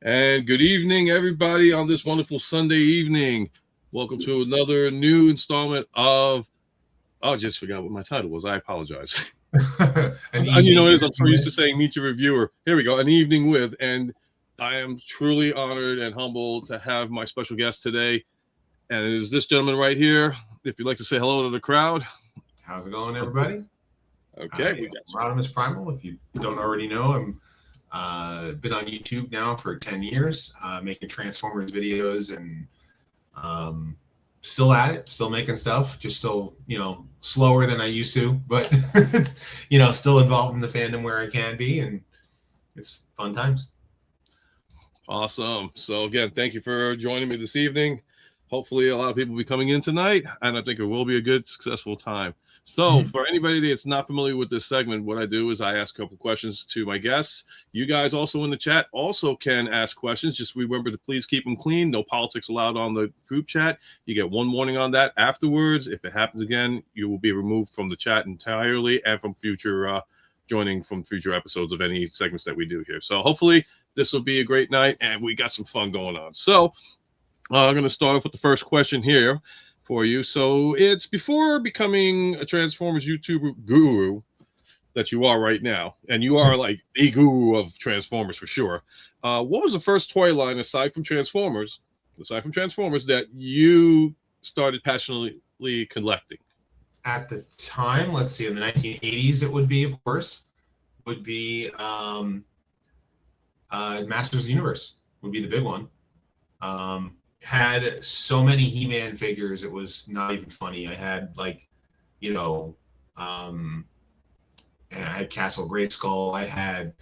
And good evening, everybody, on this wonderful Sunday evening. Welcome to another new installment of. Oh, I just forgot what my title was. I apologize. An And you know, evening it is. I'm so used to with. saying meet your reviewer. Here we go. An evening with. And I am truly honored and humbled to have my special guest today. And it is this gentleman right here. If you'd like to say hello to the crowd. How's it going, everybody? Okay, I we am got you. Rodimus Primal. If you don't already know, I'm been on YouTube now for 10 years, making Transformers videos and um, still at it, still making stuff, just still, slower than I used to, but it's, still involved in the fandom where I can be, and it's fun times. Awesome. So again, thank you for joining me this evening. Hopefully a lot of people will be coming in tonight, and I think it will be a good, successful time. So Mhm. for anybody that's not familiar with this segment, what I do is I ask a couple questions to my guests. You guys also in the chat also can ask questions. Just remember to please keep them clean. No politics allowed on the group chat. You get one warning on that afterwards. If it happens again, you will be removed from the chat entirely and from future joining from future episodes of any segments that we do here. So hopefully this will be a great night, and we got some fun going on. So I'm going to start off with the first question here for you. So it's before becoming a Transformers YouTuber guru that you are right now, and you are like the guru of Transformers for sure. What was the first toy line aside from Transformers, that you started passionately collecting? At the time, let's see, in the 1980s, it would be, of course, would be Masters of the Universe would be the big one. Had so many He-Man figures, it was not even funny. I had you know, um, and I had Castle Grayskull. I had,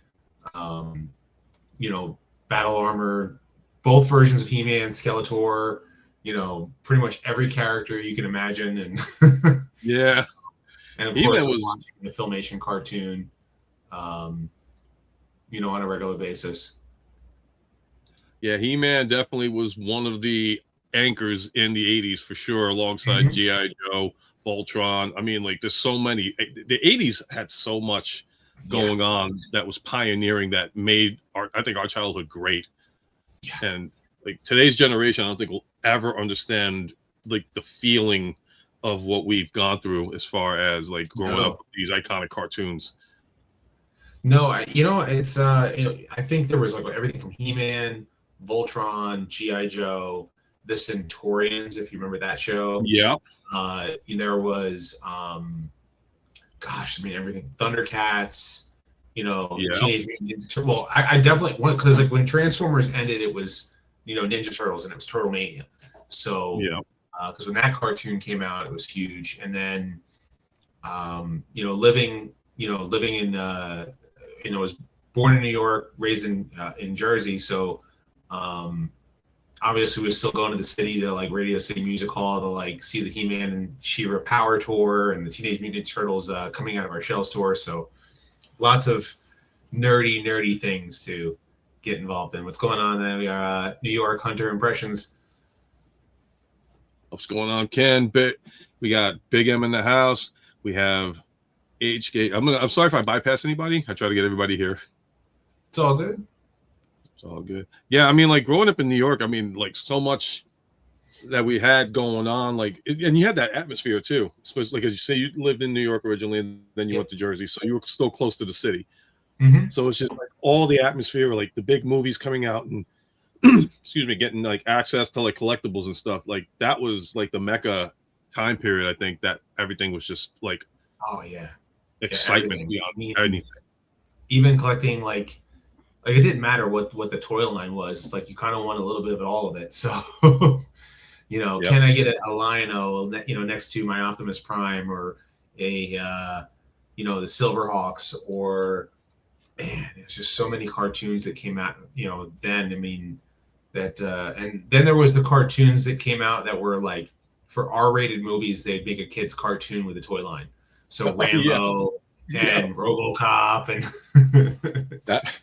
um, you know, Battle Armor, both versions of He-Man, Skeletor. Pretty much every character you can imagine, and Yeah, and of course, He-Man I was was. watching the Filmation cartoon, um, on a regular basis. Yeah, He-Man definitely was one of the anchors in the 80s for sure, alongside Mhm. G.I. Joe, Voltron. I mean, like, there's so many. The 80s had so much Yeah, going on that was pioneering, that made I think our childhood great. yeah. And like today's generation, I don't think will ever understand like the feeling of what we've gone through as far as like growing up No, with these iconic cartoons. no. It's I think there was like everything from He-Man, Voltron, GI Joe, the Centaurians, if you remember that show. Yeah, There was, gosh, I mean everything. Thundercats. yeah, Teenage Mutant Ninja Turtles. Well, I definitely want, because like when Transformers ended, it was Ninja Turtles and it was Turtle Mania. So yeah, because when that cartoon came out, it was huge. And then living in was born in New York, raised in Jersey, so um, obviously we were still going to the city to like Radio City Music Hall to like see the He-Man and She-Ra Power Tour and the Teenage Mutant Ninja Turtles coming out of our shells tour. So lots of nerdy things to get involved in. What's going on then? We are New York Hunter Impressions. what's going on, Ken? We got Big M in the house. We have HK. I'm sorry if I bypass anybody. I try to get everybody here. It's all good. It's all good. Yeah, I mean, like growing up in New York, I mean, like so much that we had going on, like, and you had that atmosphere too. Especially like as you say, you lived in New York originally, and then you went Yep. to Jersey, so you were still close to the city. Mm-hmm. So it's just like all the atmosphere, like the big movies coming out, and excuse me, getting like access to like collectibles and stuff. Like that was like the mecca time period. I think that everything was just like Oh yeah, yeah, excitement everything. beyond I mean, anything. even collecting like it didn't matter what the toy line was. It's like you kind of want a little bit of all of it. So Yep. can I get a Lion-O, next to my Optimus Prime, or a the Silverhawks, or man, there's just so many cartoons that came out, then. I mean, that and then there was the cartoons that came out that were like for R-rated movies. They'd make a kids cartoon with a toy line. So Oh yeah, Rambo yeah. and RoboCop and That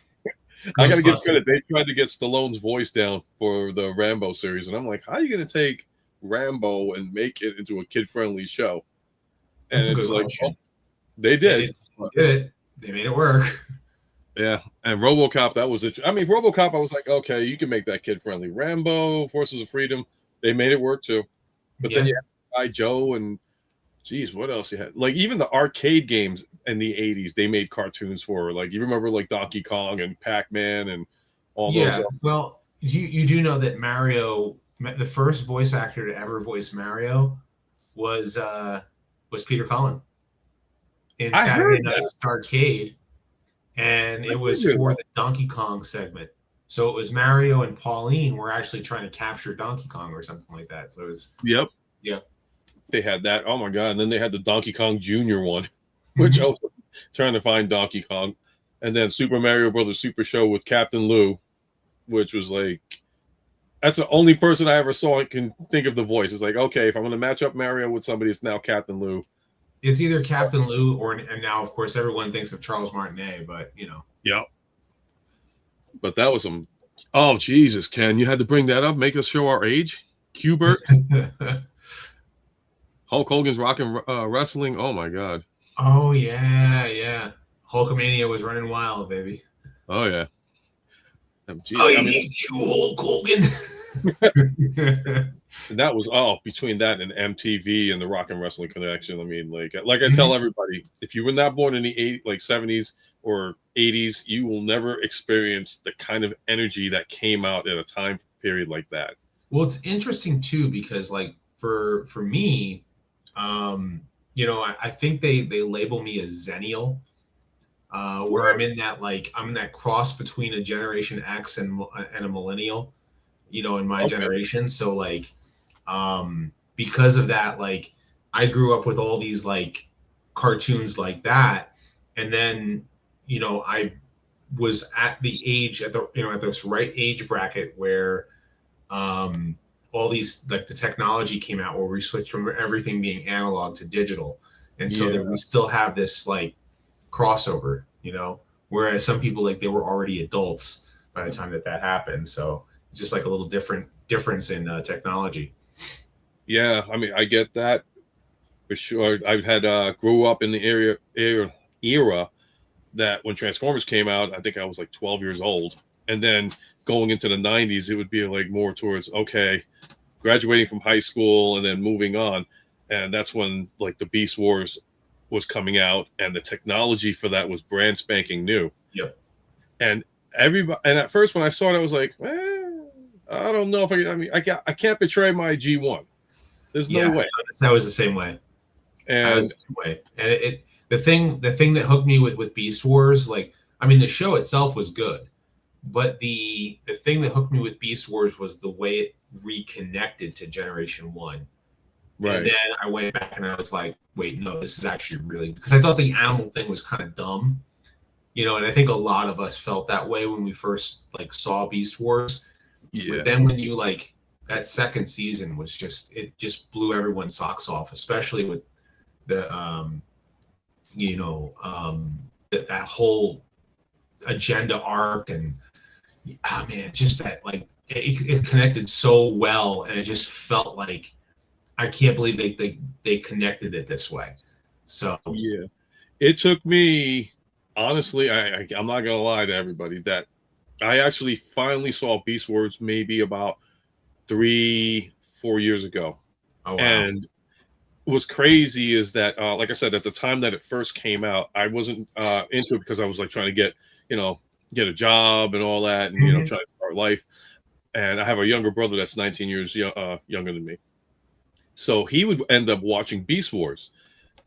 I got to give Ghostbusters. credit. They tried to get Stallone's voice down for the Rambo series, and I'm like, how are you going to take Rambo and make it into a kid-friendly show? And That's a it's good like, well, question. they And did. they did it. They made it work. Yeah, and RoboCop, that was it. I mean, RoboCop, I was like, okay, you can make that kid friendly. Rambo, Forces of Freedom, they made it work too. But then Yeah. you had Guy Joe and geez, what else you had? Like even the arcade games in the '80s, they made cartoons for. Like you remember like Donkey Kong and Pac Man and all those. Yeah. Well, you do know that Mario, the first voice actor to ever voice Mario, was Peter Cullen in I Saturday heard that. Night's Arcade, and I it did was hear for that. the Donkey Kong segment. So it was Mario and Pauline were actually trying to capture Donkey Kong or something like that. So it was, Yep, yeah. they had that. Oh my god! And then they had the Donkey Kong Junior one, which I Mhm. was trying to find Donkey Kong, and then Super Mario Brothers Super Show with Captain Lou, which was like that's the only person I ever saw can think of the voice. It's like, okay, if I'm going to match up Mario with somebody, it's now Captain Lou. It's either Captain Lou or, and now of course everyone thinks of Charles Martinet, but you know. Yeah, but that was some. Oh Jesus, Ken, you had to bring that up, make us show our age. Qbert, Hulk Hogan's rocking wrestling. Oh my God. Oh yeah, yeah. Hulkamania was running wild, baby. Oh yeah. I Geez, I mean, hate you, Hulk Hogan. that was between that and MTV and the Rock and Wrestling Connection. I mean, like I tell Mhm. everybody, if you were not born in the '70s or '80s, you will never experience the kind of energy that came out at a time period like that. Well, it's interesting too because like for me, I think they label me a Zennial, where I'm in that cross between a Generation X and a millennial, in my Okay. generation. So like, because of that, like I grew up with all these like cartoons like that, and then I was at the age at this right age bracket where all these like the technology came out where we switched from everything being analog to digital, and so Yeah. that we still have this like crossover, whereas some people like they were already adults by the time that happened. So it's just like a little difference in technology. Yeah. I mean, I get that for sure. I had grew up in the era that when Transformers came out, I think I was like 12 years old. And then going into the '90s, it would be like more towards, okay, graduating from high school and then moving on. And that's when like the Beast Wars was coming out and the technology for that was brand spanking new. Yep. And everybody, and at first when I saw it, I was like, I don't know if I can't betray my G1. There's no Yeah, way. that was the same way. I was And the same way. And the thing that hooked me with Beast Wars, like I mean the show itself was good, but the thing that hooked me with Beast Wars was the way it reconnected to Generation One. And right. then I went back and I was like, wait, no, this is actually really, because I thought the animal thing was kind of dumb, and I think a lot of us felt that way when we first like saw Beast Wars. But Yeah. then when you like that second season it just blew everyone's socks off, especially with the that whole agenda arc, and oh man, just that like it connected so well, and it just felt like I can't believe they connected it this way. So Yeah. It took me, honestly, I'm not gonna lie to everybody that I actually finally saw Beast Wars maybe about 3-4 years ago. oh wow. And what's crazy is that, like I said, at the time that it first came out, I wasn't into it because I was like trying to get a job and all that, and Mhm. try to start life. And I have a younger brother that's 19 years younger than me, so he would end up watching Beast Wars.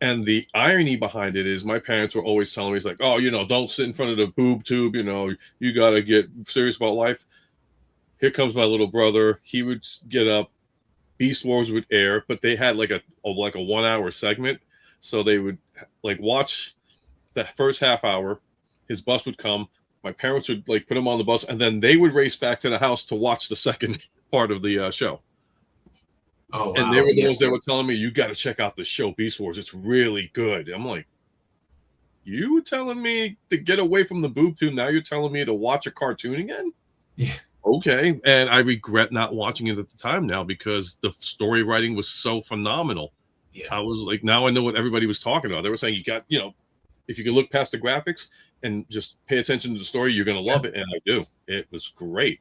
And the irony behind it is my parents were always telling me, it's like, oh, don't sit in front of the boob tube. You got to get serious about life. Here comes my little brother. He would get up. Beast Wars would air, but they had like a 1 hour segment. So they would like watch the first half hour. His bus would come. My parents would like put him on the bus, and then they would race back to the house to watch the second part of the show. Oh And they wow. were the Yeah. ones that were telling me, you got to check out the show Beast Wars. It's really good. I'm like, you were telling me to get away from the boob tube. Now you're telling me to watch a cartoon again? Yeah. Okay. And I regret not watching it at the time now because the story writing was so phenomenal. Yeah. I was like, now I know what everybody was talking about. They were saying you got, if you could look past the graphics, and just pay attention to the story, you're gonna love it. And I do. It was great.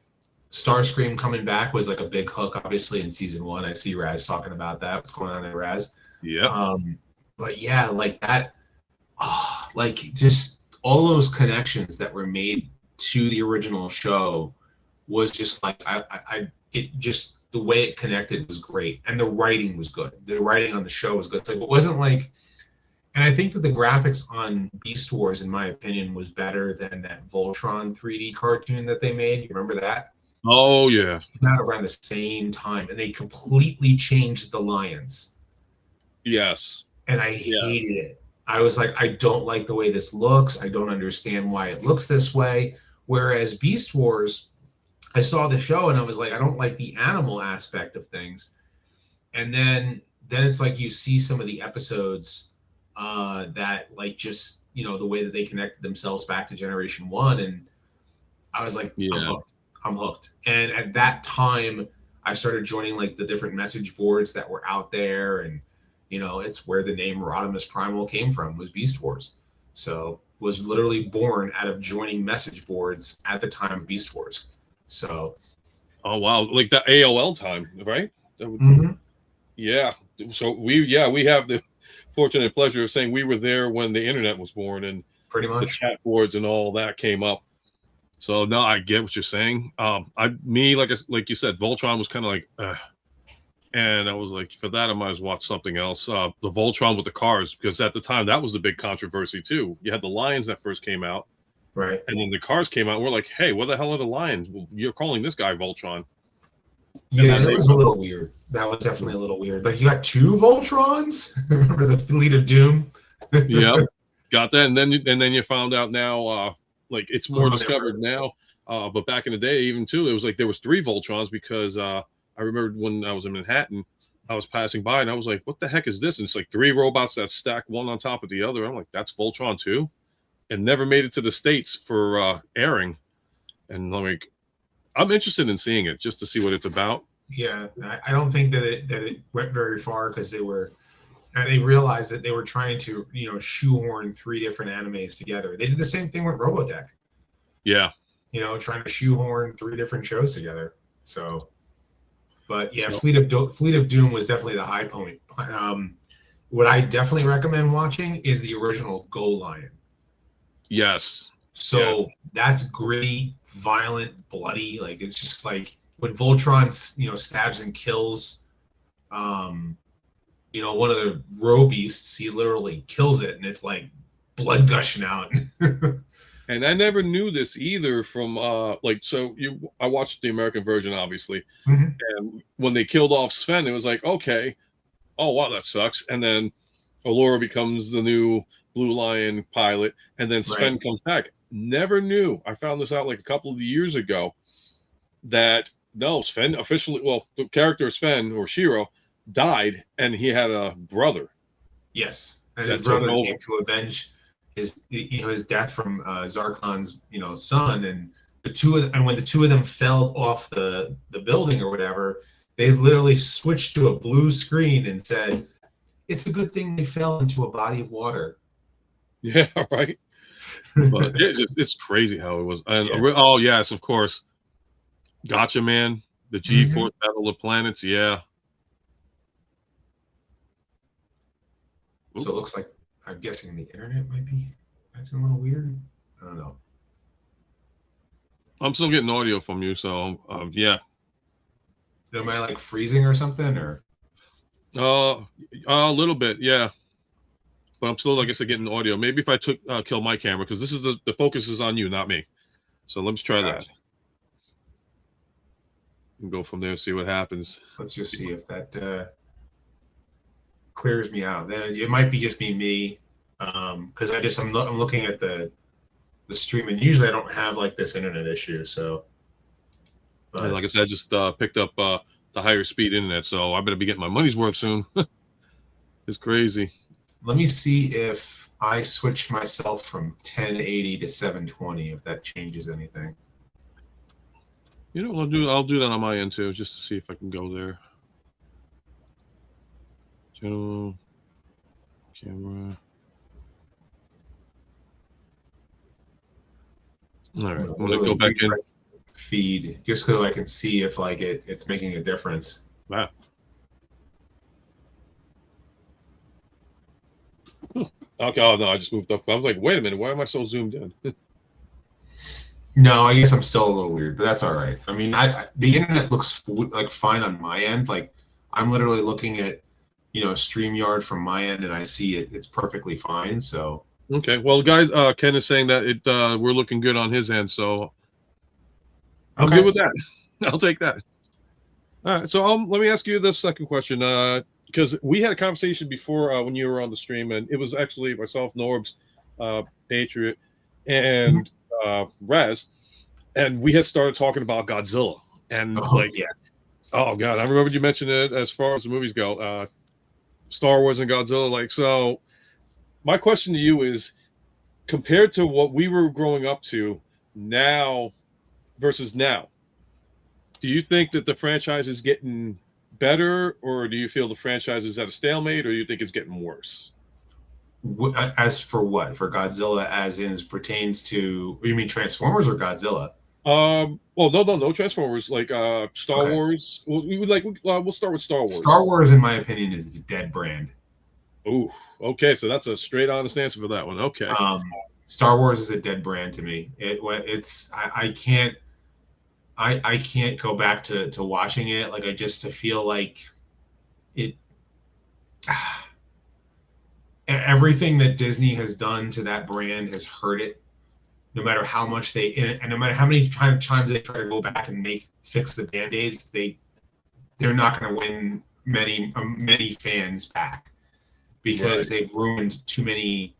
Starscream coming back was like a big hook, obviously, in season 1. I see Raz talking about that. What's going on there, Raz? Yeah. But yeah, like that, like just all those connections that were made to the original show was just like it just the way it connected was great, and the writing was good. The writing on the show was good. It's like it wasn't like, and I think that the graphics on Beast Wars, in my opinion, was better than that Voltron 3D cartoon that they made. You remember that? Oh yeah. It came out around the same time, and they completely changed the lions. Yes. And I hated it. I was like, I don't like the way this looks. I don't understand why it looks this way. Whereas Beast Wars, I saw the show and I was like, I don't like the animal aspect of things. And then it's like you see some of the episodes that like just, you know, the way that they connected themselves back to Generation 1. And I was like, I'm hooked. And at that time, I started joining like the different message boards that were out there. And, you know, it's where the name Rodimus Primal came from, was Beast Wars. So was literally born out of joining message boards at the time of Beast Wars. So. Oh wow, like the AOL time, right? Yeah. So we have the fortunate pleasure of saying we were there when the internet was born and pretty much the chat boards and all that came up. So no, I get what you're saying. Like you said, Voltron was kind of like, and I was like, for that, I might as well watch something else. The Voltron with the cars, because at the time that was the big controversy too. You had the Lions that first came out, right? And then the cars came out. And we're like, hey, what the hell are the Lions? Well, you're calling this guy Voltron. Yeah, that was a little weird. That was definitely a little weird. Like you got 2 Voltrons. Remember the Fleet of Doom? Yeah, got that. And then you found out now, like it's more discovered now. But back in the day, even too, it was like there was 3 Voltrons because I remember when I was in Manhattan, I was passing by and I was like, what the heck is this? And it's like 3 robots that stack one on top of the other. I'm like, that's Voltron 2, and never made it to the States for airing. And I'm like, I'm interested in seeing it just to see what it's about. Yeah, I don't think that it went very far because they realized that they were trying to, you know, shoehorn 3 different animes together. They did the same thing with Robotech. Yeah. You know, trying to shoehorn 3 different shows together. So, but yeah, Fleet of Doom was definitely the high point. What I definitely recommend watching is the original Go Lion. Yes. So that's gritty, violent, bloody. Like it's just like when Voltron, you know, stabs and kills, you know, one of the row beasts. He literally kills it, and it's like blood gushing out. And I never knew this either from I watched the American version, obviously. Mm-hmm. And when they killed off Sven, it was like, okay, oh wow, that sucks. And then Allura becomes the new Blue Lion pilot, and then Sven comes back. Never knew. I found this out like a couple of years ago that no, Sven officially, well, the character Sven or Shiro died, and he had a brother. Yes, and his brother came to avenge his death from Zarkon's son, and when the 2 of them fell off the building or whatever, they literally switched to a blue screen and said, "It's a good thing they fell into a body of water." Yeah, right. But it's crazy how it was. And oh yes, of course, Gotcha Man, the G-Force Battle of Planets. Yeah. So it looks like, I'm guessing the internet might be acting a little weird. I don't know. I'm still getting audio from you, so yeah. Am I like freezing or something, or? A little bit, yeah. But I'm still, like I said, getting audio. Maybe if I kill my camera, because this is the focus is on you, not me. So let's try that. And go from there, see what happens. Let's just see if that clears me out. Then it might be just me, because I'm looking at the stream, and usually I don't have like this internet issue. So, but like I said, I just picked up the higher speed internet, so I better be getting my money's worth soon. It's crazy. Let me see if I switch myself from 1080 to 720, if that changes anything. You know, I'll do that on my end too, just to see if I can go there. Channel, camera. All right, I'm I'm gonna go back in. feed just so I can see if like it's making a difference. Wow. Okay. Oh no, I just moved up. I was like, wait a minute, why am I so zoomed in? No, I guess I'm still a little weird, but that's all right. I mean, the internet looks like fine on my end. Like I'm literally looking at StreamYard from my end, and I see it's perfectly fine. So Okay. Well, guys, Ken is saying that we're looking good on his end, so I'm good okay, with that. I'll take that. All right. So let me ask you this second question. Because we had a conversation before when you were on the stream, and it was actually myself, Norbs, Patriot, and Raz, and we had started talking about Godzilla, and oh like, yeah, oh god, I remember you mentioned it as far as the movies go, Star Wars and Godzilla. Like, so my question to you is, compared to what we were growing up to now versus now, do you think that the franchise is getting better, or do you feel the franchise is at a stalemate, or do you think it's getting worse? as for what? For Godzilla, as in pertains to, you mean Transformers or Godzilla? Well, no Transformers, like Star Okay, Wars. We would like we'll start with Star Wars. Star Wars, in my opinion, is a dead brand. Ooh, okay, so that's a straight honest answer for that one. Okay. Star Wars is a dead brand to me. It's I can't I can't go back to watching it. Like I just to feel like it. Everything that Disney has done to that brand has hurt it. No matter how much and no matter how many times they try to go back and fix the band-aids, they're not going to win many fans back because they've ruined too many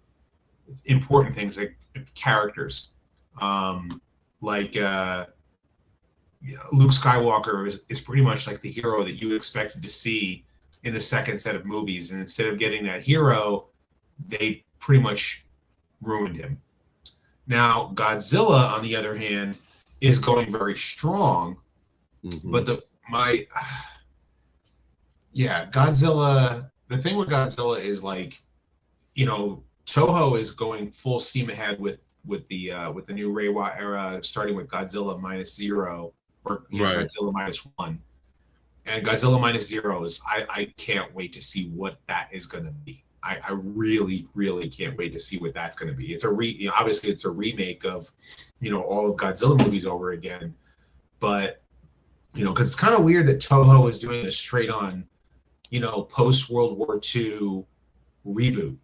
important things like characters. Like Luke Skywalker is pretty much like the hero that you expected to see in the second set of movies, and instead of getting that hero, they pretty much ruined him. Now, Godzilla, on the other hand, is going very strong, but Godzilla. The thing with Godzilla is like, Toho is going full steam ahead with the new Reiwa era, starting with Godzilla minus zero or Godzilla minus one, and Godzilla minus zero is I can't wait to see what that is going to be. I really, really can't wait to see what that's going to be. It's obviously it's a remake of, all of Godzilla movies over again, but because it's kind of weird that Toho is doing a straight on, post World War II reboot,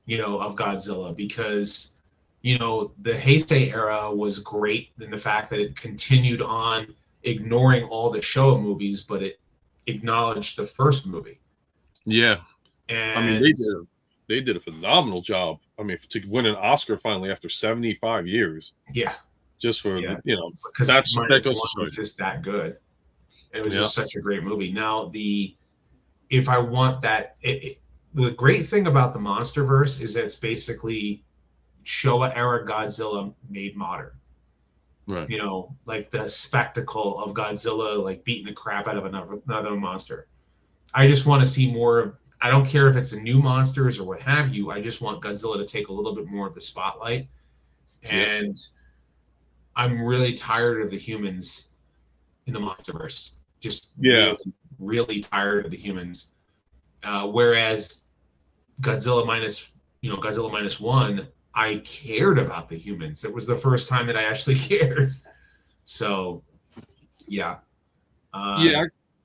of Godzilla because, the Heisei era was great in the fact that it continued on ignoring all the Showa movies, but it acknowledged the first movie. Yeah. And I mean, they did a phenomenal job. I mean, to win an Oscar finally after 75 years. Yeah. Just for, because that was just that good. It was just such a great movie. Now, if I want that, the great thing about the MonsterVerse is that it's basically Showa era Godzilla made modern. Right. Like the spectacle of Godzilla, like beating the crap out of another monster. I just want to see more of. I don't care if it's a new monsters or what have you. I just want Godzilla to take a little bit more of the spotlight. And I'm really tired of the humans in the MonsterVerse. Just really, really tired of the humans. Whereas Godzilla minus one, I cared about the humans. It was the first time that I actually cared. So, yeah.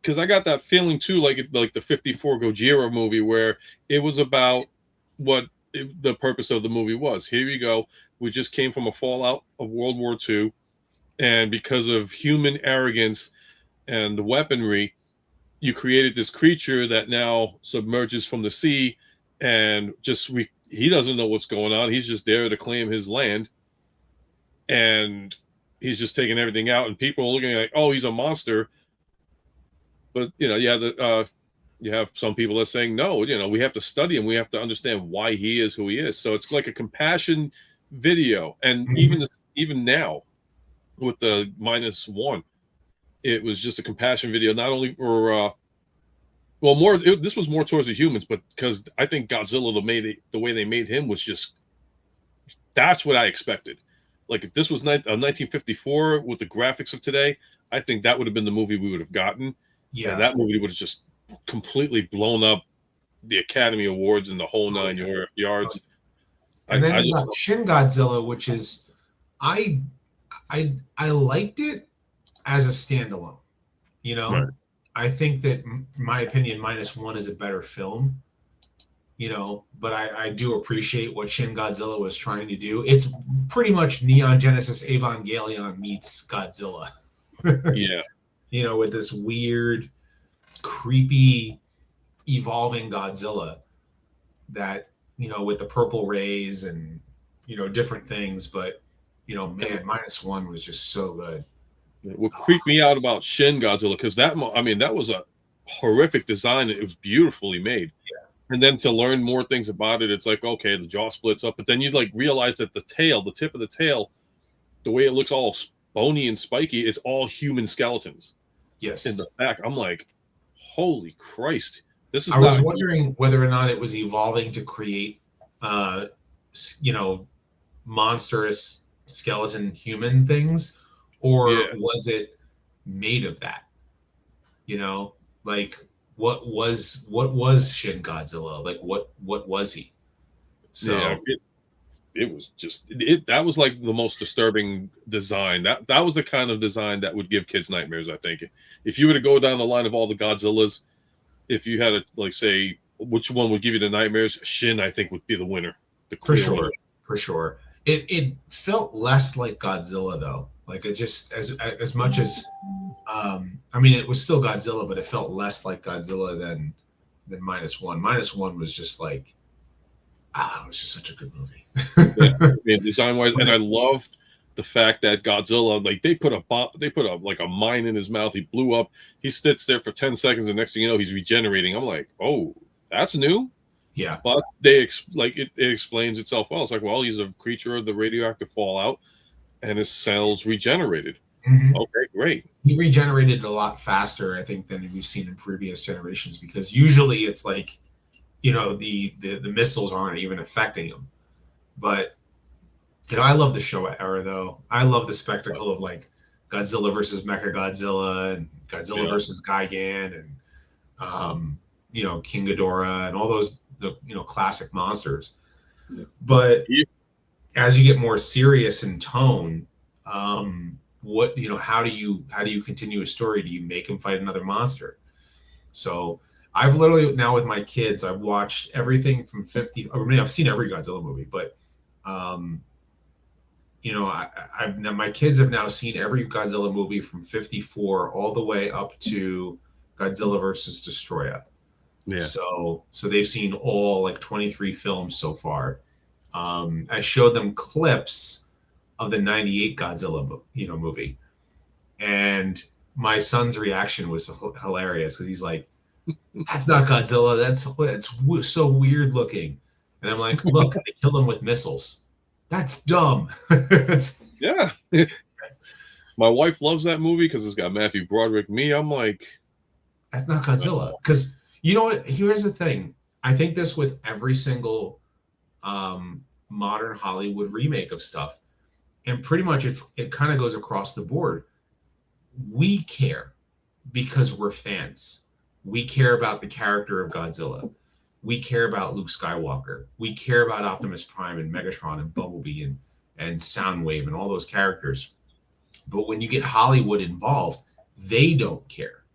Because I got that feeling too, like the 54 Gojira movie, where it was about what the purpose of the movie was. Here you go. We just came from a fallout of World War II, and because of human arrogance and the weaponry, you created this creature that now submerges from the sea, and he doesn't know what's going on. He's just there to claim his land, and he's just taking everything out, and people are looking like, oh, he's a monster. But you have some people that are saying no. We have to study him. We have to understand why he is who he is. So it's like a compassion video. And even now, with the -1, it was just a compassion video. Not only for this was more towards the humans, but because I think Godzilla the way they made him was just that's what I expected. like if this was 1954 with the graphics of today, I think that would have been the movie we would have gotten. Yeah. And that movie would have just completely blown up the Academy Awards and the whole Oh, nine yeah. yards. And then I you got Shin Godzilla, which is I I liked it as a standalone. You know, Right. I think that, in my opinion, -1 is a better film. You know, but I do appreciate what Shin Godzilla was trying to do. It's pretty much Neon Genesis Evangelion meets Godzilla. Yeah. You know, with this weird, creepy, evolving Godzilla that, you know, with the purple rays and, you know, different things. But, you know, man, -1 was just so good. What creeped me out about Shin Godzilla, because that was a horrific design. It was beautifully made. Yeah. And then to learn more things about it, it's like, okay, the jaw splits up, but then you like realize that the tip of the tail, the way it looks all bony and spiky, is all human skeletons Yes. in the back. I'm like, holy Christ. This is I was not wondering whether or not it was evolving to create, you know, monstrous skeleton human things, or Yeah. was it made of that? You know, like what was Shin Godzilla? Like what was he? So Yeah, it was just that was like the most disturbing design. That was the kind of design that would give kids nightmares, I think. If you were to go down the line of all the Godzillas, if you had to like say which one would give you the nightmares, Shin I think would be the winner. The for clear sure, winner. for sure. It felt less like Godzilla though. Like it just as much as I mean it was still Godzilla, but it felt less like Godzilla than -1. -1 was just like it was just such a good movie. Yeah, I mean, design wise, and I loved the fact that Godzilla, like they put a like a mine in his mouth. He blew up. He sits there for 10 seconds, and next thing you know, he's regenerating. I'm like, oh, that's new. Yeah. But they it explains itself well. It's like, well, he's a creature of the radioactive fallout, and his cells regenerated. Mm-hmm. Okay, great. He regenerated a lot faster, I think, than we've seen in previous generations, because usually it's like, you know, the missiles aren't even affecting him. But, you know, I love the Showa era, though. I love the spectacle of like Godzilla versus Mechagodzilla and Godzilla versus Gigan and, you know, King Ghidorah and all those, you know, classic monsters. Yeah. But as you get more serious in tone, what, you know, how do you continue a story? Do you make him fight another monster? So I've literally now with my kids, I've watched everything from 50. I mean, I've seen every Godzilla movie, but you know, I've now, my kids have now seen every Godzilla movie from 54 all the way up to Godzilla versus Destroya. Yeah. So they've seen all like 23 films so far. I showed them clips of the 98 Godzilla, you know, movie. And my son's reaction was hilarious because he's like, that's not Godzilla. That's so weird looking. And I'm like, look, they killed him with missiles. That's dumb. Yeah. My wife loves that movie because it's got Matthew Broderick. Me, I'm like, that's not Godzilla. Because you know what? Here's the thing. I think this with every single modern Hollywood remake of stuff. And pretty much it kind of goes across the board. We care because we're fans. We care about the character of Godzilla. We care about Luke Skywalker. We care about Optimus Prime and Megatron and Bumblebee and Soundwave and all those characters. But when you get Hollywood involved, they don't care.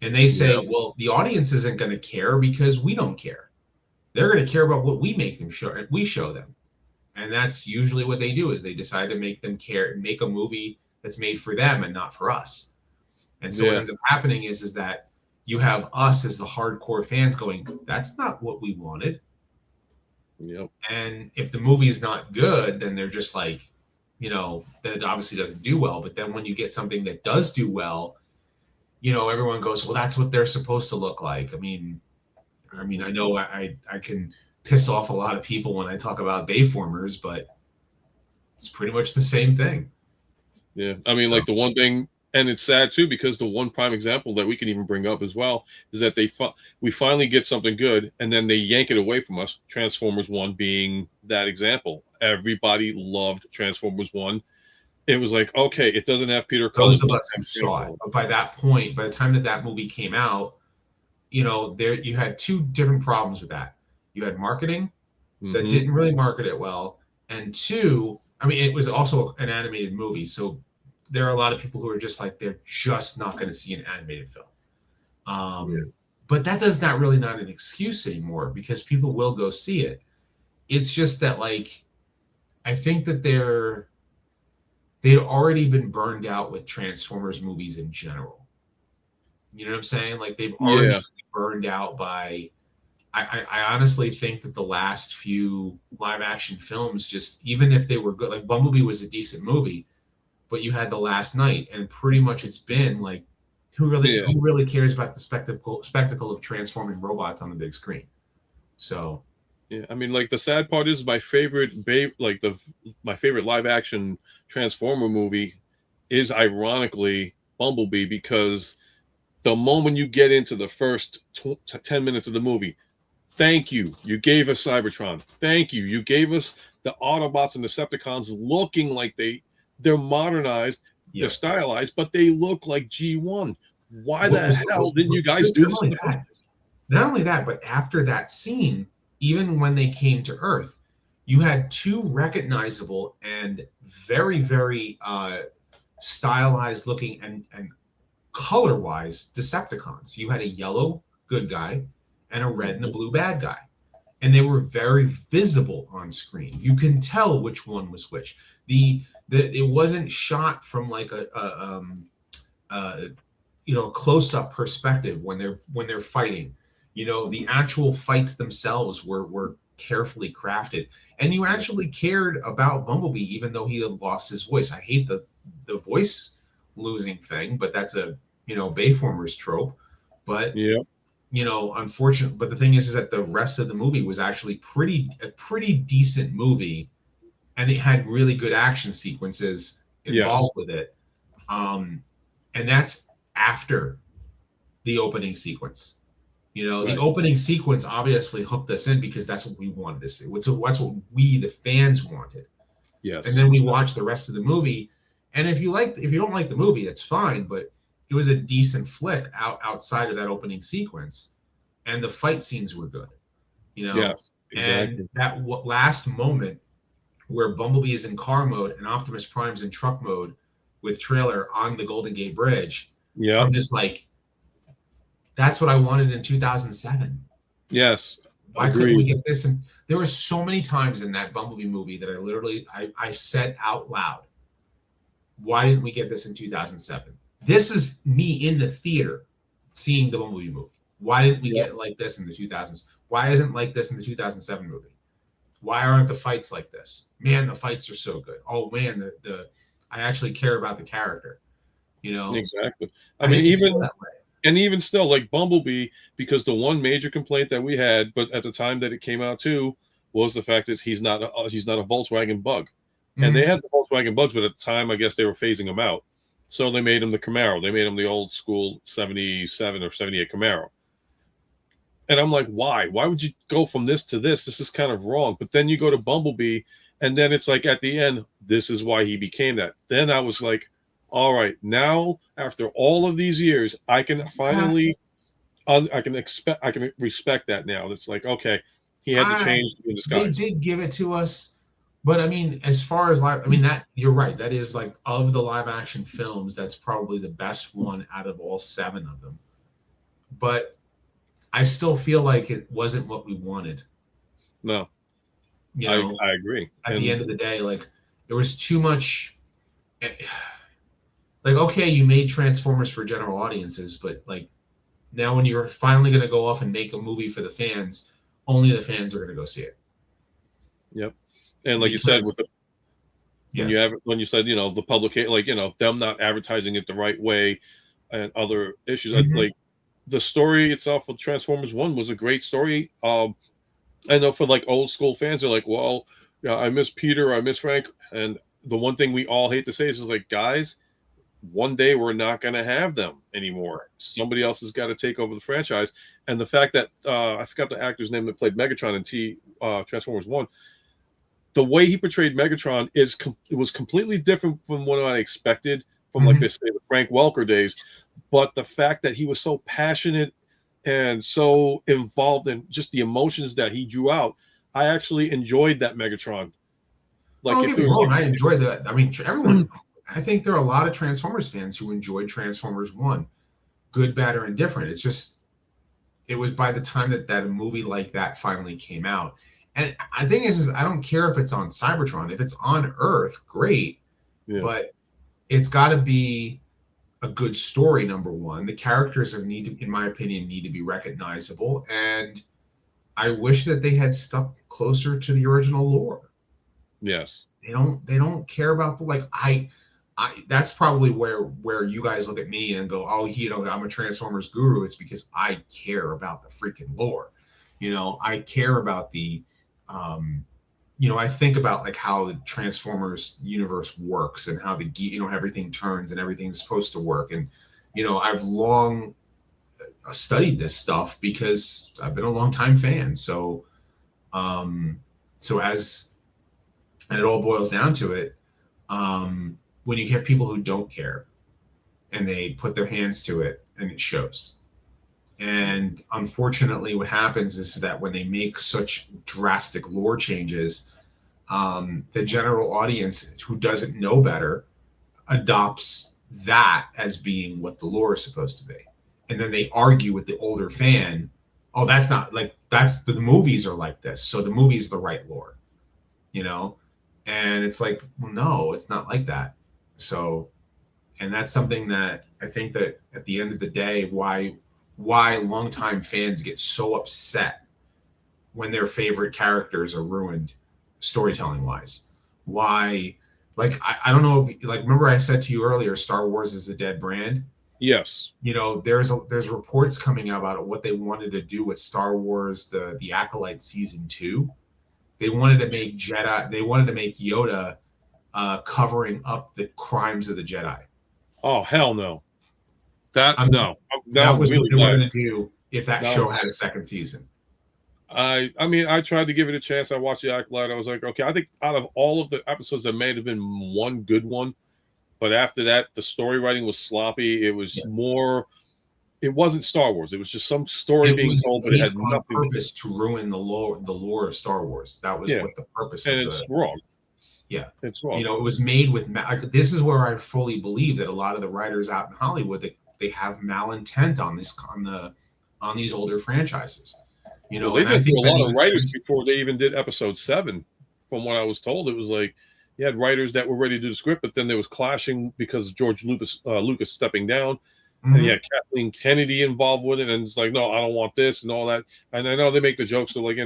And they say, well, the audience isn't going to care because we don't care. They're going to care about what we make them show. We show them. And that's usually what they do is they decide to make them care, make a movie that's made for them and not for us. And so what ends up happening is that you have us as the hardcore fans going, that's not what we wanted. Yep. And if the movie is not good, then they're just like, you know, then it obviously doesn't do well. But then when you get something that does do well, you know, everyone goes, well, that's what they're supposed to look like. I mean, I know I can piss off a lot of people when I talk about Bayformers, but it's pretty much the same thing. Yeah. I mean, like the one thing, and it's sad too, because the one prime example that we can even bring up as well is that we finally get something good and then they yank it away from us. Transformers 1 being that example. Everybody loved Transformers 1. it was like, okay, it doesn't have Peter Cullen. Those of us who saw it, but by that point, by the time that movie came out, there you had two different problems with that. You had marketing that didn't really market it well, and two, I mean, it was also an animated movie, so there are a lot of people who are just like, they're just not going to see an animated film. But that does not really not an excuse anymore, because people will go see it. It's just that, like, I think that they'd already been burned out with Transformers movies in general. You know what I'm saying? Like, they've already been burned out by. I honestly think that the last few live action films, just even if they were good, like Bumblebee was a decent movie, but you had The Last Night, and pretty much it's been like, who really cares about the spectacle of transforming robots on the big screen? So yeah, I mean, like, the sad part is my favorite my favorite live action Transformer movie is ironically Bumblebee, because the moment you get into the first 10 minutes of the movie, thank you. You gave us Cybertron. Thank you. You gave us the Autobots and Decepticons looking like they're modernized, they're stylized, but they look like G1. Why the hell didn't you guys do this? Not only that, but after that scene, even when they came to Earth, you had two recognizable and very, very stylized looking and color-wise Decepticons. You had a yellow good guy and a red and a blue bad guy, and they were very visible on screen. You can tell which one was which. It wasn't shot from like a close-up perspective when they're fighting. The actual fights themselves were carefully crafted, and you actually cared about Bumblebee even though he had lost his voice. I hate the voice losing thing, but that's a Bayformers trope. But unfortunate. But the thing is that the rest of the movie was actually a pretty decent movie, and it had really good action sequences involved with it. And that's after the opening sequence. The opening sequence obviously hooked us in because that's what we wanted to see. That's what we, the fans, wanted. Yes. And then we watched the rest of the movie. And if you don't like the movie, it's fine. But it was a decent flick outside of that opening sequence, and the fight scenes were good. Yes, exactly. And that last moment where Bumblebee is in car mode and Optimus Prime's in truck mode with trailer on the Golden Gate Bridge. Yeah. I'm just like, that's what I wanted in 2007. Yes. Why couldn't we get this? And there were so many times in that Bumblebee movie that I said out loud, why didn't we get this in 2007? This is me in the theater seeing the Bumblebee movie. Why didn't we get it like this in the 2000s? Why isn't it like this in the 2007 movie? Why aren't the fights like this? Man, the fights are so good. Oh man, I actually care about the character. Exactly. I mean, even still, like Bumblebee, because the one major complaint that we had, but at the time that it came out too, was the fact that he's not a Volkswagen Bug. And they had the Volkswagen Bugs, but at the time, I guess they were phasing them out. So they made him the Camaro. They made him the old school 77 or 78 Camaro. And I'm like, why? Why would you go from this to this? This is kind of wrong. But then you go to Bumblebee, and then it's like at the end, this is why he became that. Then I was like, all right, now after all of these years, I can finally, I can respect that now. It's like, okay, he had to change in disguise. They did give it to us. But I mean, as far as that you're right. That is, like, of the live action films, that's probably the best one out of all 7 of them. But I still feel like it wasn't what we wanted. No, I agree. At the end of the day, like, there was too much. Like, okay, you made Transformers for general audiences, but like, now when you're finally going to go off and make a movie for the fans, only the fans are going to go see it. Yep. And like you said, when you said, the publication, like, them not advertising it the right way and other issues, like the story itself with Transformers 1 was a great story. I know for like old school fans, they're like, well, I miss Peter, I miss Frank. And the one thing we all hate to say is like, guys, one day we're not going to have them anymore. Somebody else has got to take over the franchise. And the fact that I forgot the actor's name that played Megatron in Transformers 1, the way he portrayed Megatron it was completely different from what I expected from like Mhm. they say the Frank Welker days. But the fact that he was so passionate and so involved in just the emotions that he drew out, I actually enjoyed that Megatron. Oh, Like don't if get it me was wrong, like, I enjoyed that. I mean, everyone. I think there are a lot of Transformers fans who enjoyed Transformers One, good, bad, or indifferent. It's just it was by the time that a movie like that finally came out. And I think is I don't care if it's on Cybertron. If it's on Earth, great. yeah, But it's got to be a good story. Number one, the characters in my opinion, need to be recognizable. And I wish that they had stuck closer to the original lore. yes, They don't care about the like I that's probably where you guys look at me and go, oh, I'm a Transformers guru. It's because I care about the freaking lore. I care about the I think about like how the Transformers universe works and how everything turns and everything's supposed to work. And I've long studied this stuff because I've been a long time fan. Um so as and it all boils down to it, when you have people who don't care and they put their hands to it and it shows. And unfortunately, what happens is that when they make such drastic lore changes, the general audience who doesn't know better adopts that as being what the lore is supposed to be. And then they argue with the older fan, oh, that's not like that's the movies are like this. So the movie's the right lore, you know? And it's like, well, no, it's not like that. So, and that's something that I think that at the end of the day, why longtime fans get so upset when their favorite characters are ruined storytelling wise. Why, like, I don't know if, like, remember I said to you earlier, Star Wars is a dead brand. yes. There's reports coming out about what they wanted to do with Star Wars, the Acolyte season 2. They wanted to make Yoda covering up the crimes of the Jedi. Oh hell no. That I'm, no. Now that I'm was what really they were glad. going to do if that Now show had a second season. I mean, I tried to give it a chance. I watched the Acolyte. I was like, okay, I think out of all of the episodes, there may have been one good one, but after that, the story writing was sloppy. It was more. It wasn't Star Wars. It was just some story It being was told, but it made had on nothing. purpose to ruin the lore of Star Wars. That was Yeah, what the purpose and of it's wrong. yeah. It's wrong. It was made with this is where I fully believe that a lot of the writers out in Hollywood they have malintent on these older franchises. Well, they And I did think a that lot even of writers stems. before they even did episode 7. From what I was told, it was like you had writers that were ready to do the script, but then there was clashing because George Lucas stepping down, and you had Kathleen Kennedy involved with it, and it's like, no, I don't want this and all that. And I know they make the jokes of like,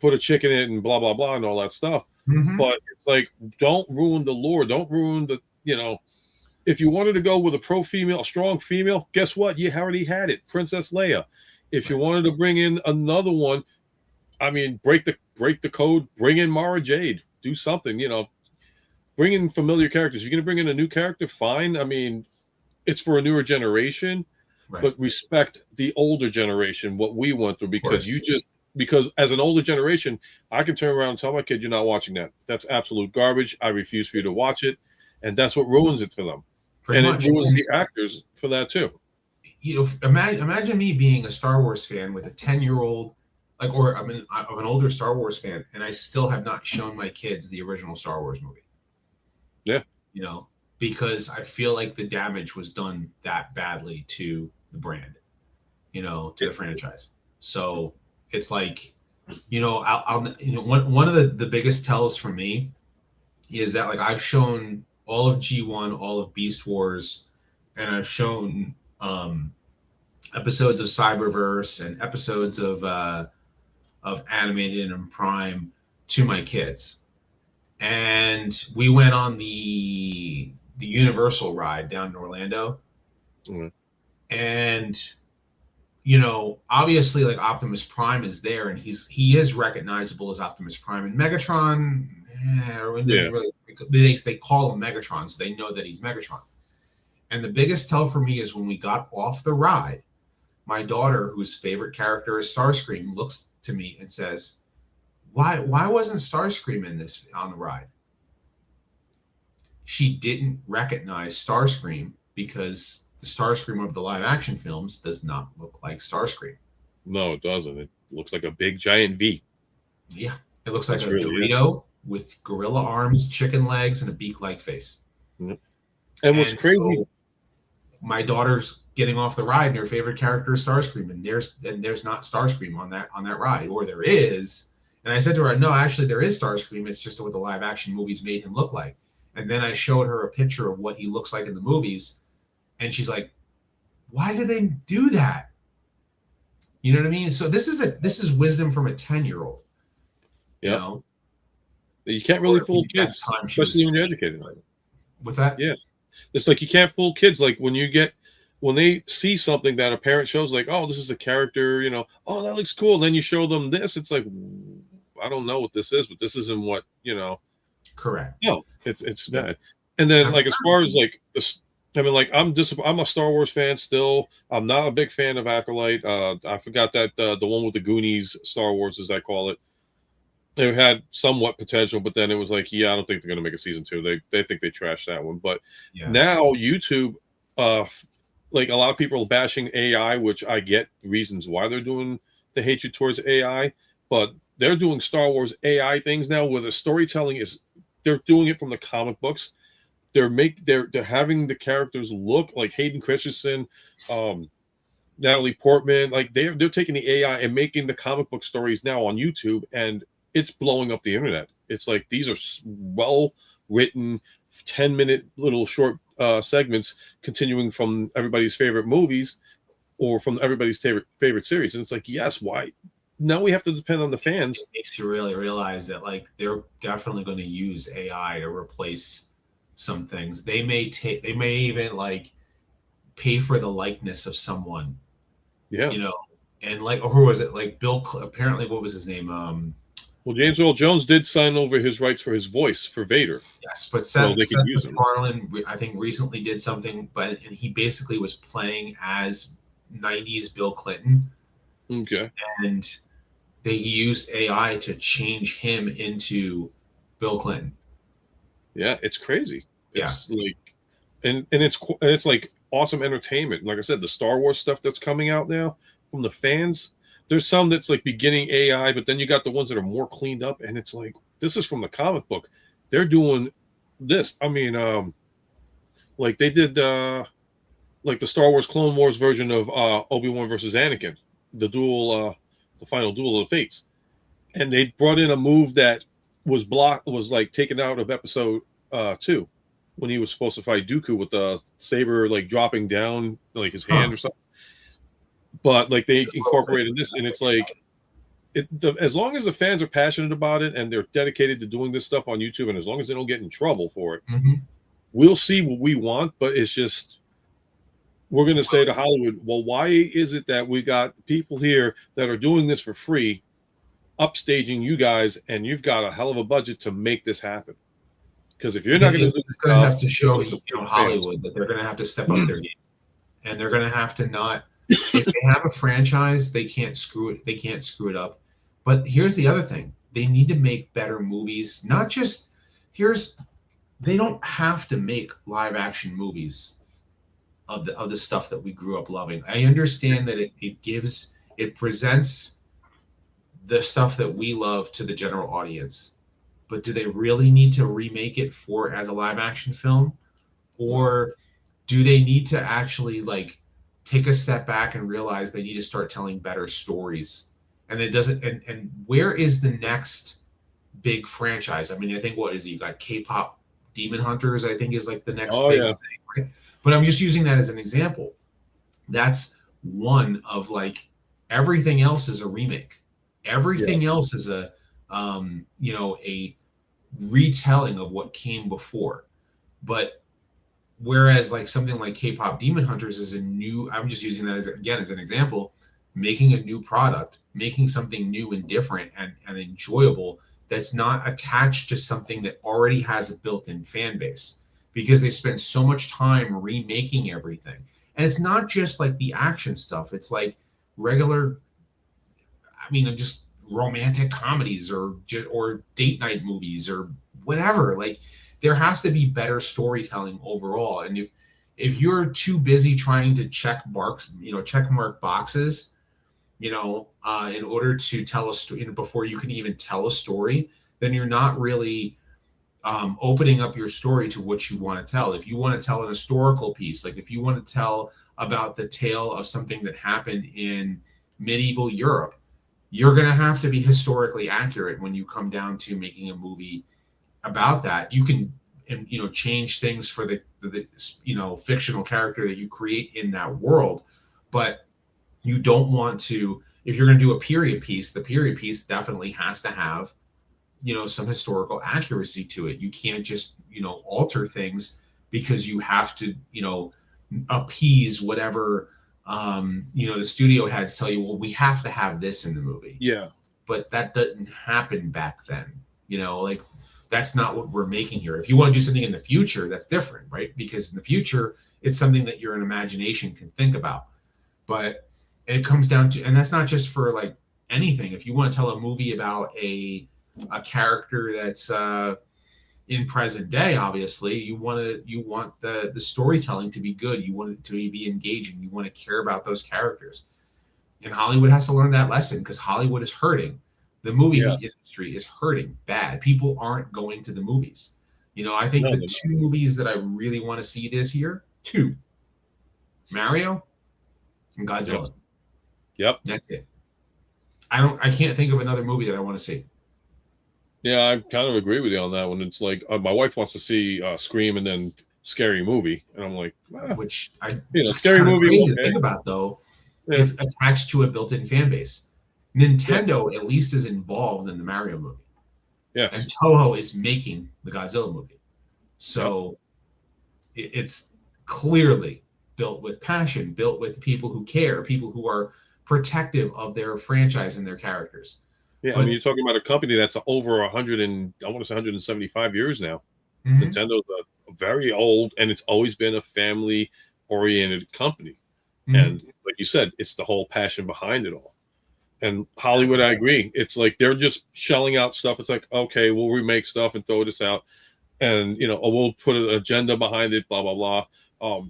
put a chick in it and blah blah blah and all that stuff. But it's like, don't ruin the lore. Don't ruin the. If you wanted to go with a strong female, guess what? You already had it, Princess Leia. If you wanted to bring in another one, I mean, break the code, bring in Mara Jade, do something, bring in familiar characters. You're going to bring in a new character, fine. I mean, it's for a newer generation, but respect the older generation, what we went through, because because as an older generation, I can turn around and tell my kid, you're not watching that. That's absolute garbage. I refuse for you to watch it. And that's what ruins it for them. Pretty and much. It ruins the actors for that too. Imagine me being a Star Wars fan with a 10-year-old, or I'm of an older Star Wars fan, and I still have not shown my kids the original Star Wars movie. Yeah. Because I feel like the damage was done that badly to the brand, to the franchise. So it's like, one of the biggest tells for me is that, like, I've shown all of G1, all of Beast Wars, and I've shown episodes of Cyberverse and episodes of Animated and Prime to my kids. And we went on the Universal ride down in Orlando. And obviously, like, Optimus Prime is there, and he is recognizable as Optimus Prime. And Megatron, they call him Megatron, so they know that he's Megatron. And the biggest tell for me is when we got off the ride, my daughter, whose favorite character is Starscream, looks to me and says, Why wasn't Starscream in this on the ride? She didn't recognize Starscream because the Starscream of the live action films does not look like Starscream. No, it doesn't. It looks like a big giant V. Yeah, it looks like That's a really Dorito with gorilla arms, chicken legs, and a beak-like face. Yep. And what's crazy, so my daughter's getting off the ride, and her favorite character is Starscream, and there's not Starscream on that ride, or there is. And I said to her, no, actually there is Starscream. It's just what the live action movies made him look like. And then I showed her a picture of what he looks like in the movies, and she's like, why did they do that? You know what I mean? So this is wisdom from a 10-year-old. yeah, You know? you can't really Or fool at kids, the time she was- especially when you're educated on it. What's that? Yeah. It's like you can't fool kids. Like when they see something that a parent shows, like, oh, this is a character, oh, that looks cool. Then you show them this. It's like, I don't know what this is, but this isn't what, Correct. no, it's bad. And then like, as far as like this, I mean, like I'm a Star Wars fan still. I'm not a big fan of Acolyte. I forgot that the one with the Goonies Star Wars, as I call it. They had somewhat potential, but then it was like, yeah, I don't think they're going to make a season 2. They think they trashed that one. But now YouTube, like a lot of people are bashing AI, which I get reasons why they're doing the hatred towards AI, but they're doing Star Wars AI things now where the storytelling is, they're doing it from the comic books. They're having the characters look like Hayden Christensen, Natalie Portman, like they're taking the AI and making the comic book stories now on YouTube, and it's blowing up the internet. It's like these are well written 10-minute little short segments continuing from everybody's favorite movies or from everybody's favorite series. And it's like, yes, why? Now we have to depend on the fans. It makes you really realize that like they're definitely going to use AI to replace some things. They may even like pay for the likeness of someone. Yeah. And like, who was it? Like apparently, what was his name? Well, James Earl Jones did sign over his rights for his voice for Vader. Yes, but Seth MacFarlane, I think, recently did something, and he basically was playing as 90s Bill Clinton. Okay. And they used AI to change him into Bill Clinton. Yeah, it's crazy. Yeah. It's like, and it's like awesome entertainment. Like I said, the Star Wars stuff that's coming out now from the fans. There's some that's like beginning AI, but then you got the ones that are more cleaned up, and it's like, this is from the comic book. They're doing this. I mean, like they did like the Star Wars Clone Wars version of Obi-Wan versus Anakin, the final duel of the fates. And they brought in a move that was like taken out of episode 2 when he was supposed to fight Dooku with the saber like dropping down like his hand or something. But like they incorporated this, and it's like, as long as the fans are passionate about it and they're dedicated to doing this stuff on YouTube, and as long as they don't get in trouble for it, we'll see what we want. But it's just, we're going to say to Hollywood, well, why is it that we got people here that are doing this for free, upstaging you guys, and you've got a hell of a budget to make this happen? Because if you're not going to do it's going to have to show Hollywood that they're going to have to step up their game, and they're going to have to not. If they have a franchise, they can't screw it. They can't screw it up. But here's the other thing: they need to make better movies. Not just they don't have to make live action movies of the stuff that we grew up loving. I understand that it presents the stuff that we love to the general audience. But do they really need to remake it as a live action film, or do they need to actually like take a step back and realize they need to start telling better stories? And it doesn't. And where is the next big franchise? I mean, I think you got K-pop Demon Hunters, I think is like the next big thing, right? But I'm just using that as an example. That's one of like, everything else is a remake. Everything else is a retelling of what came before. But whereas like something like K-pop Demon Hunters is I'm just using that as an example, making a new product, making something new and different and enjoyable that's not attached to something that already has a built-in fan base, because they spend so much time remaking everything. And it's not just like the action stuff. It's like regular, I mean, just romantic comedies or date night movies or whatever. Like there has to be better storytelling overall. And if you're too busy trying to check mark boxes, in order to tell a story, before you can even tell a story, then you're not really opening up your story to what you want to tell. If you want to tell an historical piece, like if you want to tell about the tale of something that happened in medieval Europe, you're going to have to be historically accurate when you come down to making a movie about that. You can, change things for the fictional character that you create in that world, but you don't want to, if you're going to do a period piece, the period piece definitely has to have, some historical accuracy to it. You can't just, alter things because you have to, appease whatever, the studio heads tell you, well, we have to have this in the movie. Yeah. But that didn't happen back then, like that's not what we're making here. If you want to do something in the future, that's different, right? Because in the future, it's something that your imagination can think about. But it comes down to, and that's not just for like anything. If you want to tell a movie about a character that's in present day, obviously you want the storytelling to be good. You want it to be engaging. You want to care about those characters. And Hollywood has to learn that lesson because Hollywood is hurting. The movie industry is hurting bad. People aren't going to the movies. I think the two movies that I really want to see this year, Mario and Godzilla. Yep. That's it. I can't think of another movie that I want to see. Yeah, I kind of agree with you on that one. It's like my wife wants to see Scream and then Scary Movie, and I'm like, which Scary Movie. Crazy to think about though, it's attached to a built-in fan base. Nintendo at least is involved in the Mario movie. Yes. And Toho is making the Godzilla movie. So it's clearly built with passion, built with people who care, people who are protective of their franchise and their characters. Yeah, I mean, you're talking about a company that's over 175 years now. Mm-hmm. Nintendo's a very old, and it's always been a family-oriented company. Mm-hmm. And like you said, it's the whole passion behind it all. And Hollywood, I agree. It's like they're just shelling out stuff. It's like, okay, we'll remake stuff and throw this out, and we'll put an agenda behind it. Blah blah blah.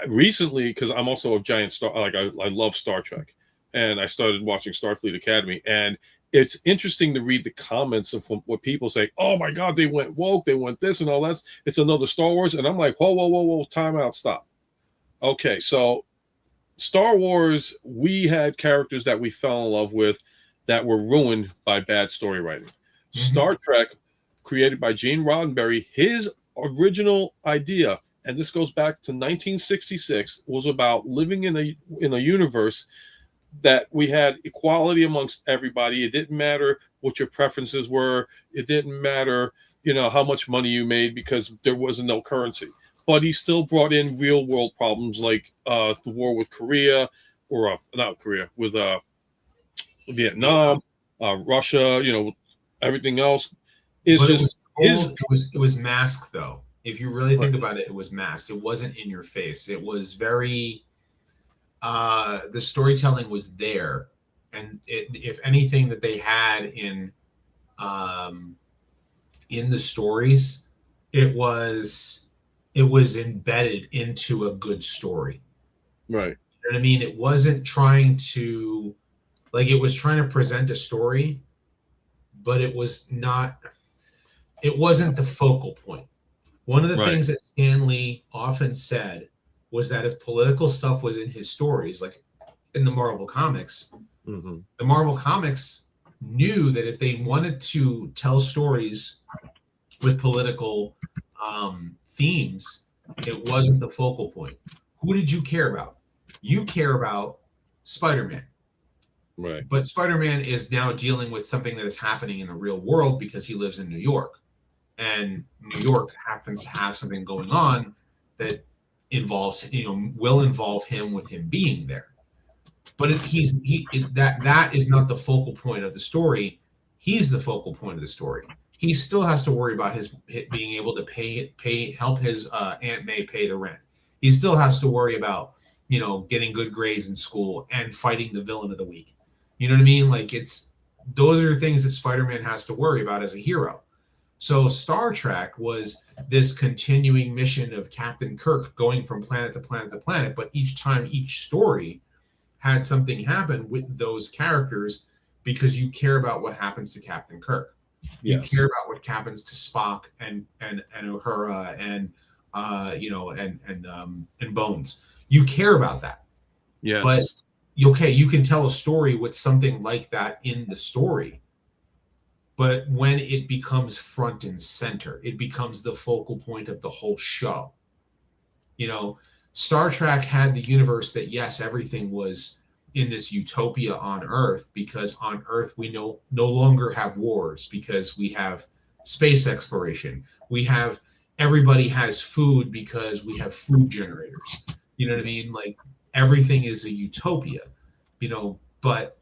Recently, because I'm also a giant I love Star Trek, and I started watching Starfleet Academy, and it's interesting to read the comments of what people say. Oh my God, they went woke, they went this and all that. It's another Star Wars, and I'm like, whoa, time out, stop. Okay, so Star Wars, we had characters that we fell in love with that were ruined by bad story writing. Mm-hmm. Star Trek, created by Gene Roddenberry, his original idea, and this goes back to 1966, was about living in a universe that we had equality amongst everybody. It didn't matter what your preferences were. It didn't matter, how much money you made because there wasn't no currency. But he still brought in real world problems like the war with Korea, or not Korea, with Vietnam, Russia, everything else. It was masked though. If you really think about it, it was masked. It wasn't in your face. It was very, the storytelling was there. And if anything that they had in the stories, it was embedded into a good story. Right. You know what I mean? It wasn't trying to, it was trying to present a story, but it wasn't the focal point. One of the things that Stan Lee often said was that if political stuff was in his stories, like in the Marvel Comics, mm-hmm. the Marvel Comics knew that if they wanted to tell stories with political themes, it wasn't the focal point. Who did you care about? You care about Spider-Man. Right. But Spider-Man is now dealing with something that is happening in the real world because he lives in New York. And New York happens to have something going on that involves, will involve him with him being there. But that is not the focal point of the story. He's the focal point of the story. He still has to worry about his being able to help his Aunt May pay the rent. He still has to worry about, getting good grades in school and fighting the villain of the week. You know what I mean? those are things that Spider-Man has to worry about as a hero. So Star Trek was this continuing mission of Captain Kirk going from planet to planet to planet, but each time, each story had something happen with those characters because you care about what happens to Captain Kirk. You Yes. care about what happens to Spock and Uhura and and Bones. You care about that. Yes. But okay, you can tell a story with something like that in the story. But when it becomes front and center, it becomes the focal point of the whole show. You know, Star Trek had the universe that, yes, everything was in this utopia on Earth, because on Earth we no longer have wars, because we have space exploration. We have, everybody has food because we have food generators. You know what I mean? Like, everything is a utopia, but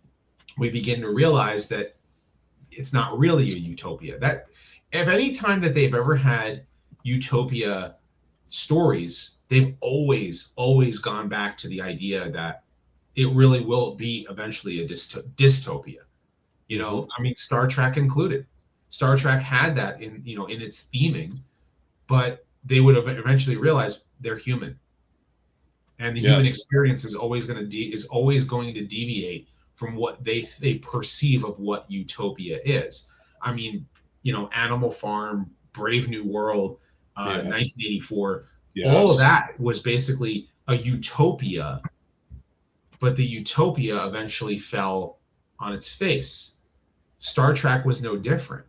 we begin to realize that it's not really a utopia. That if any time that they've ever had utopia stories, they've always gone back to the idea that it really will be eventually a dystopia. I mean, Star Trek included. Star Trek had that in its theming, but they would have eventually realized they're human, and the human experience is always going to deviate from what they perceive of what utopia is. I mean, Animal Farm, Brave New World, 1984, all of that was basically a utopia, but the utopia eventually fell on its face. Star Trek was no different,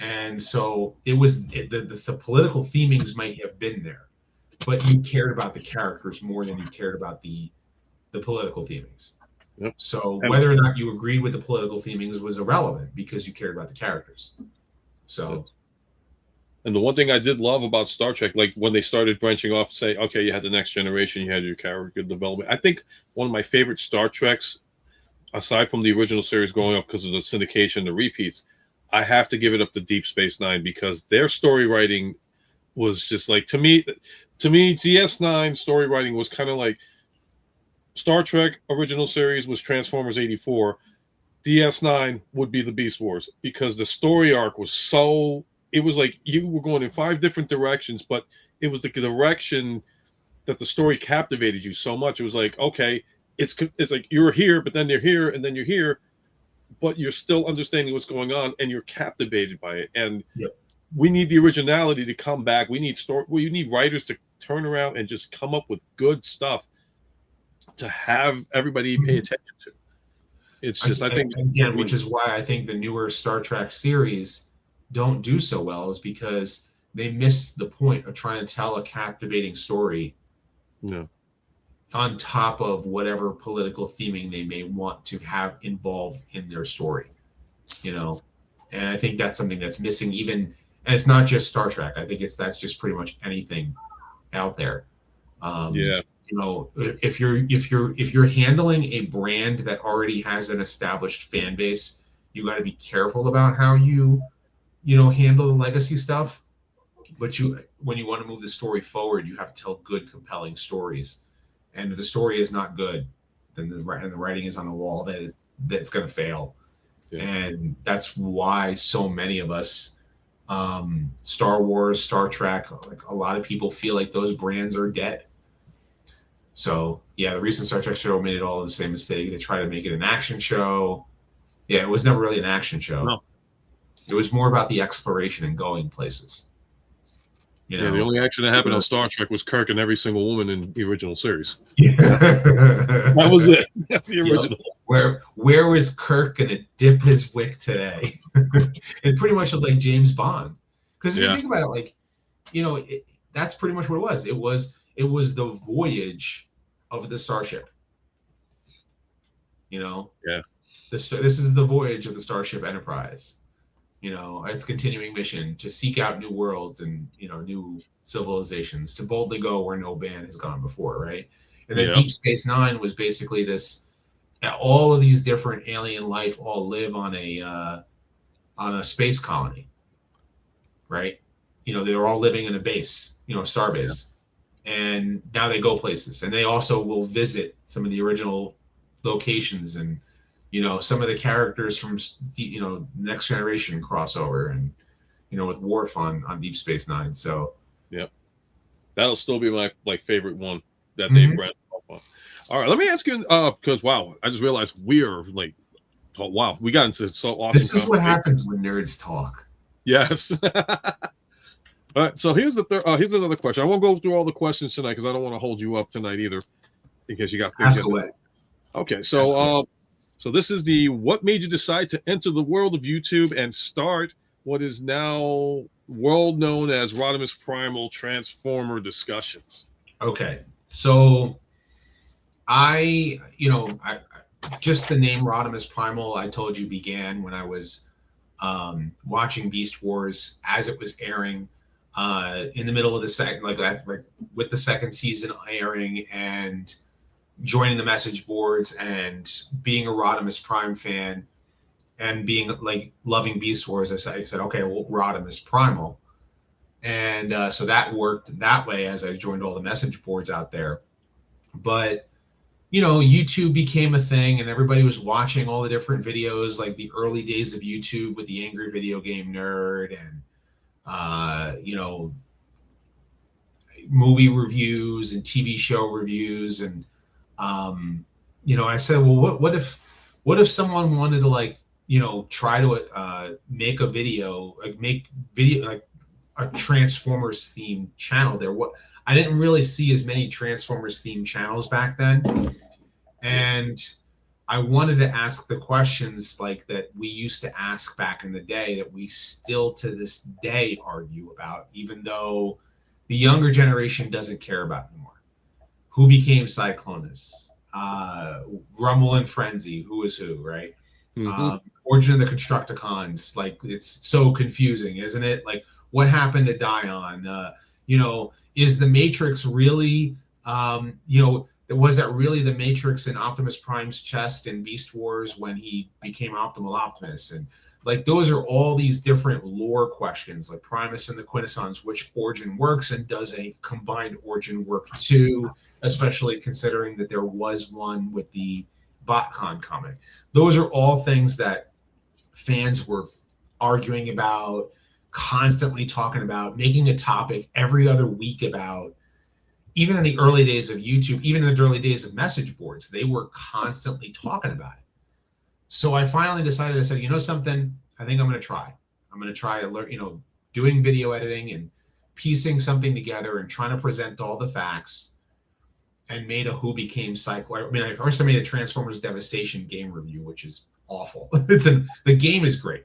and so it was the political themings might have been there, but you cared about the characters more than you cared about the political themings. Yep. So whether or not you agreed with the political themings was irrelevant because you cared about the characters. So, and the one thing I did love about Star Trek, like when they started branching off, say, okay, you had the Next Generation, you had your character development. I think one of my favorite Star Treks, aside from the original series growing up because of the syndication, the repeats, I have to give it up to Deep Space Nine, because their story writing was just like, to me, DS9 story writing was kind of like Star Trek original series was Transformers 84. DS9 would be the Beast Wars, because the story arc was it was like you were going in 5 different directions, but it was the direction that the story captivated you so much. It was like, okay, it's like you're here, but then they're here, and then you're here, but you're still understanding what's going on, and you're captivated by it. And we need the originality to come back. We need writers to turn around and just come up with good stuff to have everybody pay attention to. It's just, I think, again, which is why I think the newer Star Trek series don't do so well, is because they missed the point of trying to tell a captivating story on top of whatever political theming they may want to have involved in their story, and I think that's something that's missing, even, and it's not just Star Trek. I think that's just pretty much anything out there. If you're handling a brand that already has an established fan base, you got to be careful about how you handle the legacy stuff. But when you want to move the story forward, you have to tell good, compelling stories. And if the story is not good, then the writing is on the wall, that's going to fail. And that's why so many of us, Star Wars, Star Trek, like a lot of people feel like those brands are dead. So the recent Star Trek show made it all the same mistake. They tried to make it an action show. It was never really an action show. No. It was more about the exploration and going places. The only action that happened on Star Trek was Kirk and every single woman in the original series. That was it. That's the original. Where was Kirk gonna dip his wick today? It pretty much was like James Bond. Because if you think about it, like, that's pretty much what it was. It was the voyage of the starship. This is the voyage of the Starship Enterprise. Its continuing mission to seek out new worlds and new civilizations, to boldly go where no man has gone before, right? And then Deep Space Nine was basically this: all of these different alien life all live on a space colony, right? They're all living in a base, a star base. And now they go places, and they also will visit some of the original locations and some of the characters from Next Generation crossover, and with Worf on Deep Space Nine. So yeah, that'll still be my favorite one that they Mhm. branched off on. All right, let me ask you, because wow, I just realized we are like, oh, wow, we got into so awesome This is what conversation. happens when nerds talk. Yes. All right, so here's here's another question. I won't go through all the questions tonight because I don't want to hold you up tonight either, in case you got things Ask getting. away. Okay, Ask so away. so this is the what made you decide to enter the world of YouTube and start what is now world known as Rodimus Primal Transformer discussions. Okay, so I just the name Rodimus Primal, I told you, began when I was watching Beast Wars as it was airing in the middle of the second, like with the second season airing, and joining the message boards and being a Rodimus Prime fan and being like loving Beast Wars. I said, okay, well, Rodimus Primal. And so that worked that way as I joined all the message boards out there. But YouTube became a thing and everybody was watching all the different videos, like the early days of YouTube with the Angry Video Game Nerd and, movie reviews and TV show reviews. And, I said, well, what if someone wanted to try to make a video, like a Transformers themed channel there. I didn't really see as many Transformers themed channels back then. And I wanted to ask the questions like that we used to ask back in the day that we still to this day argue about, even though the younger generation doesn't care about anymore. Who became Cyclonus? Rumble and Frenzy, who is who, right? Mm-hmm. Origin of the Constructicons, like it's so confusing, isn't it? Like what happened to Dion? Is the Matrix really, was that really the Matrix in Optimus Prime's chest in Beast Wars when he became Optimal Optimus? And like those are all these different lore questions, like Primus and the Quintessons, which origin works and does a combined origin work too, especially considering that there was one with the BotCon comic. Those are all things that fans were arguing about, constantly talking about, making a topic every other week about. Even in the early days of YouTube, even in the early days of message boards, they were constantly talking about it. So I finally decided, I said, something, I think I'm going to try. I'm going to try to learn, doing video editing and piecing something together and trying to present all the facts, and made a Who Became Psycho. I mean, I made a Transformers Devastation game review, which is awful. The game is great.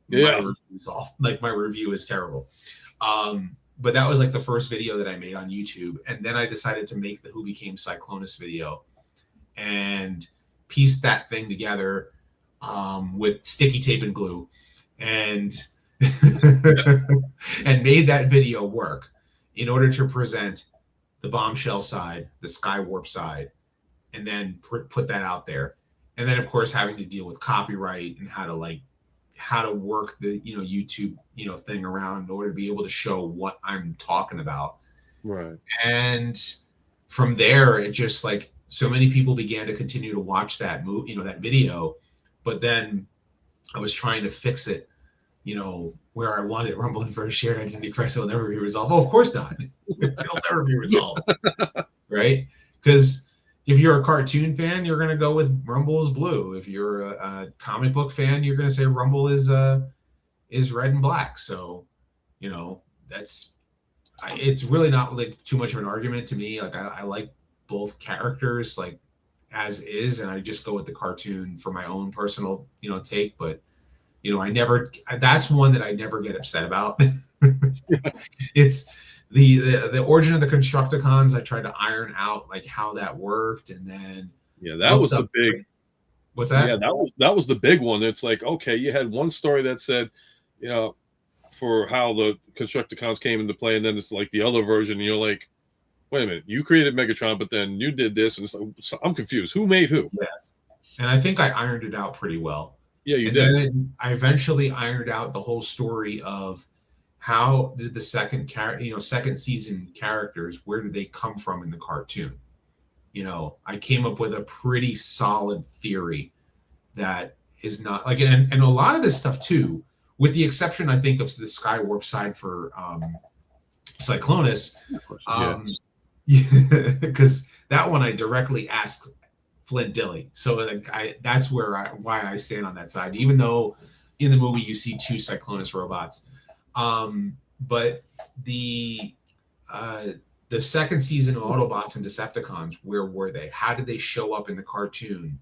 Yeah. My review is awful. Like my review is terrible. But that was like the first video that I made on YouTube. And then I decided to make the Who Became Cyclonus video and piece that thing together with sticky tape and glue and and made that video work in order to present the Bombshell side, the Skywarp side, and then put that out there. And then of course having to deal with copyright and how to work the YouTube thing around in order to be able to show what I'm talking about. Right. And from there, it just like so many people began to continue to watch that that video. But then I was trying to fix it, where I wanted Rumble and for a shared identity crisis will never be resolved. Oh, of course not. It'll never be resolved. Right? Because if you're a cartoon fan, you're going to go with Rumble is blue. If you're a comic book fan, you're going to say Rumble is red and black. So, it's really not like too much of an argument to me. Like I like both characters like as is, and I just go with the cartoon for my own personal, take. But, that's one that I never get upset about. It's the origin of the Constructicons. I tried to iron out like how that worked, and then that was the big. What's that? Yeah, that was the big one. It's like, okay, you had one story that said, for how the Constructicons came into play, and then it's like the other version, and you're like, wait a minute, you created Megatron, but then you did this, and so I'm confused. Who made who? Yeah, and I think I ironed it out pretty well. Yeah, you did. Then I eventually ironed out the whole story of how did the second season characters, where did they come from in the cartoon? I came up with a pretty solid theory that is not like, and a lot of this stuff too, with the exception, I think, of the Skywarp side for Cyclonus, because that one I directly asked Flint Dille. So like that's why I stand on that side, even though in the movie you see 2 Cyclonus robots. But the second season of Autobots and Decepticons, where were they? How did they show up in the cartoon?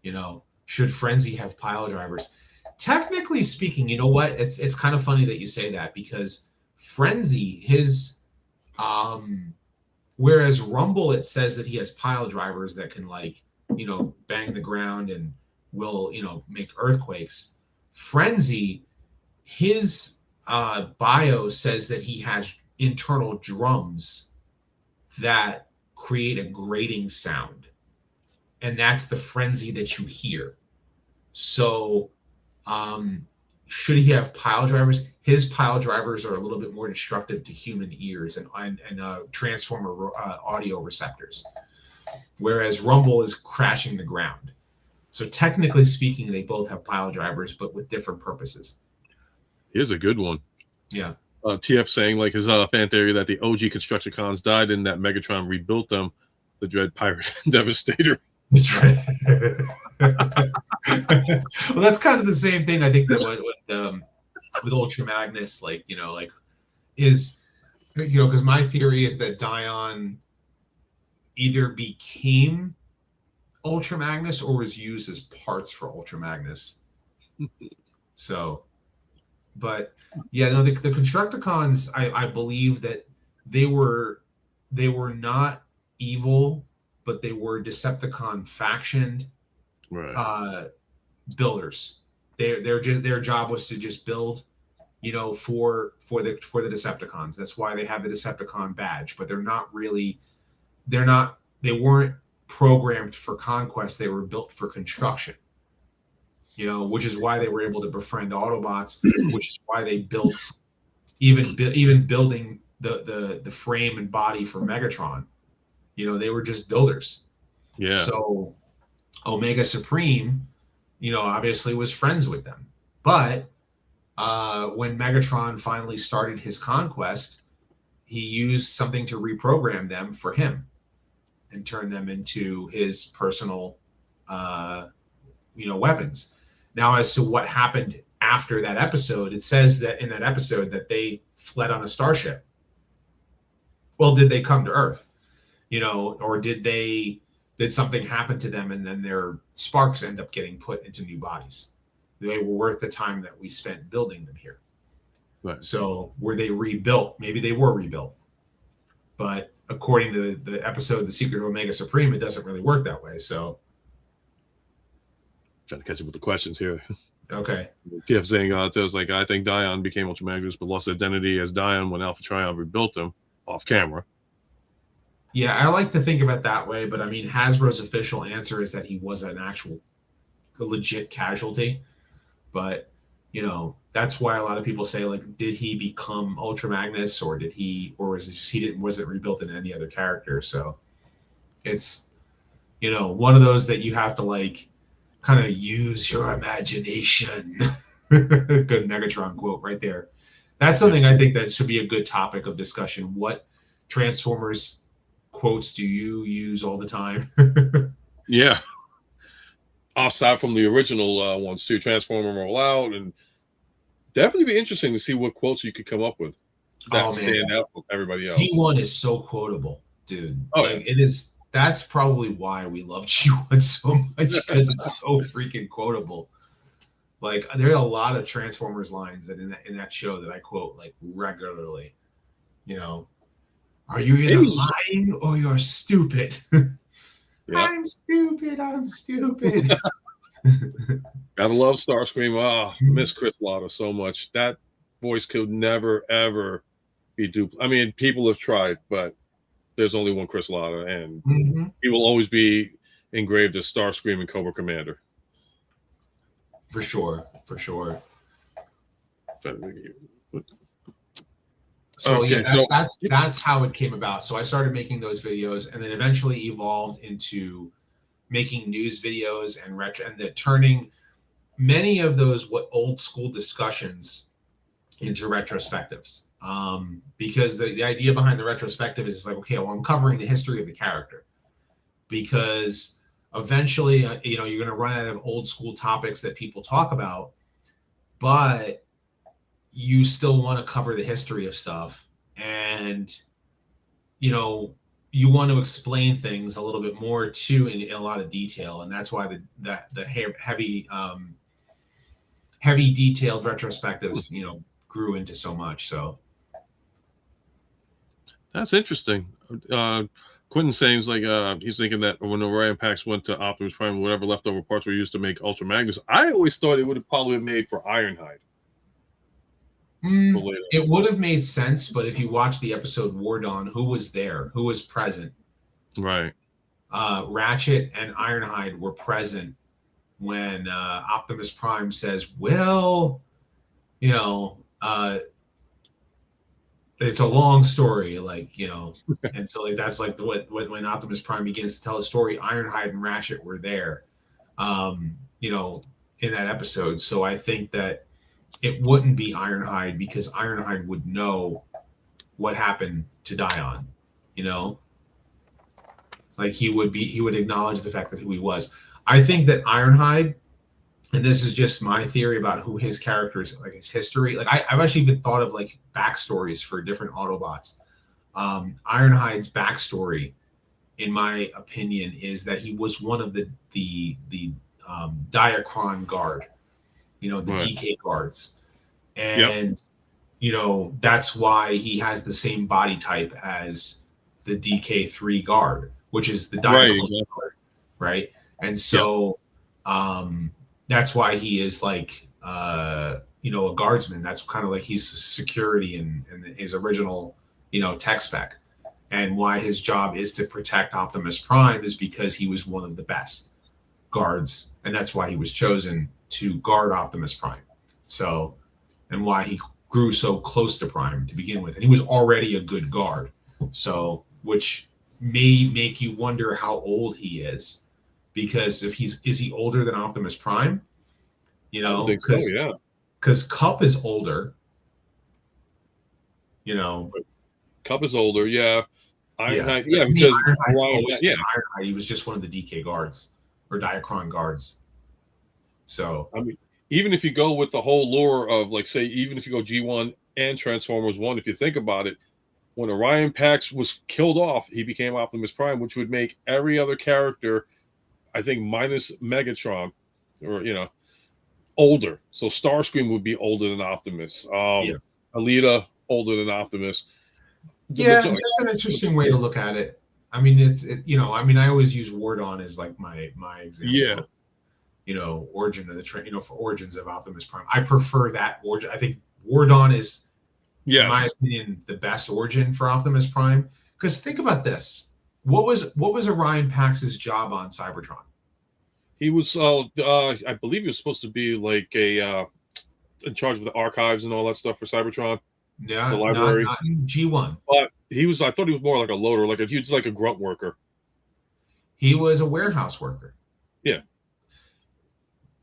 You know, should Frenzy have pile drivers? Technically speaking, you know what? It's kind of funny that you say that, because Frenzy, his whereas Rumble, it says that he has pile drivers that can, like, you know, bang the ground and will, you know, make earthquakes. Frenzy, his bio says that he has internal drums that create a grating sound, and that's the frenzy that you hear. So should he have pile drivers? His pile drivers are a little bit more destructive to human ears and transformer audio receptors, whereas Rumble is crashing the ground. So technically speaking, they both have pile drivers, but with different purposes. Here's a good one. Yeah. TF saying, like, his fan theory that the OG Constructicons died and that Megatron rebuilt them, the Dread Pirate Devastator. Well, that's kind of the same thing, I think, that with Ultra Magnus, like, you know, like, is, you know, because my theory is that Dion either became Ultra Magnus or was used as parts for Ultra Magnus. So, but yeah, no, the Constructicons, I believe that they were not evil, but they were Decepticon faction builders. Their job was to just build, you know, for the Decepticons. That's why they have the Decepticon badge, but they weren't programmed for conquest. They were built for construction, you know, which is why they were able to befriend Autobots, which is why they built even building the frame and body for Megatron. You know, they were just builders. Yeah. So Omega Supreme, you know, obviously was friends with them. But when Megatron finally started his conquest, he used something to reprogram them for him and turn them into his personal, you know, weapons. Now, as to what happened after that episode, it says that in that episode that they fled on a starship. Well, did they come to Earth? You know, or did something happen to them and then their sparks end up getting put into new bodies? They were worth the time that we spent building them here. Right. So were they rebuilt? Maybe they were rebuilt. But according to the episode, The Secret of Omega Supreme, it doesn't really work that way. So trying to catch up with the questions here. Okay. TF saying, it says, like, I think Dion became Ultra Magnus, but lost identity as Dion when Alpha Trion rebuilt him off camera. Yeah, I like to think of it that way, but I mean, Hasbro's official answer is that he was a legit casualty. But, you know, that's why a lot of people say, like, did he become Ultra Magnus, or was it just wasn't rebuilt in any other character? So it's, you know, one of those that you have to, like, kind of use your imagination. Good Megatron quote right there. That's something I think that should be a good topic of discussion. What Transformers quotes do you use all the time? Yeah. Aside from the original ones too, Transformer Roll Out, and definitely be interesting to see what quotes you could come up with that stand out from everybody else. G1 is so quotable, dude. Oh, like, yeah. It is. That's probably why we love G1 so much, because it's so freaking quotable. Like, there are a lot of Transformers lines that in that show that I quote, like, regularly. You know, are you either lying or you're stupid? Yep. I'm stupid. Gotta love Starscream. Miss Chris Latta so much. That voice could never ever be duplicated. I mean, people have tried, but there's only one Chris Latta, and he will always be engraved as Starscream and Cobra Commander. For sure. So okay, yeah, that's how it came about. So I started making those videos, and then eventually evolved into making news videos and retro, and the turning many of those old school discussions into retrospectives. Because the idea behind the retrospective is like, okay, well, I'm covering the history of the character, because eventually, you're going to run out of old school topics that people talk about, but you still want to cover the history of stuff, and you want to explain things a little bit more too in a lot of detail, and that's why the heavy detailed retrospectives grew into so much. So That's interesting. Quentin saying like he's thinking that when Orion Pax went to Optimus Prime, whatever leftover parts were used to make Ultra Magnus, I always thought it would have probably been made for Ironhide. It would have made sense, but if you watch the episode War Dawn, who was there? Who was present? Right. Ratchet and Ironhide were present when Optimus Prime says, well, it's a long story, and so that's like when Optimus Prime begins to tell a story, Ironhide and Ratchet were there, in that episode. So I think that it wouldn't be Ironhide, because Ironhide would know what happened to Dion, like he would acknowledge the fact that who he was. I think that Ironhide, and this is just my theory about who his character is, like his history. Like I've actually even thought of like backstories for different Autobots. Ironhide's backstory, in my opinion, is that he was one of the Diachron Guard, the right. DK guards, and that's why he has the same body type as the DK3 Guard, which is the Diachron Guard, right? And so that's why he is like a guardsman. That's kind of like he's security in his original tech spec, and why his job is to protect Optimus Prime is because he was one of the best guards, and that's why he was chosen to guard Optimus Prime. So, and why he grew so close to Prime to begin with, and he was already a good guard. So, which may make you wonder how old he is, because if is he older than Optimus Prime? Because Cup is older. Cup is older, yeah. Ironhide, he was just one of the DK guards or Diachron guards. So I mean, even if you go with the whole lore of, like, say, even if you go G1 and Transformers 1, if you think about it, when Orion Pax was killed off, he became Optimus Prime, which would make every other character, I think, minus Megatron, or older. So Starscream would be older than Optimus. Alita older than Optimus. That's an interesting way to look at it. I mean, I always use War Dawn as like my example. Origin of the for origins of Optimus Prime. I prefer that origin. I think War Dawn is, in my opinion, the best origin for Optimus Prime. Because think about this: what was Orion Pax's job on Cybertron? He was, I believe, he was supposed to be like in charge of the archives and all that stuff for Cybertron. Yeah, the library. Not in G1. But I thought he was more like a loader, he was like a grunt worker. He was a warehouse worker. Yeah.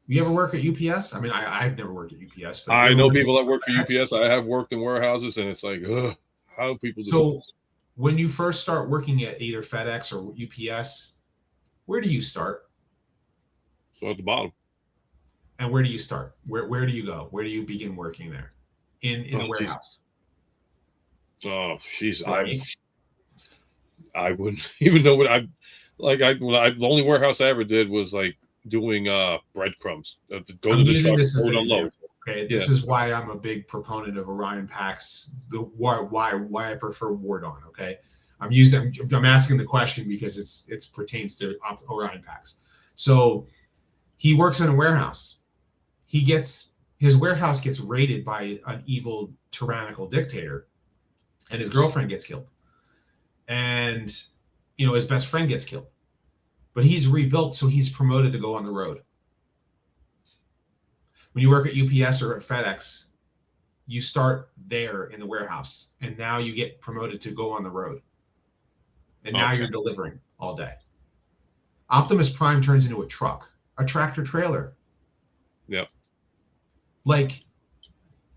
You ever work at UPS? I mean, I've never worked at UPS. But I know people that work for UPS. I have worked in warehouses, and it's like, how do people do this? When you first start working at either FedEx or UPS, where do you start? So at the bottom. And where do you start? Where do you go? Where do you begin working there? In the warehouse. Oh, jeez. I wouldn't even know what the only warehouse I ever did was like doing breadcrumbs. I'm using this as an example. Okay, this is why I'm a big proponent of Orion Pax. Why I prefer War Dawn. Okay, I'm asking the question because it pertains to Orion Pax. So he works in a warehouse. His warehouse gets raided by an evil tyrannical dictator, and his girlfriend gets killed, and his best friend gets killed. But he's rebuilt, so he's promoted to go on the road. When you work at UPS or at FedEx, you start there in the warehouse, and now you get promoted to go on the road. And now you're delivering all day. Optimus Prime turns into a truck, a tractor trailer. Yep. Like,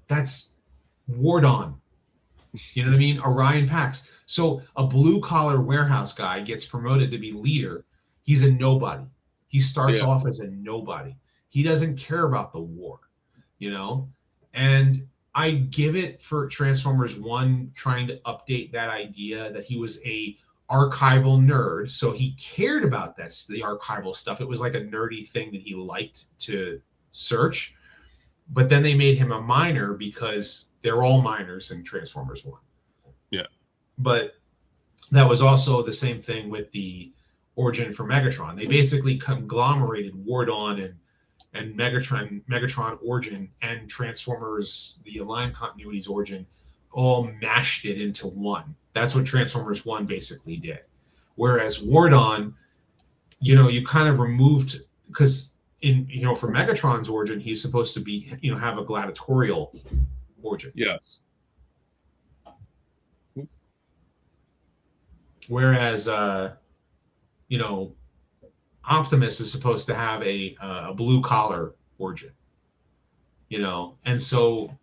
that's Wardon. You know what I mean? Orion Pax. So a blue collar warehouse guy gets promoted to be leader. He's a nobody. He starts off as a nobody. He doesn't care about the war, you know? And I give it for Transformers 1 trying to update that idea that he was a archival nerd. So he cared about the archival stuff. It was like a nerdy thing that he liked to search. But then they made him a miner because they're all miners in Transformers 1. Yeah. But that was also the same thing with the origin for Megatron. They basically conglomerated Wardon and Megatron origin and Transformers, the Aligned Continuity's origin, all mashed it into one. That's what Transformers 1 basically did. Whereas Wardon, you know, you kind of removed, because in, you know, for Megatron's origin, he's supposed to be, you know, have a gladiatorial origin. Yes. Whereas, you know, Optimus is supposed to have a blue collar origin, you know, and so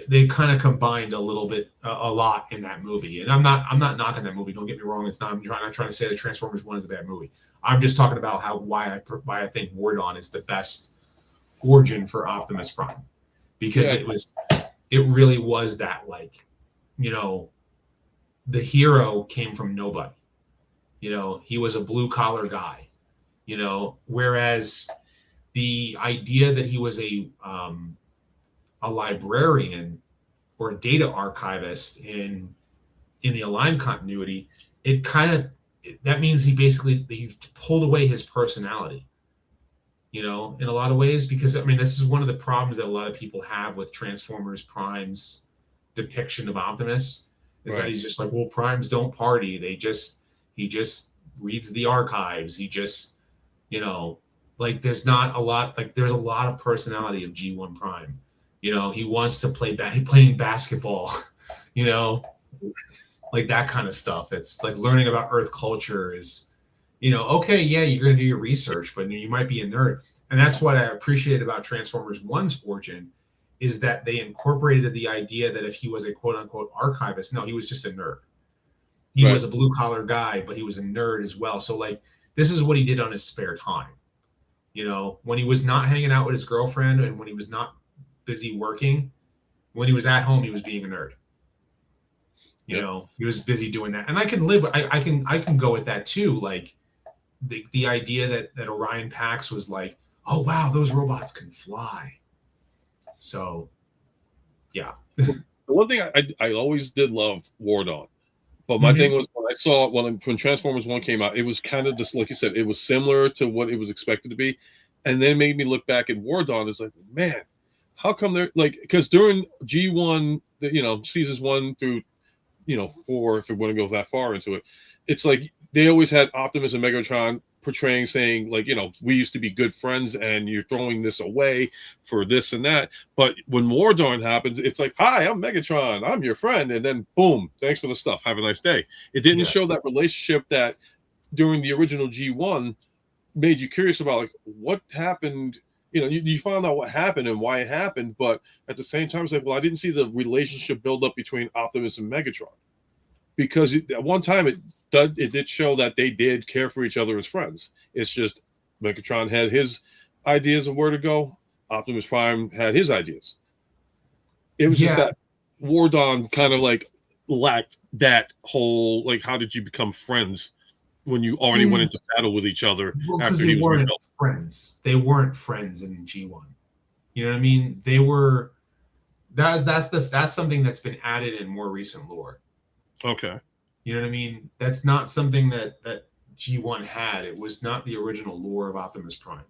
they kind of combined a little bit, a lot in that movie. And I'm not knocking that movie. Don't get me wrong. It's not. I'm not trying to say that Transformers 1 is a bad movie. I'm just talking about why I think Wardon is the best origin for Optimus Prime, because it really was that, like, you know, the hero came from nobody. You know, he was a blue collar guy, you know, whereas the idea that he was a librarian or a data archivist in the Aligned Continuity, it kind of, that means you've pulled away his personality, you know, in a lot of ways, because I mean, this is one of the problems that a lot of people have with Transformers Prime's depiction of Optimus, is that he's just like, well, Primes don't party. He just reads the archives. He just, you know, like there's a lot of personality of G1 Prime. You know, he wants to playing basketball, you know, like that kind of stuff. It's like learning about Earth culture is, you know, okay, yeah, you're going to do your research, but you might be a nerd. And that's what I appreciated about Transformers 1's origin, is that they incorporated the idea that if he was a quote unquote archivist, no, he was just a nerd. He was a blue collar guy, but he was a nerd as well. So like, this is what he did on his spare time. You know, when he was not hanging out with his girlfriend and when he was not busy working, when he was at home, he was being a nerd. You know, he was busy doing that. And I can live, I can go with that too. Like the idea that Orion Pax was like, oh wow, those robots can fly. So yeah. The one thing I always did love Wardon. But my thing was, when I saw when Transformers 1 came out, it was kind of just like you said, it was similar to what it was expected to be. And then it made me look back at Wardon. It's like, man, how come they're like, because during G1, you know, seasons 1 through, you know, 4, if we want to go that far into it, it's like they always had Optimus and Megatron portraying, saying like, you know, we used to be good friends and you're throwing this away for this and that. But when Wardon happens, it's like, hi, I'm Megatron, I'm your friend, and then boom, thanks for the stuff, have a nice day. It didn't show that relationship that during the original G1 made you curious about, like, what happened. You know, you found out what happened and why it happened, but at the same time, it's like, well, I didn't see the relationship build up between Optimus and Megatron, because at one time it did show that they did care for each other as friends. It's just Megatron had his ideas of where to go. Optimus Prime had his ideas. It was just that Wardon kind of like lacked that whole, like, how did you become friends when you already went into battle with each other? Well, because they weren't friends. They weren't friends in G1. You know what I mean? They were. That's something that's been added in more recent lore. Okay. You know what I mean? That's not something that G1 had. It was not the original lore of Optimus Prime.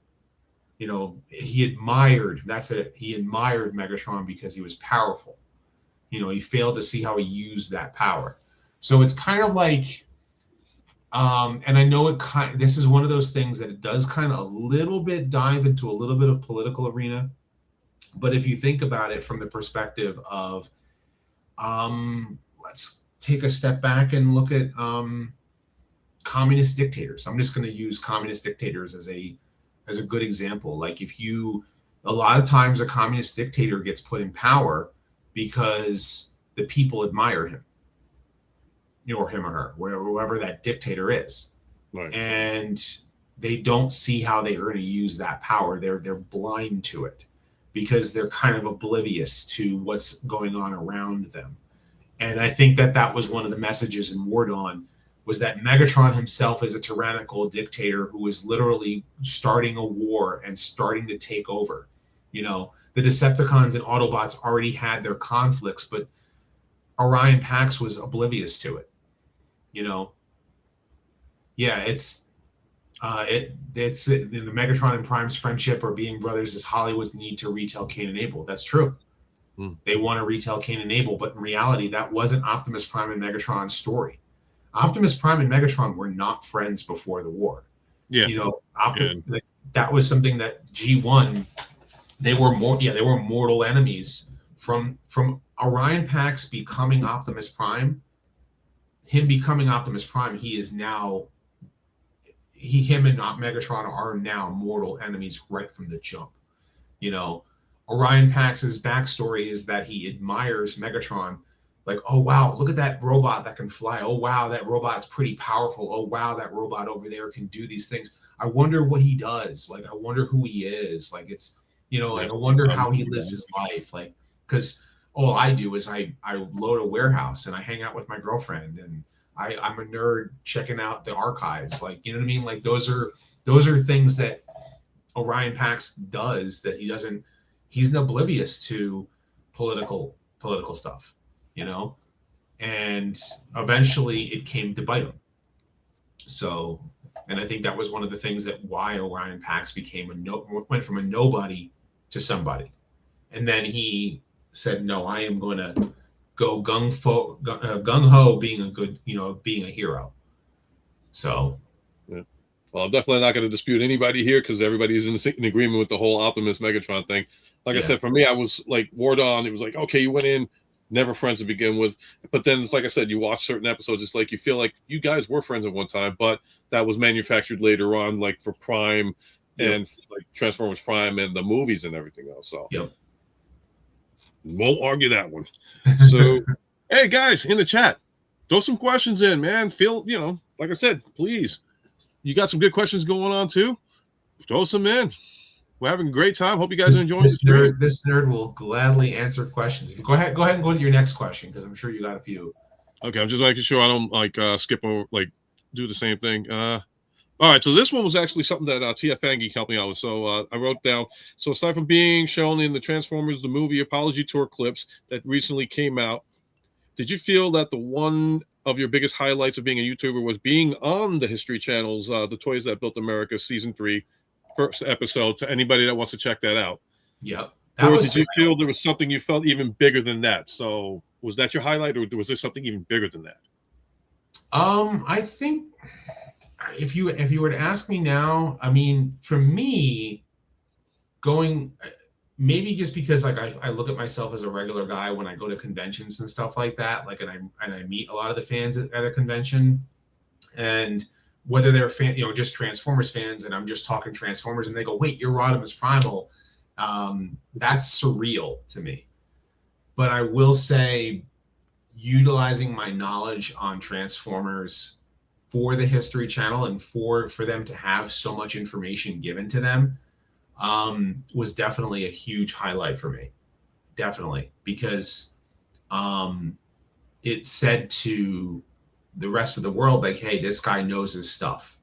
You know, he admired Megatron because he was powerful. You know, he failed to see how he used that power. So it's kind of like, and I know this is one of those things that it does kind of a little bit dive into a little bit of political arena. But if you think about it from the perspective of, let's take a step back and look at communist dictators. I'm just going to use communist dictators as a good example. Like a lot of times a communist dictator gets put in power because the people admire him, or him or her, whoever that dictator is. Right. And they don't see how they are going to use that power. They're blind to it because they're kind of oblivious to what's going on around them. And I think that was one of the messages in War Dawn, was that Megatron himself is a tyrannical dictator who is literally starting a war and starting to take over. The Decepticons and Autobots already had their conflicts, but Orion Pax was oblivious to it. Yeah, it's the Megatron and Prime's friendship or being brothers is Hollywood's need to retell Cain and Abel. That's true. They want to retell Cain and Abel, but in reality, that wasn't Optimus Prime and Megatron's story. Optimus Prime and Megatron were not friends before the war. Yeah. That was something that G1, they were mortal enemies from Orion Pax becoming Optimus Prime. Him becoming Optimus Prime, him and Megatron are now mortal enemies right from the jump. Orion Pax's backstory is that he admires Megatron. Like, oh, wow, look at that robot that can fly. Oh, wow, that robot's pretty powerful. Oh, wow, that robot over there can do these things. I wonder what he does. Like, I wonder who he is. Like, it's, like, I wonder how he lives his life. Like, because all I do is I load a warehouse and I hang out with my girlfriend and I'm a nerd checking out the archives. Like, you know what I mean? Like, those are things that Orion Pax does that he's oblivious to political stuff. And eventually it came to bite him. So, and I think that was one of the things that why Orion Pax went from a nobody to somebody. And then he said, no, I am going to go gung-ho being a good, being a hero. So. Yeah. Well, I'm definitely not going to dispute anybody here because everybody's in agreement with the whole Optimus Megatron thing. Like I said, for me, I was like War Dawn. It was like, okay, you went in, never friends to begin with. But then it's like I said, you watch certain episodes, it's like you feel like you guys were friends at one time, but that was manufactured later on, like for Prime and like Transformers Prime and the movies and everything else. So won't argue that one. So hey guys in the chat, throw some questions in, man. Feel, like I said, please. You got some good questions going on too. Throw some in. We're having a great time. Hope you guys are enjoying this nerd will gladly answer questions. If you go ahead and go to your next question because I'm sure you got a few. Okay, I'm just making sure I don't skip over, do the same thing. All right, so this one was actually something that TF Angie helped me out with. So I wrote down. So aside from being shown in the Transformers the movie Apology Tour clips that recently came out, did you feel that the one of your biggest highlights of being a YouTuber was being on the History Channel's The Toys That Built America Season 3 first episode, to anybody that wants to check that out? Yep. Or did you feel there was something you felt even bigger than that? So was that your highlight, or was there something even bigger than that? I think if you were to ask me now, I mean, for me, maybe just because like I look at myself as a regular guy when I go to conventions and stuff like that, like and I meet a lot of the fans at a convention, and whether they're just Transformers fans and I'm just talking Transformers and they go, wait, you're Rodimus Primal, that's surreal to me. But I will say, utilizing my knowledge on Transformers for the History Channel and for them to have so much information given to them was definitely a huge highlight for me. Definitely, because it said to the rest of the world, like, hey, this guy knows his stuff,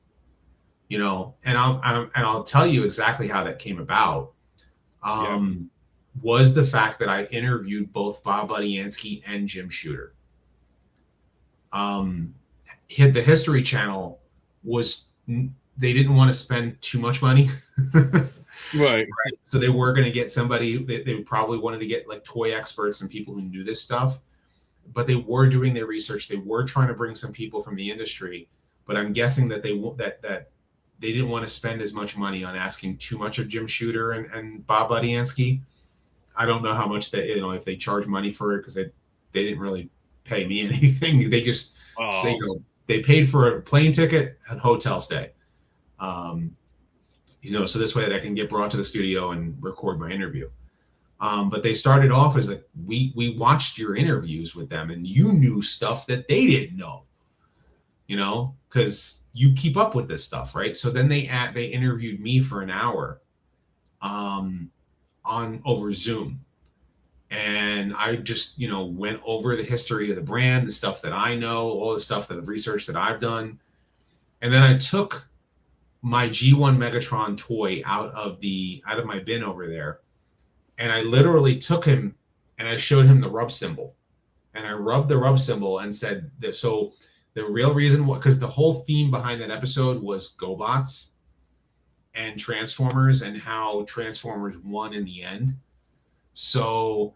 and I'll tell you exactly how that came about. Was the fact that I interviewed both Bob Budiansky and Jim Shooter. The History Channel they didn't want to spend too much money. Right. So they were going to get somebody, they probably wanted to get like toy experts and people who knew this stuff, but they were doing their research. They were trying to bring some people from the industry, but I'm guessing that they didn't want to spend as much money on asking too much of Jim Shooter and Bob Budiansky. I don't know how much if they charge money for it, because they didn't really pay me anything. They just say, they paid for a plane ticket and hotel stay. So this way that I can get brought to the studio and record my interview. But they started off as like, we watched your interviews with them and you knew stuff that they didn't know, because you keep up with this stuff, right? So then they interviewed me for an hour over Zoom. And I just, went over the history of the brand, the stuff that I know, all the stuff, the research that I've done. And then I took my G1 Megatron toy out of my bin over there. And I literally took him and I showed him the rub symbol. And I rubbed the rub symbol and said, so the real reason, because the whole theme behind that episode was GoBots and Transformers and how Transformers won in the end. So,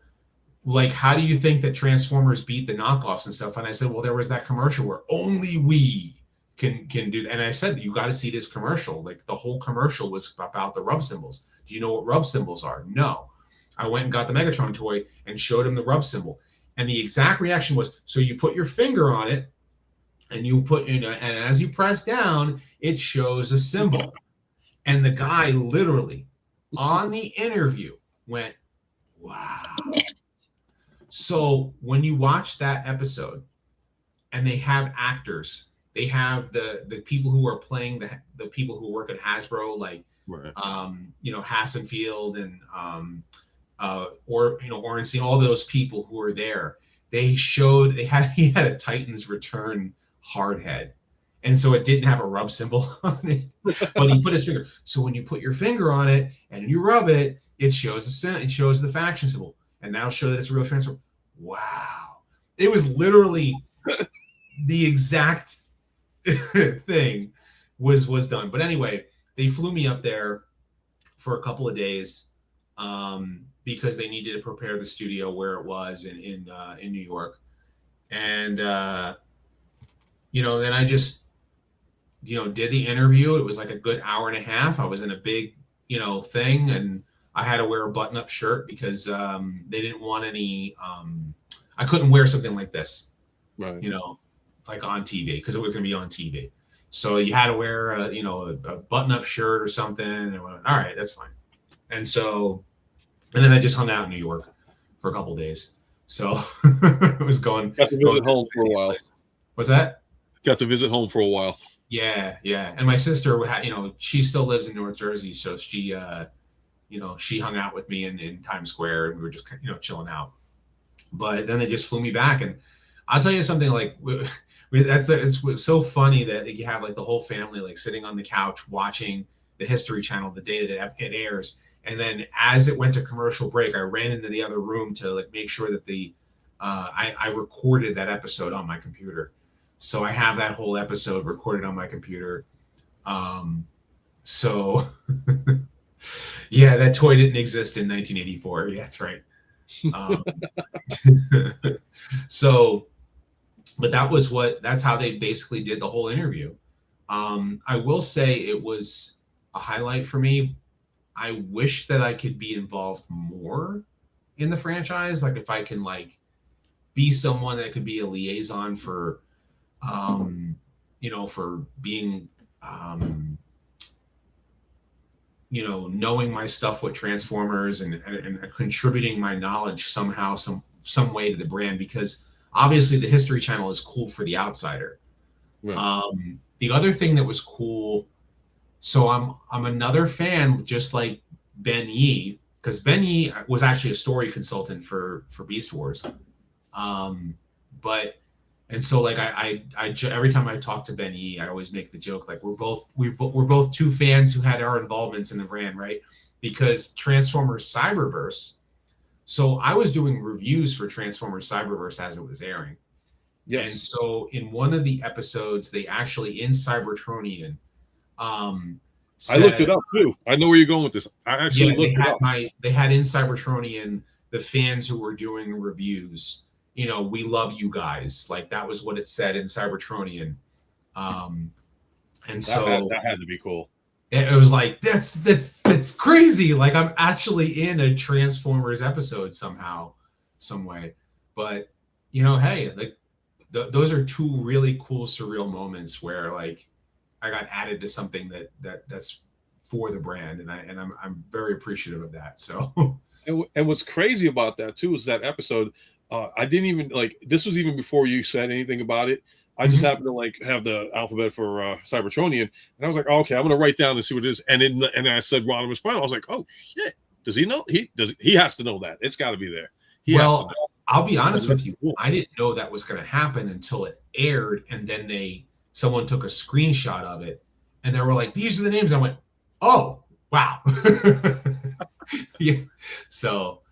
like, how do you think that Transformers beat the knockoffs and stuff? And I said, well, there was that commercial where only we can do that. And I said, you got to see this commercial. Like, the whole commercial was about the rub symbols. Do you know what rub symbols are? No. I went and got the Megatron toy and showed him the rub symbol. And the exact reaction was, so you put your finger on it and you put in, and as you press down, it shows a symbol. And the guy literally on the interview went, wow. So when you watch that episode and they have actors, they have the people who are playing the people who work at Hasbro, like, right. Hassenfield and, Orenstein, all those people who are there, he had a Titans Return hard head. And so it didn't have a rub symbol on it, but he put his finger. So when you put your finger on it and you rub it, it shows the faction symbol, and that'll show that it's a real Transformer. Wow. It was literally the exact thing was done. But anyway, they flew me up there for a couple of days because they needed to prepare the studio where it was in New York. And, then I just, did the interview. It was like a good hour and a half. I was in a big, thing, and I had to wear a button-up shirt because they didn't want any, I couldn't wear something like this, right? Like on TV, because it was going to be on TV. So you had to wear a button-up shirt or something. And I went, all right, that's fine. And then I just hung out in New York for a couple of days. So I was going. Got to visit home for a while. Places. What's that? Got to visit home for a while. Yeah. And my sister, she still lives in North Jersey, so she, she hung out with me in Times Square, and we were just, chilling out. But then they just flew me back, and I'll tell you something. Like, it's so funny that you have like the whole family like sitting on the couch watching the History Channel the day that it airs, and then as it went to commercial break, I ran into the other room to like make sure that I recorded that episode on my computer. So I have that whole episode recorded on my computer. So yeah, that toy didn't exist in 1984. Yeah, that's right. So, but that's how they basically did the whole interview. I will say it was a highlight for me. I wish that I could be involved more in the franchise. Like if I can like be someone that could be a liaison for, for being, knowing my stuff with Transformers and contributing my knowledge somehow, some way to the brand, because obviously the History Channel is cool for the outsider. Right. The other thing that was cool, so I'm another fan, just like Ben Yee, because Ben Yee was actually a story consultant for Beast Wars. And so like I every time I talk to Ben Yee, I always make the joke like we're both two fans who had our involvements in the brand, right? Because Transformers Cyberverse. So I was doing reviews for Transformers Cyberverse as it was airing. Yes. And so in one of the episodes, they actually in Cybertronian, I looked it up too. I know where you're going with this. I actually looked it up. They had in Cybertronian the fans who were doing reviews. We love you guys. Like that was what it said in Cybertronian. And so that had to be cool. It was like, that's crazy. Like I'm actually in a Transformers episode somehow, some way. But hey, like those are two really cool surreal moments where like I got added to something that's for the brand, and I'm very appreciative of that. So And what's crazy about that too is that episode. I didn't even like. This was even before you said anything about it. I just happened to like have the alphabet for Cybertronian, and I was like, oh, okay, I'm gonna write down and see what it is. And I said Rodimus Prime. I was like, oh shit, does he know? He has to know that. It's got to be there. Well, I'll be honest with you. I didn't know that was going to happen until it aired, and then someone took a screenshot of it, and they were like, "These are the names." I went, "Oh, wow." Yeah. So,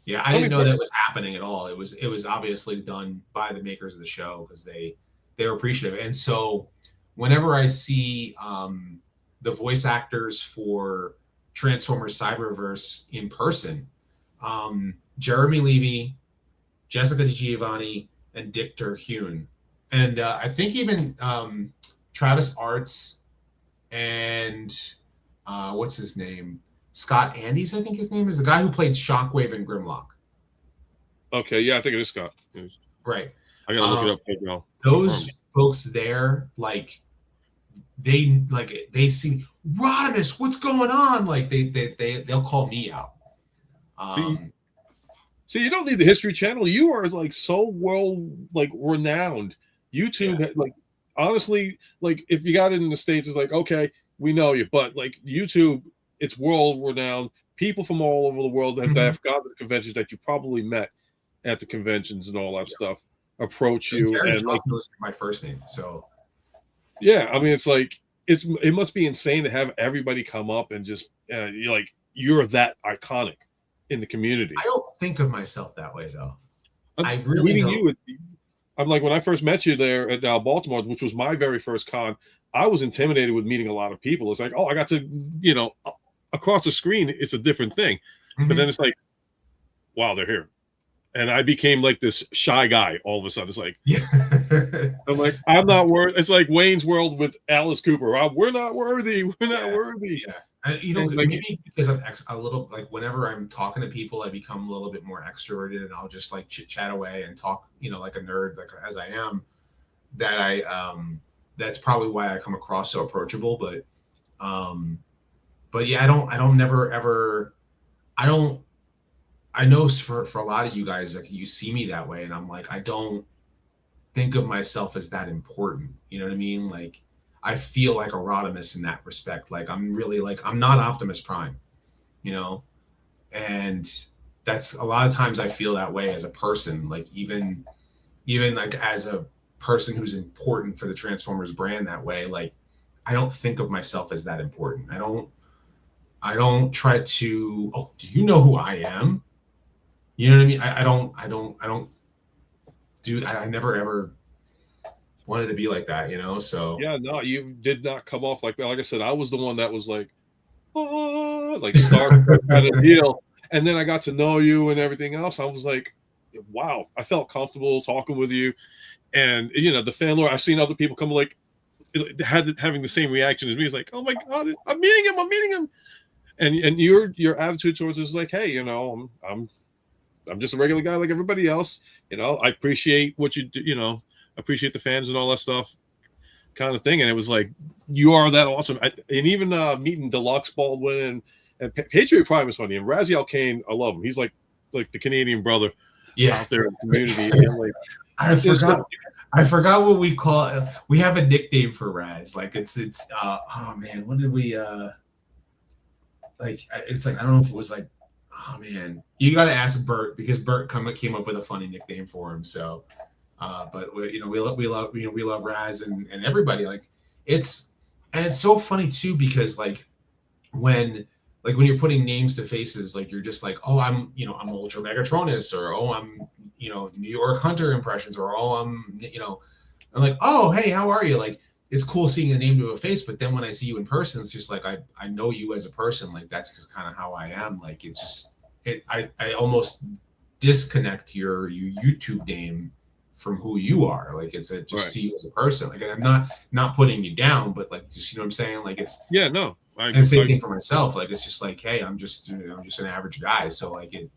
yeah, I didn't know that was happening at all. It was obviously done by the makers of the show because they were appreciative. And so, whenever I see the voice actors for Transformers Cyberverse in person, Jeremy Levy, Jessica DiGiovanni, and Dick Terhune, and I think even Travis Arts and what's his name? Scott Andes, I think his name is the guy who played Shockwave in Grimlock. Okay, yeah, I think it is Scott. Right. I gotta look it up right now. Those folks there, like they see Rodimus, what's going on? Like they'll call me out. See, you don't need the History Channel. You are like so renowned. YouTube, like honestly, like if you got it in the States, it's like okay, we know you, but like YouTube. It's world renowned. People from all over the world that have gone to the conventions that you probably met at the conventions and all that stuff approach you. And like my first name. So yeah, I mean, it's like it must be insane to have everybody come up and just you're that iconic in the community. I don't think of myself that way though. I really don't. I'm like when I first met you there at Baltimore, which was my very first con. I was intimidated with meeting a lot of people. It's like, oh, I got to, across the screen, it's a different thing. But then it's like, wow, they're here. And I became like this shy guy all of a sudden. It's like, I'm like, I'm not worthy. It's like Wayne's World with Alice Cooper. We're not worthy. We're not worthy. Yeah. And, maybe because I'm a little, like whenever I'm talking to people, I become a little bit more extroverted and I'll just like chit chat away and talk, like a nerd, like as I am, that's probably why I come across so approachable. But yeah, I know for a lot of you guys, like you see me that way and I'm like, I don't think of myself as that important. You know what I mean? Like I feel like a Rodimus in that respect. Like I'm really like, I'm not Optimus Prime, and that's a lot of times I feel that way as a person, like even like as a person who's important for the Transformers brand that way. Like I don't think of myself as that important. I don't try to, oh, do you know who I am? You know what I mean? I never ever wanted to be like that, so. Yeah, no, you did not come off like that. Like I said, I was the one that was like, Star kind of deal. And then I got to know you and everything else. I was like, wow, I felt comfortable talking with you. And, the fan lore, I've seen other people come like, having the same reaction as me. It's like, oh my God, I'm meeting him. And your attitude towards it is like, hey, I'm just a regular guy like everybody else. I appreciate what you do, appreciate the fans and all that stuff kind of thing. And it was like, you are that awesome. And even meeting Deluxe Baldwin and Patriot Prime is funny. And Raziel Kane, I love him. He's like the Canadian brother out there in the community. And like, I forgot what we call it. We have a nickname for Raz. Like it's oh man, what did we like? It's like I don't know if it was like, oh man, you got to ask Bert because Bert came up with a funny nickname for him. So, but we love Raz and everybody. Like it's so funny too because like when you're putting names to faces, like you're just like, oh, I'm Ultra Megatronus, or oh, I'm New York Hunter impressions, or oh, I'm like, oh, hey, how are you? Like it's cool seeing a name to a face, but then when I see you in person, it's just like I know you as a person. Like that's just kind of how I am. Like it's just I almost disconnect your YouTube name from who you are. Like it's see you as a person. Like I'm not putting you down, but like just what I'm saying. Like it's no. And same thing for myself. Like it's just like, hey, I'm just an average guy. So like it.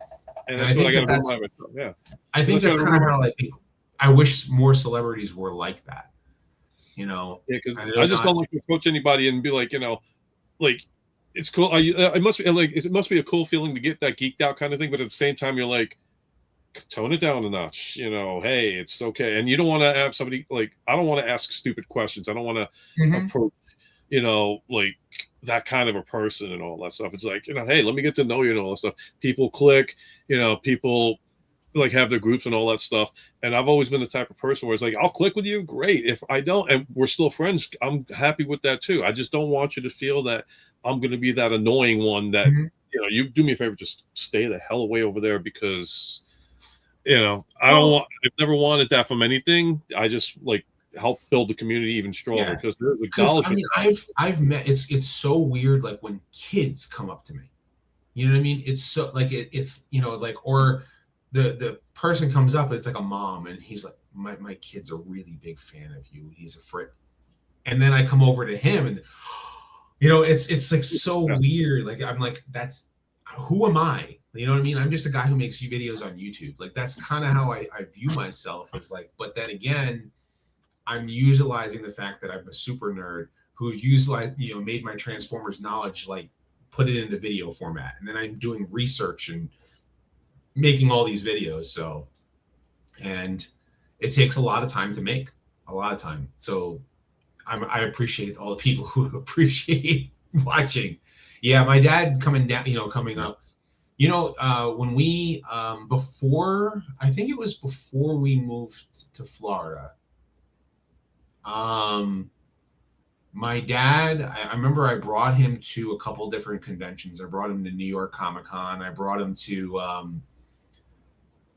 And that's what I got to remind myself. Yeah. I think that's kind of how I wish more celebrities were like that. You know, Yeah, because I just don't like to approach anybody and be like, like it's cool. It must be like it must be a cool feeling to get that geeked out kind of thing, but at the same time, you're like, tone it down a notch. Hey, it's okay. And you don't want to have somebody like I don't want to ask stupid questions. I don't want to approach, like that kind of a person and all that stuff. It's like, hey, let me get to know you and all that stuff. People click, people like have their groups and all that stuff. And I've always been the type of person where it's like, I'll click with you, great. If I don't, and we're still friends, I'm happy with that too. I just don't want you to feel that I'm going to be that annoying one that, you do me a favor, just stay the hell away over there because, I've never wanted that from anything. I just like help build the community even stronger because there's acknowledgement. I mean, I've met, it's so weird. Like when kids come up to me, you know what I mean? It's so like, it's, like, or the person comes up and it's like a mom and he's like, my kid's a really big fan of you. He's a friend. And then I come over to him and, it's like so weird. Like, I'm like, who am I? You know what I mean? I'm just a guy who makes videos on YouTube. Like, that's kind of how I view myself. It's like, but then again, I'm utilizing the fact that I'm a super nerd who made my Transformers knowledge, like put it into video format. And then I'm doing research and making all these videos. So, and it takes a lot of time to make, a lot of time. So I appreciate all the people who appreciate watching. Yeah, my dad coming up, when we, I think it was before we moved to Florida, my dad, I remember I brought him to a couple different conventions. I brought him to New York Comic Con. I brought him to,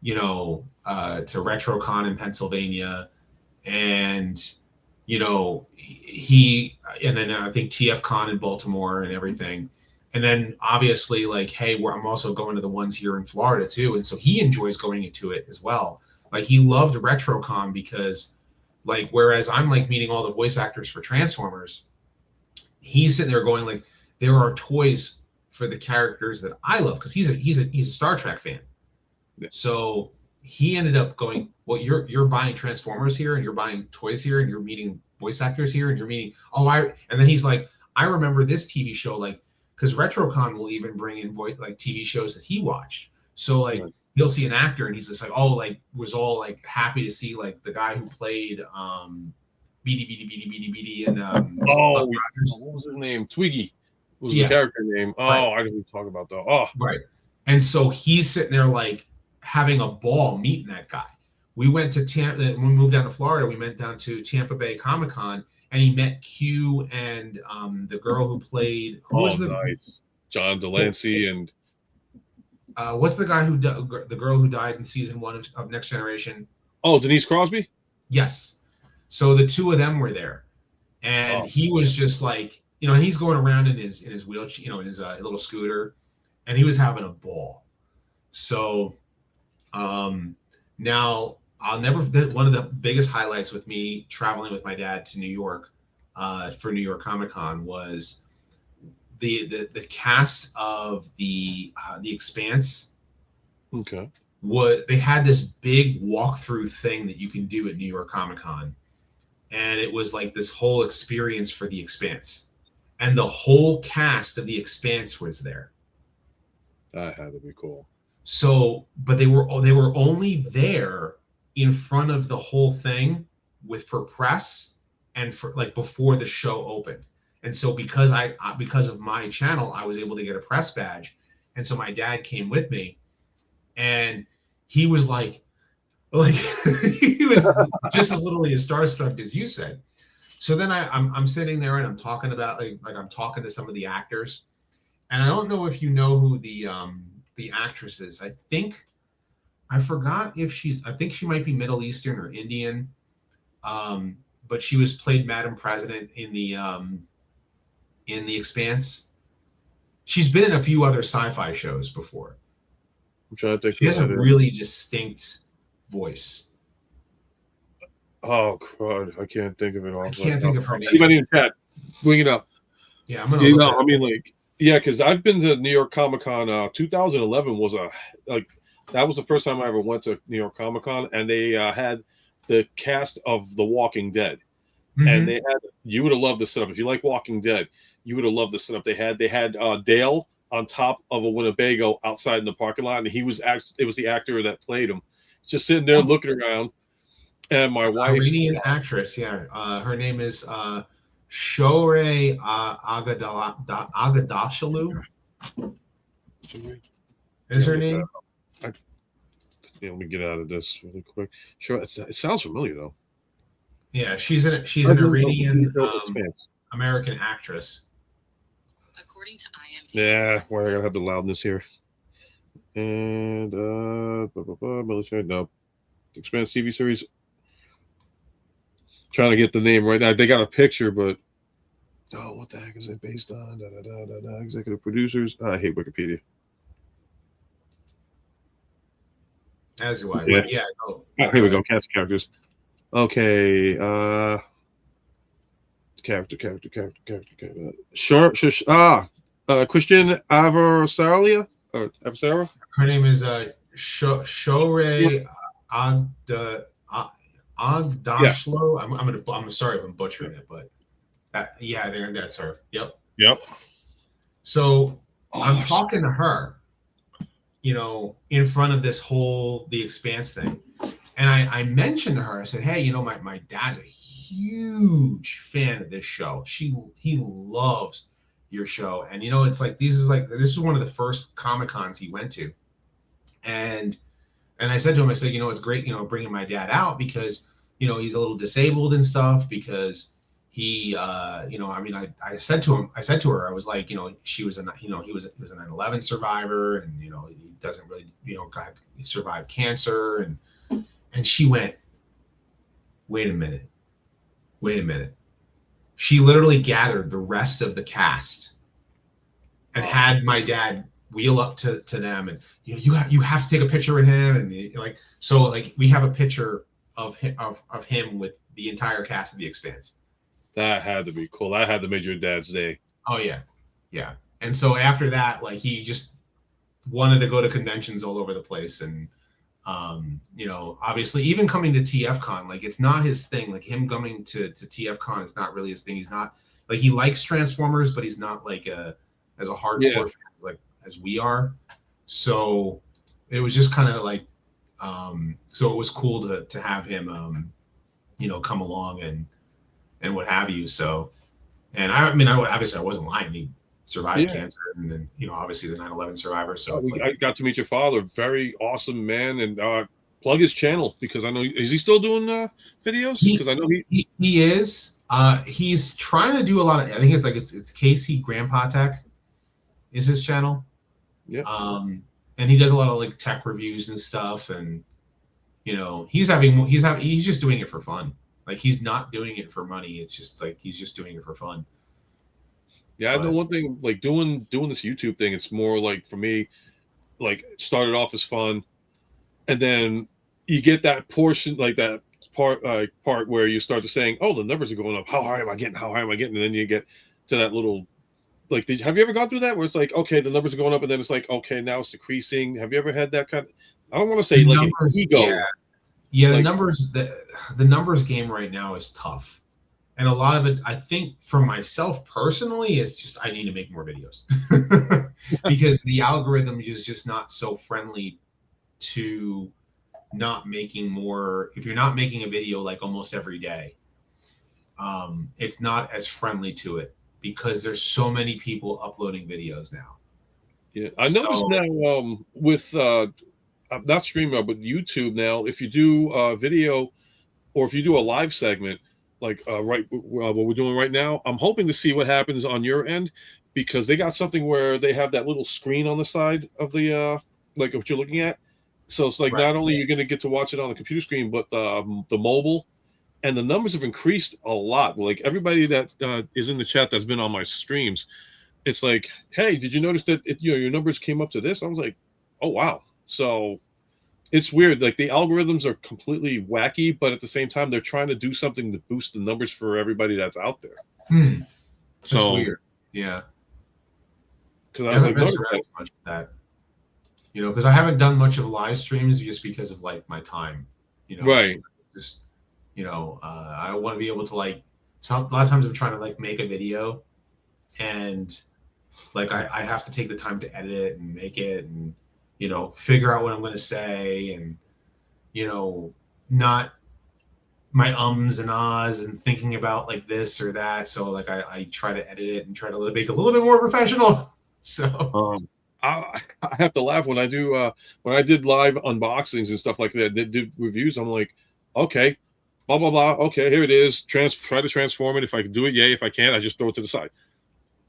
to RetroCon in Pennsylvania. And, and then I think TFCon in Baltimore and everything. And then obviously like, hey, I'm also going to the ones here in Florida too. And so he enjoys going into it as well. Like he loved RetroCon because like, whereas I'm like meeting all the voice actors for Transformers, he's sitting there going like, there are toys for the characters that I love. Cause he's a Star Trek fan. Yeah. So he ended up going, well, you're buying Transformers here and you're buying toys here and you're meeting voice actors here and you're meeting, and then he's like, I remember this TV show, like, because RetroCon will even bring in like TV shows that he watched. So like he'll see an actor and he's just like, was all like happy to see like the guy who played BD and what was his name? Twiggy was the character name. Oh, right. I didn't talk about that. Oh, right. And so he's sitting there like having a ball meeting that guy. We went to Tampa when we moved down to Florida. We went down to Tampa Bay Comic Con. And he met Q and the girl who played. Nice. John Delancey and what's the guy the girl who died in season 1 of Next Generation? Oh, Denise Crosby. Yes. So the two of them were there, and he was just like, and he's going around in his wheelchair, in his little scooter, and he was having a ball. So, now. One of the biggest highlights with me traveling with my dad to New York for New York Comic Con was the cast of the Expanse. Okay. They had this big walkthrough thing that you can do at New York Comic Con, and it was like this whole experience for the Expanse, and the whole cast of the Expanse was there. That had to be cool. So, but they were only there in front of the whole thing for press and for like before the show opened. And so because of my channel, I was able to get a press badge. And so my dad came with me and he was like he was just as literally as starstruck as you said. So then I'm sitting there and I'm talking about like I'm talking to some of the actors, and I don't know if you know who the actress is. I forgot if I think she might be Middle Eastern or Indian, but she played Madam President in the Expanse. She's been in a few other sci-fi shows before. I'm trying to think. She has a really distinct voice. Oh crud! I can't think of it. I can't think of her name. Anybody in chat, bring it up. Yeah, I'm gonna. Because I've been to New York Comic Con. 2011 was that was the first time I ever went to New York Comic Con, and they had the cast of The Walking Dead, and Mhm. they had you would have loved the setup if you like Walking Dead. You would have loved the setup they had. They had Dale on top of a Winnebago outside in the parking lot, and it was the actor that played him, just sitting there Oh, looking around. And my wife, Iranian actress. Yeah, her name is Shore Agadashalu. Is yeah, her look that name? up. Let me get out of this really quick. Sure, it sounds familiar though. Yeah, she's an Legend of the Iranian Expanse. American actress. According to IMDb. Yeah, why I gotta have the loudness here. And military, no, Expanse TV series. Trying to get the name right now. They got a picture, but what the heck is it based on? Executive producers. I hate Wikipedia. As do I. Yeah. But yeah. No, Here we go. Cast of characters. Okay. Character. Christian Avasalia or Avasara. Her name is Shore Agdashlo. I'm sorry if I'm butchering it, but I think that's her. Yep. Yep. So I'm talking to her, in front of the Expanse thing. And I mentioned to her, I said, hey, my dad's a huge fan of this show. He loves your show. And it's like this is one of the first Comic-Cons he went to. And I said to him, I said, it's great, bringing my dad out because, he's a little disabled and stuff because he, I said to her, I was like, he was a 9/11 survivor and, he doesn't really, he survived cancer. And she went, wait a minute. She literally gathered the rest of the cast and had my dad wheel up to them and you have to take a picture with him and we have a picture of him with the entire cast of The Expanse. That had to be cool. That had to make your dad's day. Oh yeah. And so after that, he just wanted to go to conventions all over the place and obviously even coming to TFCon, it's not his thing. Him coming to TFCon is not really his thing. He's not he likes Transformers, but he's not as a hardcore fan as we are. So it was just kind of so it was cool to have him come along and what have you. So, and I obviously I wasn't lying. He survived cancer and then obviously the 9/11 survivor. So I got to meet your father. Very awesome man. And plug his channel because I know is he still doing videos? Because I know he is. He's trying to do a lot of. I think it's Casey Grandpa Tech is his channel. Yeah. And he does a lot of tech reviews and stuff, and he's just doing it for fun. He's not doing it for money. It's just he's just doing it for fun. Yeah, I know one thing. Doing this YouTube thing, it's more for me. Started off as fun, and then you get that portion, that part where you start to saying, "Oh, the numbers are going up. How high am I getting? How high am I getting?" And then you get to that little. Have you ever gone through that where it's okay, the numbers are going up, and then it's okay, now it's decreasing? Have you ever had that kind of? I don't want to say numbers, an ego. Yeah. The numbers game right now is tough, and a lot of it, I think, for myself personally, is just I need to make more videos because the algorithm is just not so friendly to not making more. If you're not making a video almost every day, it's not as friendly to it. Because there's so many people uploading videos now. Yeah, I noticed now with not StreamYard but YouTube now, if you do a video or if you do a live segment what we're doing right now, I'm hoping to see what happens on your end because they got something where they have that little screen on the side of the what you're looking at. So it's not only you're going to get to watch it on the computer screen, but the mobile. And the numbers have increased a lot. Everybody that is in the chat that's been on my streams, it's hey, did you notice that your numbers came up to this? I was like, oh wow. So it's weird. The algorithms are completely wacky, but at the same time, they're trying to do something to boost the numbers for everybody that's out there. That's weird. Yeah. Because I was much of that. Because I haven't done much of live streams just because of my time. Right. Just I want to be able to like. A lot of times I'm trying to like make a video, and like I have to take the time to edit it and make it, and figure out what I'm going to say, and not my ums and ahs and thinking about like this or that. So like I try to edit it and try to make it a little bit more professional. So I have to laugh when I do when I did live unboxings and stuff like that. Did reviews. I'm like, okay, blah blah blah. Okay, here it is. Try to transform it. If I can do it, yay. If I can't, I just throw it to the side,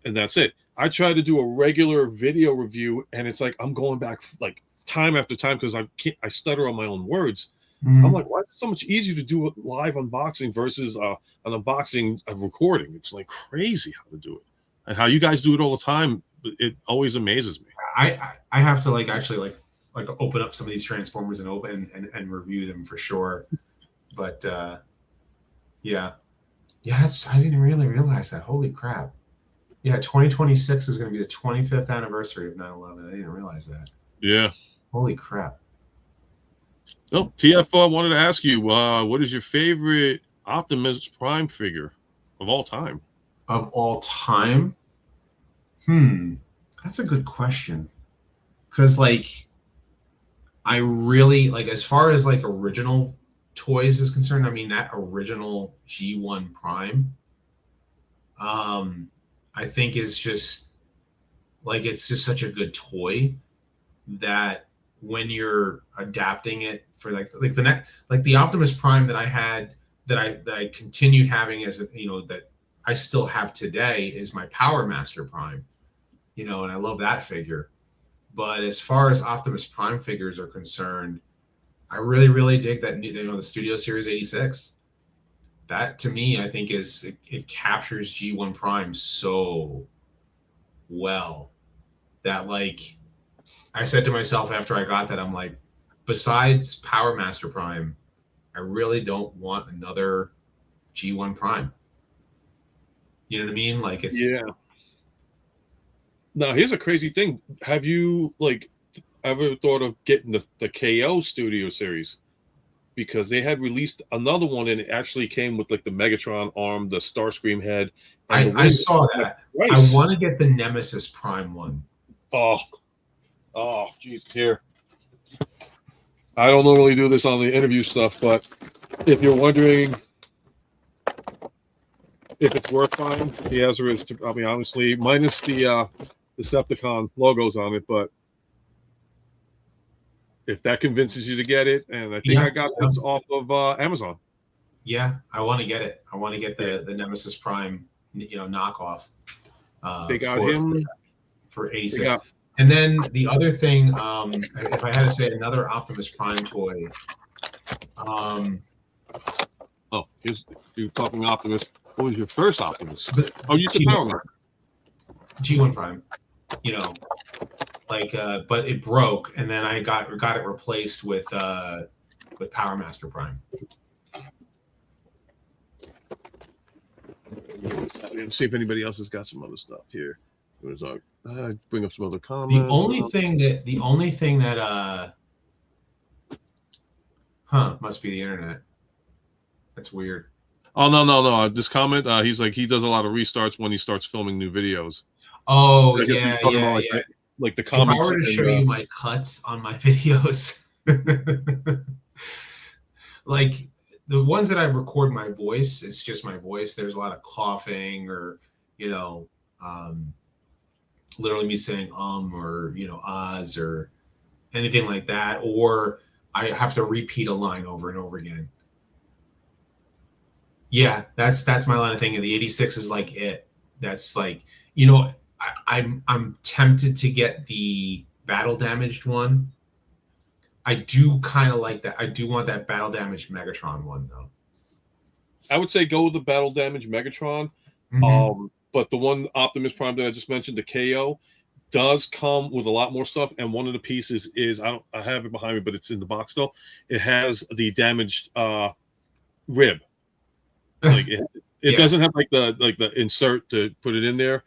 and that's it. I try to do a regular video review, and it's like I'm going back like time after time because I stutter on my own words. I'm like, why is it so much easier to do a live unboxing versus an unboxing of recording? It's like crazy how to do it, and how you guys do it all the time. It always amazes me. I have to like actually like open up some of these transformers and open and review them for sure. But yeah, I didn't really realize that. Holy crap! Yeah, 2026 is going to be the 25th anniversary of 9/11. I didn't realize that. Yeah. Holy crap. Oh, TF, I wanted to ask you, what is your favorite Optimus Prime figure of all time? Of all time? That's a good question. Because, like, I really, like, as far as, like, original toys is concerned, I mean, that original G1 Prime, I think is just, like, it's just such a good toy that when you're adapting it for the Optimus Prime that I had that I continued having as that I still have today is my Power Master Prime, and I love that figure. But as far as Optimus Prime figures are concerned, I really, really dig that the Studio Series 86. That to me, I think it captures G1 Prime so well that like I said to myself after I got that, I'm like, besides Power Master Prime, I really don't want another G1 Prime. You know what I mean? Like it's Now here's a crazy thing. Have you like ever thought of getting the KO Studio Series? Because they had released another one and it actually came with like the Megatron arm, the Starscream head. I saw that. Nice. I want to get the Nemesis Prime one. Oh, geez, here. I don't normally do this on the interview stuff, but if you're wondering if it's worth buying, the answer is, I mean, honestly, minus the Decepticon logos on it, but if that convinces you to get it, and I think I got this off of Amazon. Yeah, I want to get it. I want to get the Nemesis Prime, knockoff. They got him for 86. And then the other thing, if I had to say another Optimus Prime toy, here's you talking Optimus. What was your first Optimus? You said Power Man. G1 Prime, but it broke, and then I got it replaced with Power Master Prime. Let's see if anybody else has got some other stuff here. There's bring up some other comments. The only thing that must be the internet. That's weird. Oh no! This comment, he's like he does a lot of restarts when he starts filming new videos. Oh yeah. Like the comments. If I were to show you my cuts on my videos, like the ones that I record my voice, it's just my voice. There's a lot of coughing or literally me saying or ahs or anything like that, or I have to repeat a line over and over again. Yeah, that's my line of thinking. The 86 is like it. That's like I'm tempted to get the battle damaged one. I do kind of like that. I do want that battle damaged Megatron one though. I would say go with the battle damaged Megatron. But the one Optimus Prime that I just mentioned, the KO, does come with a lot more stuff. And one of the pieces is I have it behind me, but it's in the box though. It has the damaged rib. Like it doesn't have like the insert to put it in there.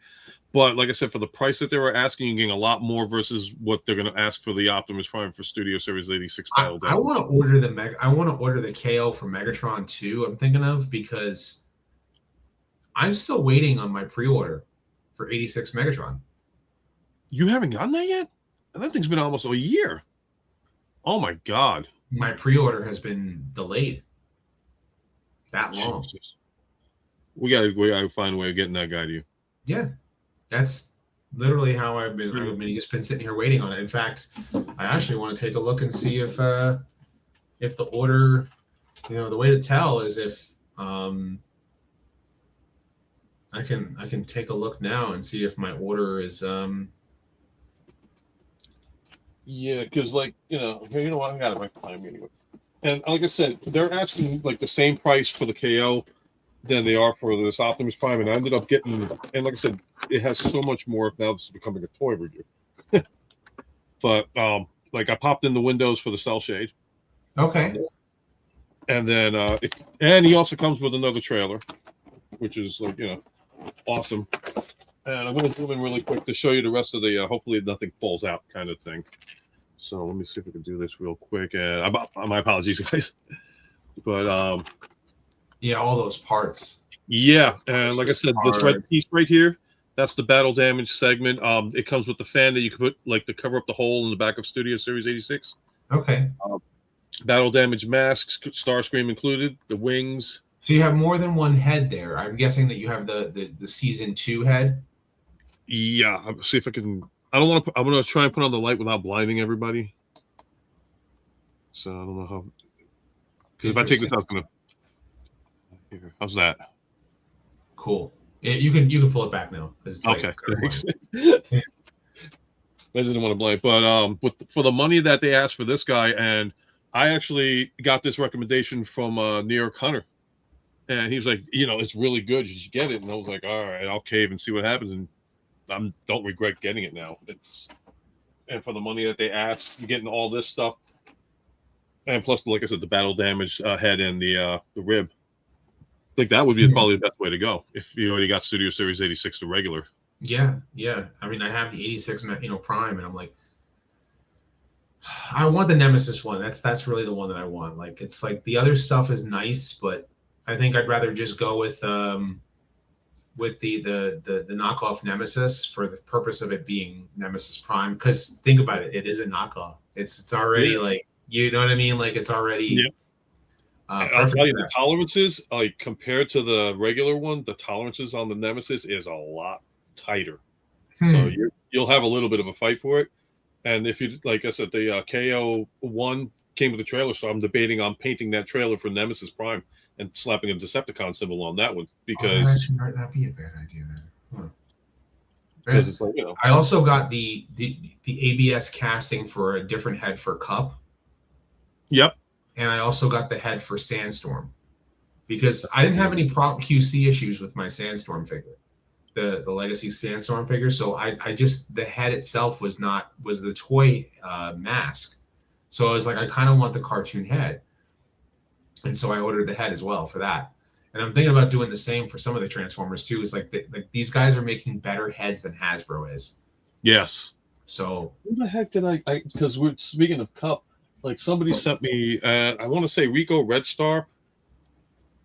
But like I said, for the price that they were asking, you're getting a lot more versus what they're going to ask for the Optimus Prime for Studio Series 86 Battle I want to order the KO for Megatron 2. I'm thinking of, because I'm still waiting on my pre-order for 86 Megatron. You haven't gotten that yet? And that thing's been almost a year. Oh my God. My pre-order has been delayed that long. Jesus. We gotta find a way of getting that guy to you. Yeah, that's literally how I've been just been sitting here waiting on it. In fact, I actually want to take a look and see if the order, the way to tell is if I can take a look now and see if my order is Yeah, because you know what, I got it right behind me anyway. And like I said, they're asking like the same price for the KO than they are for this Optimus Prime, and I ended up getting, and like I said, it has so much more. Now this is becoming a toy review. But like I popped in the windows for the cell shade. Okay. And then and he also comes with another trailer, which is awesome. And I'm going to zoom in really quick to show you the rest of the hopefully nothing falls out kind of thing. So let me see if we can do this real quick. And my apologies, guys. But yeah, all those parts. Yeah, and like I said, this red piece right here, that's the battle damage segment. It comes with the fan that you can put to cover up the hole in the back of Studio Series 86. Okay. Battle damage masks, Starscream included, the wings. So you have more than one head there. I'm guessing that you have the season 2 head. Yeah, I'll see if I can. I don't want to. I'm going to try and put on the light without blinding everybody. So I don't know how. Because if I take this out, it's going to. How's that? Cool. You can pull it back now. It's okay. I didn't want to blame, but for the money that they asked for this guy, and I actually got this recommendation from New York Hunter, and he was like, it's really good. You should get it. And I was like, all right, I'll cave and see what happens. And I don't regret getting it now. And for the money that they asked, you're getting all this stuff, and plus, like I said, the battle damage head and the rib. I think that would be probably the best way to go if you already got Studio Series 86 to regular. Yeah. I mean, I have the 86 Prime, and I'm like, I want the Nemesis one. That's really the one that I want. Like, it's like the other stuff is nice, but I think I'd rather just go with the knockoff Nemesis for the purpose of it being Nemesis Prime. Because think about it, it is a knockoff. It's already like, you know what I mean? Like, it's already. Yeah. I'll tell you, the tolerances, like compared to the regular one, the tolerances on the Nemesis is a lot tighter. So you'll have a little bit of a fight for it. And if you, like I said, the KO one came with the trailer, so I'm debating on painting that trailer for Nemesis Prime and slapping a Decepticon symbol on that one because that actually might not be a bad idea then. Because it's like I also got the ABS casting for a different head for Cup. Yep. And I also got the head for Sandstorm because I didn't have any prop QC issues with my Sandstorm figure, the Legacy Sandstorm figure. So I just, the head itself was the toy mask. So I was like, I kind of want the cartoon head. And so I ordered the head as well for that. And I'm thinking about doing the same for some of the Transformers too. It's like these guys are making better heads than Hasbro is. Yes. So who the heck did I because we're speaking of Cup. Like somebody sent me, I want to say Rico Red Star.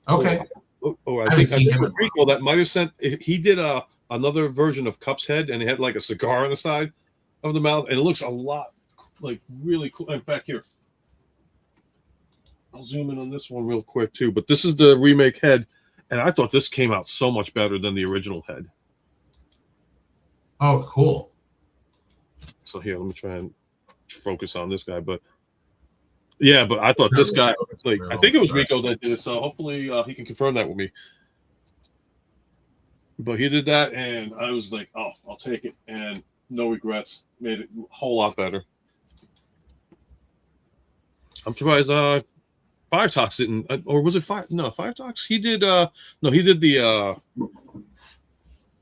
Okay. I think it was Rico that might have sent. He did another version of Cup's head, and he had like a cigar on the side of the mouth, and it looks a lot like really cool. In fact, here, I'll zoom in on this one real quick too. But this is the remake head, and I thought this came out so much better than the original head. Oh, cool. So here, let me try and focus on this guy, but. Yeah, but I thought this guy, like, I think it was Rico that did it, so hopefully he can confirm that with me. But he did that, and I was like, oh, I'll take it, and no regrets. Made it a whole lot better. I'm surprised Firetox didn't, or was it Firetox? He did, no, he did the, I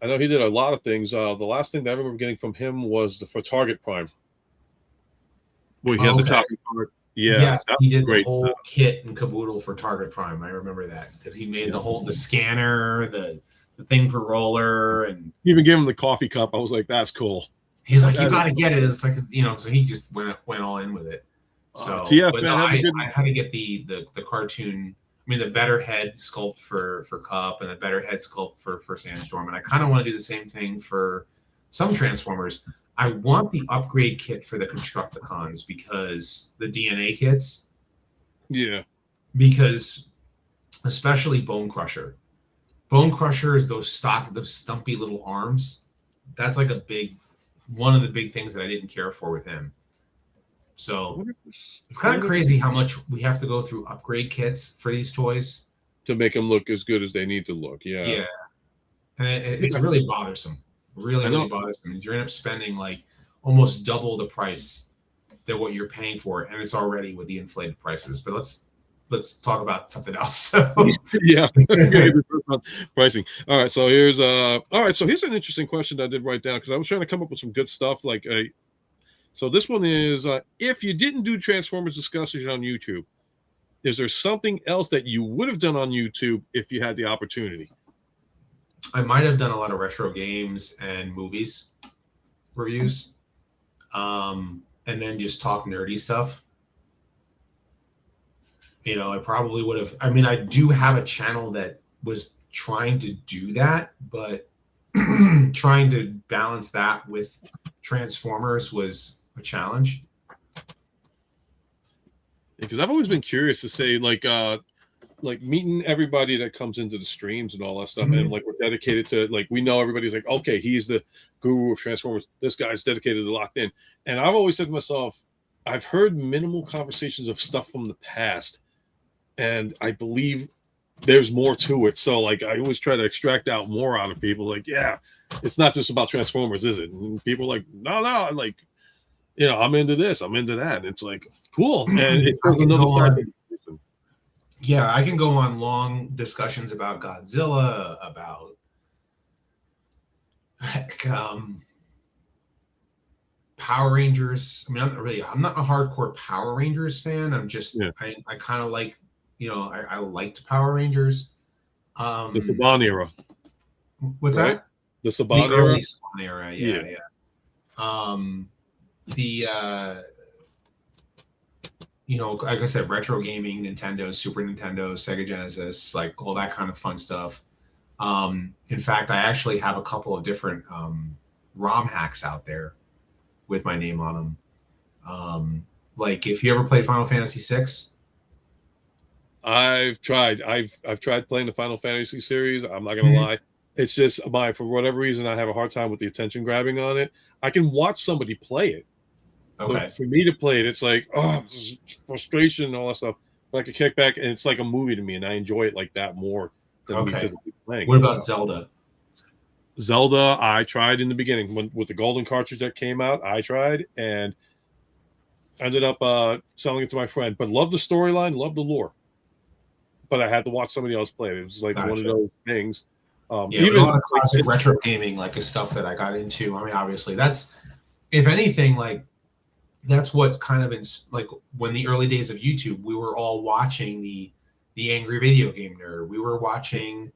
know he did a lot of things. The last thing that I remember getting from him was for Target Prime. Where he had the chopping part. Yeah, yes, he did the whole kit and caboodle for Target Prime. I remember that because he made the scanner, the the thing for roller, and Even give him the coffee cup. I was like, that's cool. he's like, you got to get it. It's like, so he just went all in with it. So, TF, but man, no, have a good... I had to get the cartoon. I mean, the better head sculpt for Cup and the better head sculpt for Sandstorm, and I kind of want to do the same thing for some Transformers. I want the upgrade kit for the Constructicons because the DNA kits. Yeah. Because especially Bone Crusher. Bone Crusher is those stumpy little arms. That's like one of the big things that I didn't care for with him. So it's kind of crazy how much we have to go through upgrade kits for these toys to make them look as good as they need to look. Yeah. Yeah. And it's really bothersome. Really bothersome. You end up spending like almost double the price than what you're paying for, and it's already with the inflated prices. But let's talk about something else. Yeah. Pricing. All right. So here's an interesting question that I did write down because I was trying to come up with some good stuff. Like so this one is if you didn't do Transformers discussions on YouTube, is there something else that you would have done on YouTube if you had the opportunity? I might have done a lot of retro games and movies reviews, and then just talk nerdy stuff. I probably would have. I mean, I do have a channel that was trying to do that, but trying to balance that with Transformers was a challenge. Because I've always been curious to say, like meeting everybody that comes into the streams and all that stuff, and like we're dedicated to, like, we know everybody's like, okay, he's the guru of Transformers. This guy's dedicated to Locked In, and I've always said to myself, I've heard minimal conversations of stuff from the past, and I believe there's more to it. So like I always try to extract out more out of people. Like, yeah, it's not just about Transformers, is it? And people are like, no, like, I'm into this, I'm into that. And it's like, cool. And it's another side. Yeah, I can go on long discussions about Godzilla, about Power Rangers. I mean, I'm not a hardcore Power Rangers fan. I'm just, I kind of like, I liked Power Rangers. The Saban era. What's that? The Saban era. Early Saban era. Yeah. Like I said, retro gaming, Nintendo, Super Nintendo, Sega Genesis, like all that kind of fun stuff. In fact, I actually have a couple of different ROM hacks out there with my name on them. Like if you ever played Final Fantasy VI. I've tried playing the Final Fantasy series. I'm not gonna lie. It's just for whatever reason, I have a hard time with the attention grabbing on it. I can watch somebody play it. Okay. But for me to play it, it's like, this is frustration and all that stuff. But I can kick back, and it's like a movie to me, and I enjoy it like that more than me physically playing. What about Zelda? Zelda, I tried in the beginning with the golden cartridge that came out. I tried and ended up selling it to my friend. But loved the storyline, loved the lore. But I had to watch somebody else play it. It was like one of those things. Even a lot of classic retro gaming, like, is stuff that I got into. I mean, obviously, that's, if anything, like, that's what kind of like when the early days of YouTube, we were all watching the Angry Video Game Nerd. We were watching,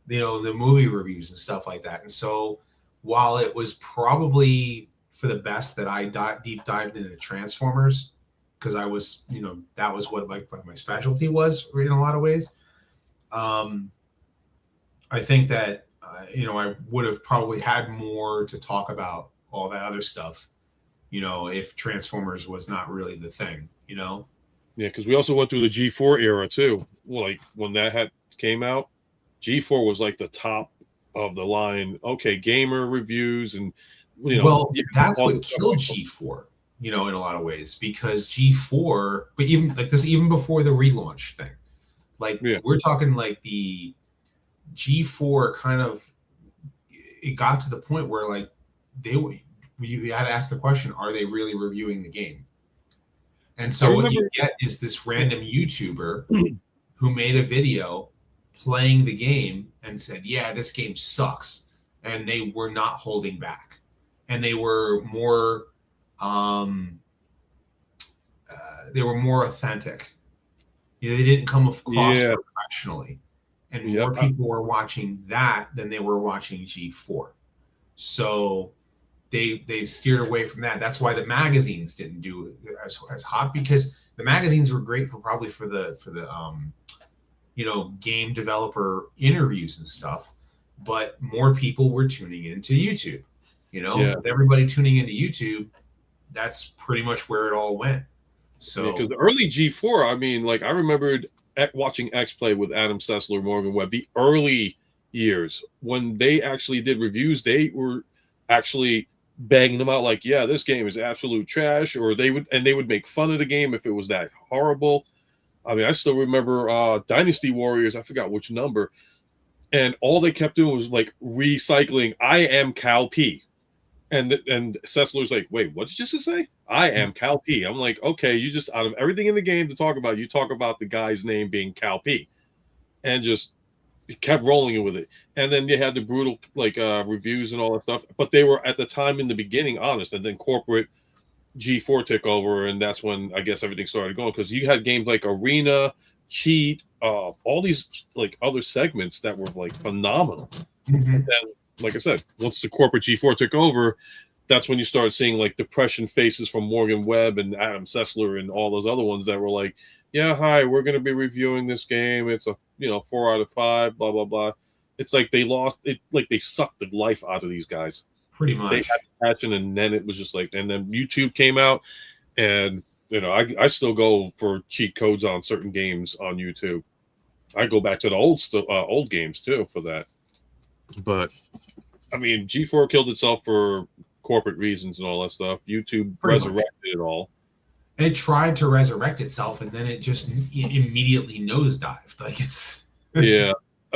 the movie reviews and stuff like that. And so, while it was probably for the best that I deep dived into Transformers, because I was, that was what my specialty was in a lot of ways. I think that I would have probably had more to talk about all that other stuff, if Transformers was not really the thing, Yeah, because we also went through the G4 era too. Like when that came out, G4 was like the top of the line. Okay, gamer reviews and well, that's what killed G4, in a lot of ways, because G4, but even like this, even before the relaunch thing, like we're talking like the G4 kind of, it got to the point where like you had to ask the question, are they really reviewing the game? And so what you get is this random YouTuber who made a video playing the game and said, yeah, this game sucks. And they were not holding back. And they were more authentic. They didn't come across professionally. and more people were watching that than they were watching G4. So they steered away from that. That's why the magazines didn't do as hot, because the magazines were great for the game developer interviews and stuff, but more people were tuning into YouTube. With everybody tuning into YouTube, that's pretty much where it all went. So because the early G4, I mean, like I remembered watching X Play with Adam Sessler, Morgan Webb, the early years when they actually did reviews, they were actually banging them out like, yeah, this game is absolute trash, or they would make fun of the game if it was that horrible. I mean, I still remember Dynasty Warriors, I forgot which number, and all they kept doing was like recycling I am Cal P. And Sessler's like, wait, what did you just say? I am Cal P. I'm like, okay, you just, out of everything in the game to talk about, you talk about the guy's name being Cal P. And just kept rolling with it. And then you had the brutal reviews and all that stuff. But they were at the time in the beginning honest, and then corporate G4 took over, and that's when I guess everything started going, because you had games like Arena, Cheat, all these like other segments that were like phenomenal. Mm-hmm. And like I said, once the corporate G4 took over, that's when you started seeing like depression faces from Morgan Webb and Adam Sessler and all those other ones that were like, yeah, hi, we're going to be reviewing this game. It's a 4 out of 5, blah, blah, blah. It's like they lost it, like they sucked the life out of these guys. Pretty much. They had passion, and then it was just like, and then YouTube came out, and I still go for cheat codes on certain games on YouTube. I go back to the old games too for that. But I mean, G4 killed itself for corporate reasons and all that stuff. YouTube resurrected it all. It tried to resurrect itself, and then it just immediately nosedived. Like it's yeah.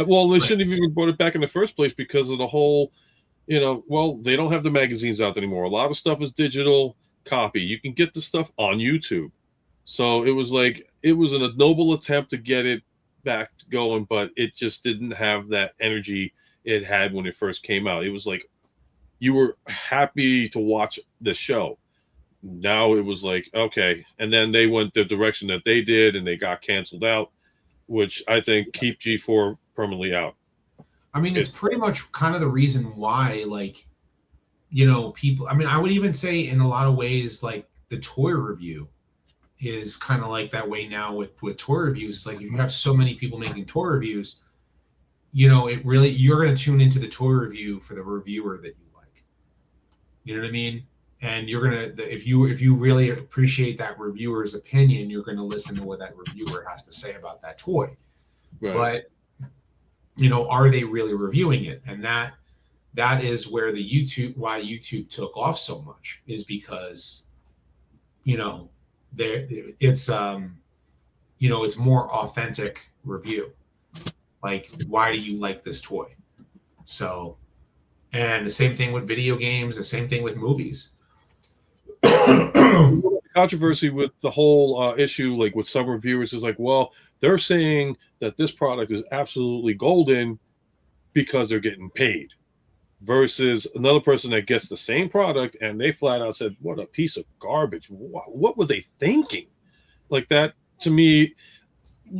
Well, they shouldn't have even brought it back in the first place because of the whole, well, they don't have the magazines out anymore. A lot of stuff is digital copy. You can get the stuff on YouTube. So it was like, it was a noble attempt to get it back going, but it just didn't have that energy it had when it first came out. It was like you were happy to watch the show. Now it was like, okay. And then they went the direction that they did, and they got canceled out, which I think keep G4 permanently out. I mean, it's pretty much kind of the reason why, like, people, I mean, I would even say in a lot of ways, like the toy review is kind of like that way now with toy reviews. It's like, if you have so many people making toy reviews, it really, you're going to tune into the toy review for the reviewer that you like. You know what I mean? And you're going to, if you really appreciate that reviewer's opinion, you're going to listen to what that reviewer has to say about that toy. Right. But, are they really reviewing it? And that is where why YouTube took off so much, is because, it's more authentic review. Like, why do you like this toy? So, and the same thing with video games, the same thing with movies. Controversy with the whole issue, like with some reviewers, is like, well, they're saying that this product is absolutely golden because they're getting paid, versus another person that gets the same product and they flat out said, what a piece of garbage. What were they thinking? Like that, to me,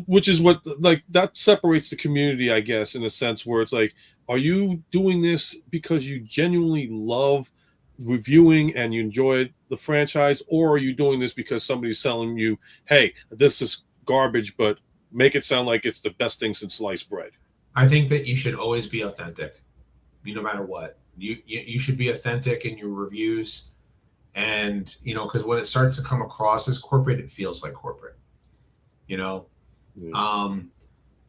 which is what, like, that separates the community, I guess, in a sense, where it's like, are you doing this because you genuinely love reviewing and you enjoy the franchise, or are you doing this because somebody's telling you, hey, this is garbage, but make it sound like it's the best thing since sliced bread? I think that you should always be authentic, no matter what. You should be authentic in your reviews, and because when it starts to come across as corporate, it feels like corporate. Yeah.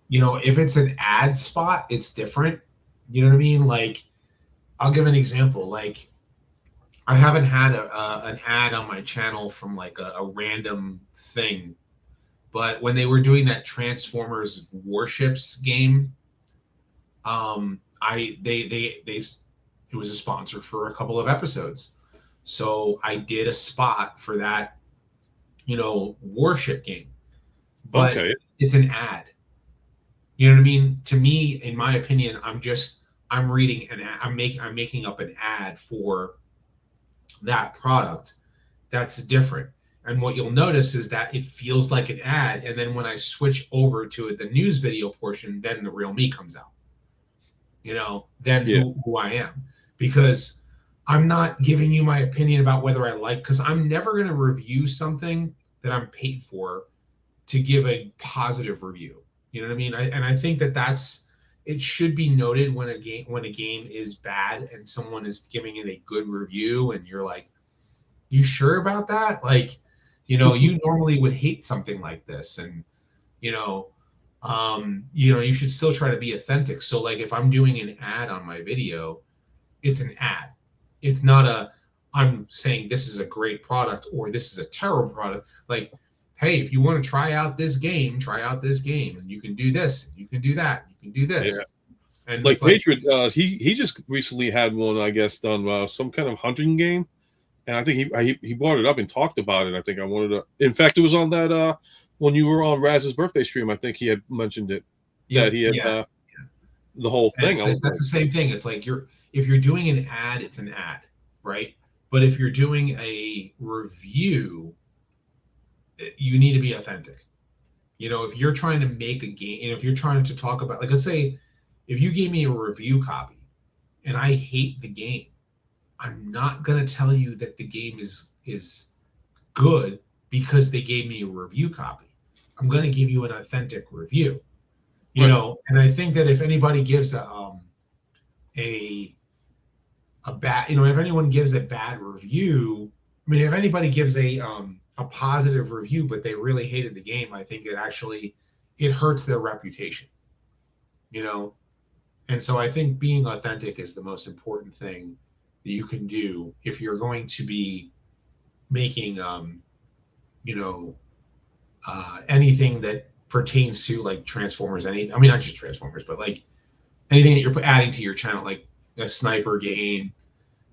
If it's an ad spot, it's different. You know what I mean? Like, I'll give an example. Like, I haven't had an ad on my channel from like a random thing, but when they were doing that Transformers Warships game, it was a sponsor for a couple of episodes, so I did a spot for that, Warship game, but it's an ad. You know what I mean? To me, in my opinion, I'm reading an ad. I'm making up an ad for that product. That's different. And what you'll notice is that it feels like an ad. And then when I switch over to the news video portion, then the real me comes out, then who I am. Because I'm not giving you my opinion about whether I like, because I'm never going to review something that I'm paid for to give a positive review. You know what I mean? I think it should be noted when a game is bad and someone is giving it a good review and you're like, you sure about that? Like, you normally would hate something like this. And, you should still try to be authentic. So like if I'm doing an ad on my video, it's an ad. It's not I'm saying this is a great product or this is a terrible product. Like, hey, if you want to try out this game, and you can do this, and you can do that, and you can do this. Yeah. And like Patriot, he just recently had one, I guess, done some kind of hunting game, and I think he brought it up and talked about it. I think I wanted to. In fact, it was on that when you were on Raz's birthday stream. I think he had mentioned it. That he had the whole thing. That's the same thing. It's like if you're doing an ad, it's an ad, right? But if you're doing a review, you need to be authentic. If you're trying to make a game, and if you're trying to talk about, like, let's say, if you gave me a review copy and I hate the game, I'm not going to tell you that the game is good because they gave me a review copy. I'm going to give you an authentic review, and I think that if anybody gives a bad, if anyone gives a bad review, if anybody gives a positive review, but they really hated the game, I think it hurts their reputation, And so I think being authentic is the most important thing that you can do if you're going to be making, anything that pertains to like Transformers, not just Transformers, but like anything that you're adding to your channel, like a sniper game.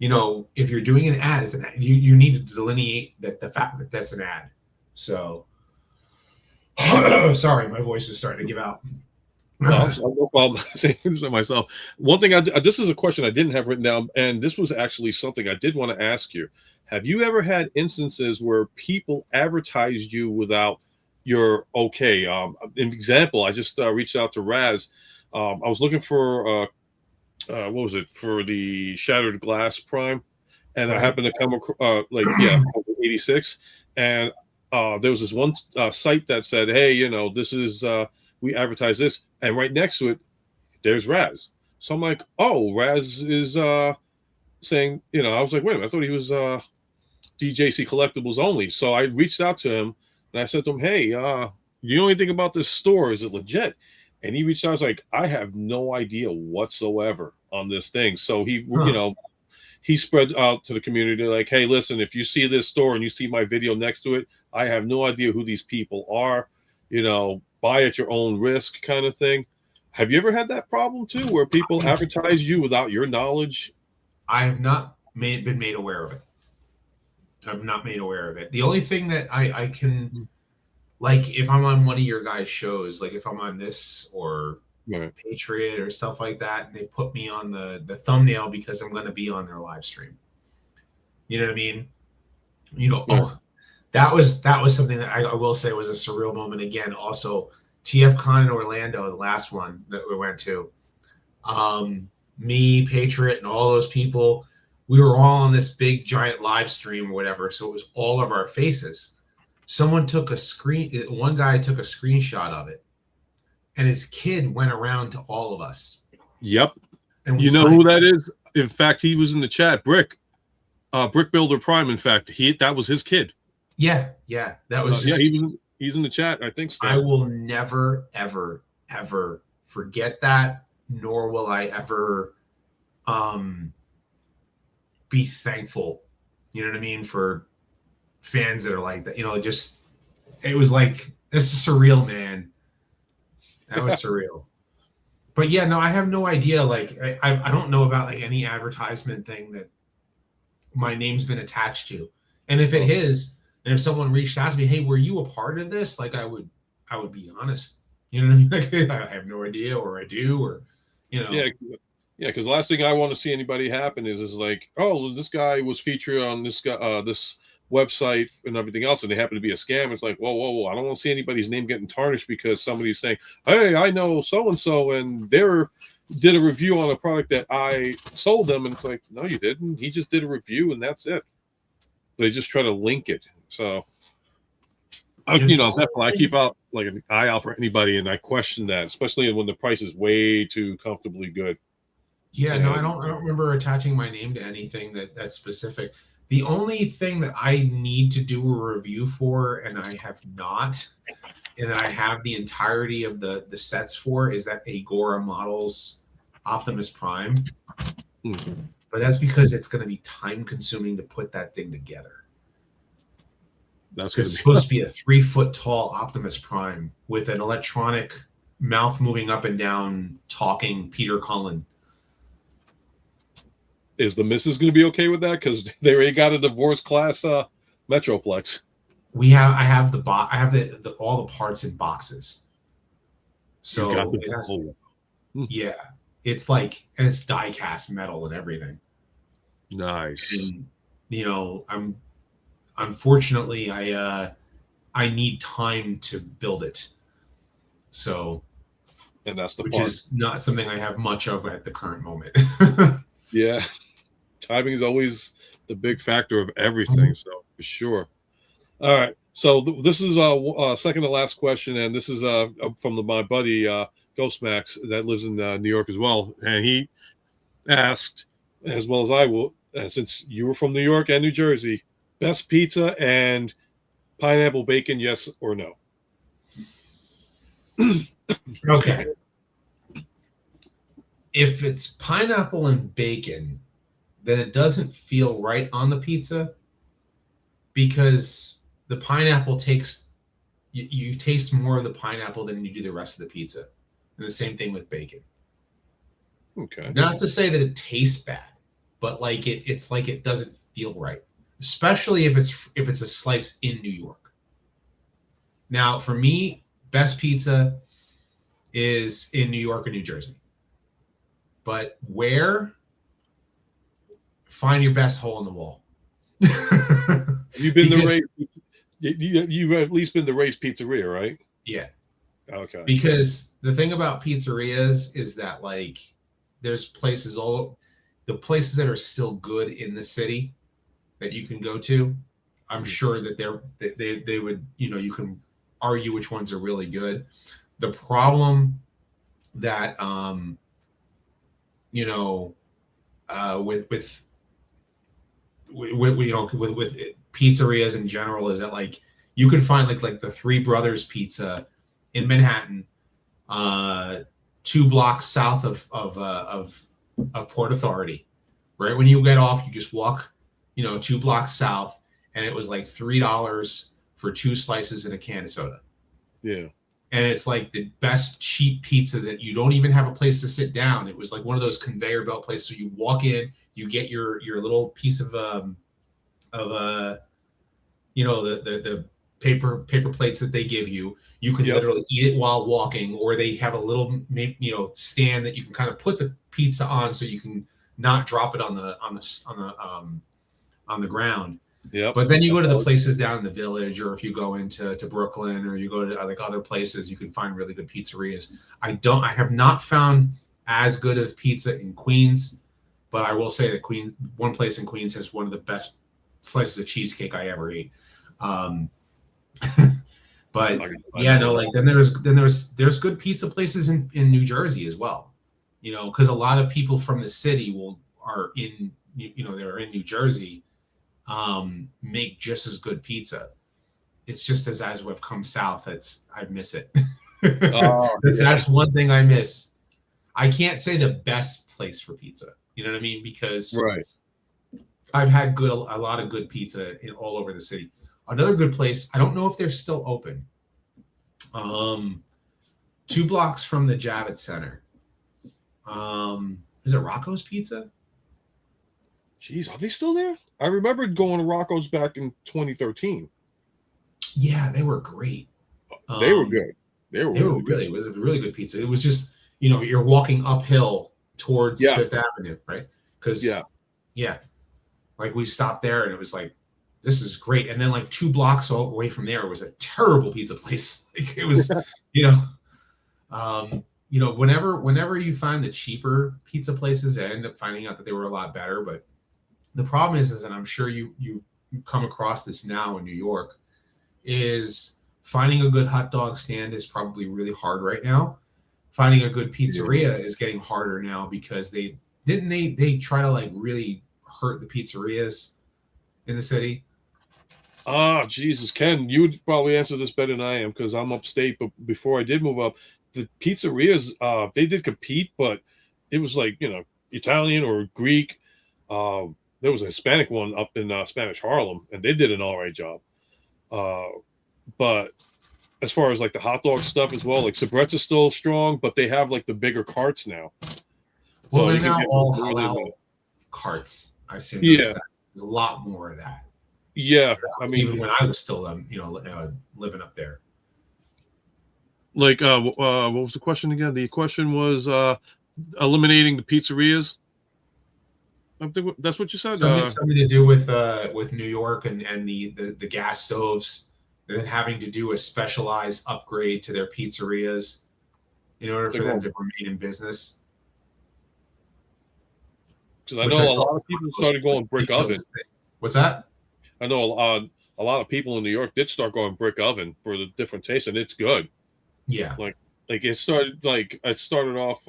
If you're doing an ad, it's an ad. You need to delineate the fact that that's an ad. So, sorry, my voice is starting to give out. No problem. Saying this to myself. One thing this is a question I didn't have written down, and this was actually something I did want to ask you. Have you ever had instances where people advertised you without your okay? An example, I just reached out to Raz. I was looking for what was it, for the Shattered Glass Prime, and I happened to come across 86, and there was this one site that said, hey, this is we advertise this, and right next to it there's Raz. So I'm like, oh, Raz is saying, I was like, wait a minute, I thought he was DJC Collectibles only. So I reached out to him and I said to him, hey, you know anything about this store? Is it legit? And he reached out. I was like, I have no idea whatsoever on this thing. So he, he spread out to the community like, hey, listen, if you see this store and you see my video next to it, I have no idea who these people are. Buy at your own risk kind of thing. Have you ever had that problem too, where people advertise you without your knowledge? I have not been made aware of it. I'm not made aware of it. The only thing that I can, like, if I'm on one of your guys' shows, like if I'm on this or Patriot or stuff like that, and they put me on the thumbnail because I'm going to be on their live stream. You know what I mean? That was something that I will say was a surreal moment. Again, also TFCon in Orlando, the last one that we went to, me, Patriot, and all those people, we were all on this big giant live stream or whatever. So it was all of our faces. One guy took a screenshot of it, and his kid went around to all of us. Yep. And you know who that is? In fact, he was in the chat, Brick Builder Prime. In fact, that was his kid. Yeah. That was he's in the chat, I think so. I will never, ever, ever forget that, nor will I ever be thankful, you know what I mean, for fans that are like that. It was like, this is surreal, man. That was surreal. But yeah, no, I have no idea. Like, I don't know about like any advertisement thing that my name's been attached to. And if it is, and if someone reached out to me, hey, were you a part of this? Like, I would be honest. You know what I mean? Like, I have no idea, or I do, or, Yeah, because the last thing I want to see anybody happen is like, oh, this guy was featured on this website and everything else, and they happen to be a scam. It's like, whoa, whoa, whoa! I don't want to see anybody's name getting tarnished because somebody's saying, "Hey, I know so and so, and they're did a review on a product that I sold them," and it's like, no, you didn't. He just did a review, and that's it. They just try to link it. So, definitely, I keep out like an eye out for anybody, and I question that, especially when the price is way too comfortably good. Yeah, no, I don't remember attaching my name to anything that's specific. The only thing that I need to do a review for, and I have not, and I have the entirety of the sets for, is that Agora Models Optimus Prime. Mm-hmm. But that's because it's going to be time consuming to put that thing together. That's it's supposed to be a 3 foot tall Optimus Prime with an electronic mouth moving up and down, talking Peter Cullen. Is the missus going to be okay with that? Because they already got a divorce class Metroplex. I have all the parts in boxes. So yeah, it's like, and it's die cast metal and everything. Nice. And, unfortunately I need time to build it. So, and that's the which part. is not something I have much of at the current moment. Yeah. Timing is always the big factor of everything. So for sure. All right. So this is second to last question. And this is from my buddy, Ghost Max, that lives in New York as well. And he asked, as well as I will, since you were from New York and New Jersey, best pizza and pineapple bacon, yes or no? Okay. If it's pineapple and bacon, then it doesn't feel right on the pizza because the pineapple takes, you taste more of the pineapple than you do the rest of the pizza. And the same thing with bacon. Okay. Not to say that it tastes bad, but like it's like it doesn't feel right, especially if it's a slice in New York. Now, for me, best pizza is in New York or New Jersey. But where? Find your best hole in the wall. You've been you've at least been to Ray's Pizzeria, right? Yeah. Okay. Because the thing about pizzerias is that like there's places the places that are still good in the city that you can go to. I'm sure that they would, you can argue which ones are really good. The problem that with pizzerias in general is that like you can find like the Three Brothers Pizza in Manhattan, 2 blocks south of Port Authority. Right when you get off, you just walk, 2 blocks south, and it was like $3 for 2 slices and a can of soda. Yeah. And it's like the best cheap pizza that you don't even have a place to sit down. It was like one of those conveyor belt places. So you walk in, you get your little piece of the paper plates that they give you. You can literally eat it while walking, or they have a little stand that you can kind of put the pizza on so you can not drop it on the ground. Yeah. But then you go to the places down in the Village, or if you go into Brooklyn, or you go to like other places, you can find really good pizzerias. I have not found as good of pizza in Queens, but I will say that one place in Queens has one of the best slices of cheesecake I ever ate. But then there's good pizza places in New Jersey as well. Because a lot of people from the city they're in New Jersey. Make just as good pizza. It's just as we've come south, I miss it. That's one thing I miss. I can't say the best place for pizza. You know what I mean? Because I've had a lot of good pizza all over the city. Another good place, I don't know if they're still open. 2 blocks from the Javits Center. Is it Rocco's Pizza? Jeez, are they still there? I remember going to Rocco's back in 2013. Yeah, they were great. They were good. It was really good pizza. It was just, you're walking uphill towards Fifth Avenue, right? Because like we stopped there and it was like this is great. And then like 2 blocks away from there was a terrible pizza place. Like it was, whenever you find the cheaper pizza places, I end up finding out that they were a lot better. But the problem is and I'm sure you come across this now in New York, is finding a good hot dog stand is probably really hard right now. Finding a good pizzeria is getting harder now because they try to like really hurt the pizzerias in the city. Ah, Jesus, Ken, you would probably answer this better than I am because I'm upstate. But before I did move up, the pizzerias, they did compete, but it was like, Italian or Greek. There was a Hispanic one up in Spanish Harlem, and they did an all right job. But as far as like the hot dog stuff as well, like Sabret's is still strong, but they have like the bigger carts now. Well, they're now all halal carts. I assume there's a lot more of that. Yeah, I mean, even when I was still, living up there. Like, what was the question again? The question was eliminating the pizzerias. I think that's what you said. Something to do with New York and the gas stoves, and then having to do a specialized upgrade to their pizzerias in order for them to remain in business. Because I know a lot of people started going brick oven. What's that? I know a lot of people in New York did start going brick oven for the different tastes, and it's good. Yeah. Like it started off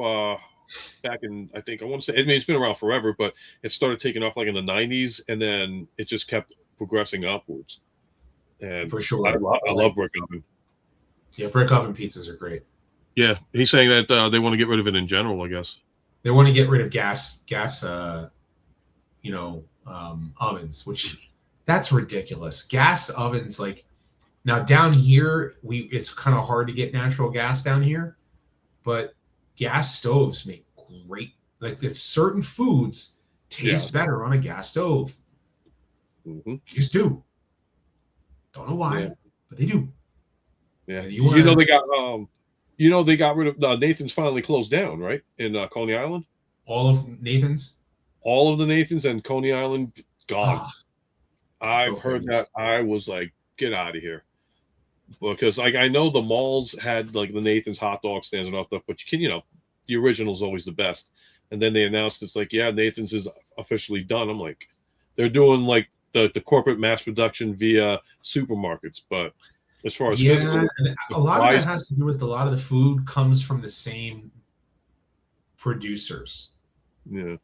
back in, I think, I want to say, I mean, it's been around forever, but it started taking off like in the 90s, and then it just kept progressing upwards. And for sure. I love brick oven. Yeah, brick oven pizzas are great. Yeah, he's saying that they want to get rid of it in general, I guess. They want to get rid of gas ovens, which that's ridiculous. Gas ovens, like, now down here, it's kind of hard to get natural gas down here, but gas stoves make great, like, certain foods taste better on a gas stove. Mm-hmm. They just do. Don't know why, but they do. Yeah, they got rid of Nathan's. Finally closed down, right, in Coney Island. All of Nathan's. All of the Nathans and Coney Island gone. I've heard that. I was like, get out of here. Because like I know the malls had like the Nathan's hot dog stands and all stuff, but you can, the original is always the best. And then they announced it's like, yeah, Nathan's is officially done. I'm like, they're doing like the corporate mass production via supermarkets, but as far as physical, a lot of that has to do with a lot of the food comes from the same producers. Yeah.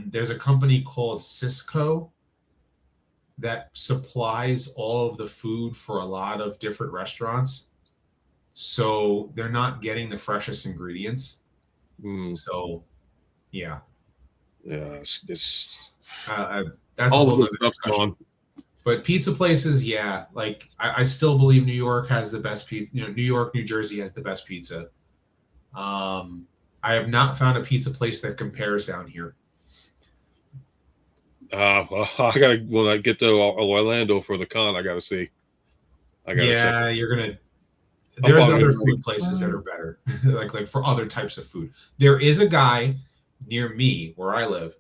There's a company called Cisco that supplies all of the food for a lot of different restaurants. So they're not getting the freshest ingredients. So, yeah. Yeah, it's that's all a whole the stuff gone. But pizza places, yeah, like I still believe New York has the best pizza. New York, New Jersey has the best pizza. I have not found a pizza place that compares down here. When I get to Orlando for the con, I gotta see. You're gonna. There's other food places that are better, like for other types of food. There is a guy near me where I live,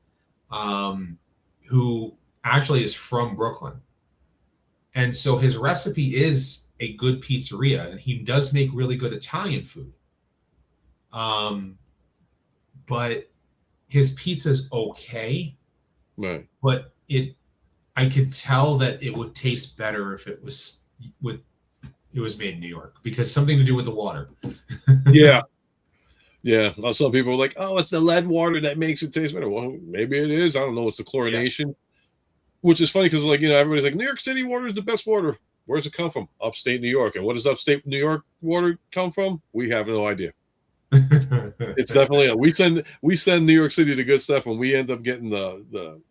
who actually is from Brooklyn, and so his recipe is a good pizzeria, and he does make really good Italian food. But his pizza's okay. Right. But I could tell that it would taste better if it was made in New York, because something to do with the water. Yeah. Some people are like, oh, it's the lead water that makes it taste better. Well, maybe it is. I don't know. It's the chlorination, which is funny because, like, everybody's like, New York City water is the best water. Where does it come from? Upstate New York. And what does upstate New York water come from? We have no idea. It's definitely we send New York City the good stuff, and we end up getting the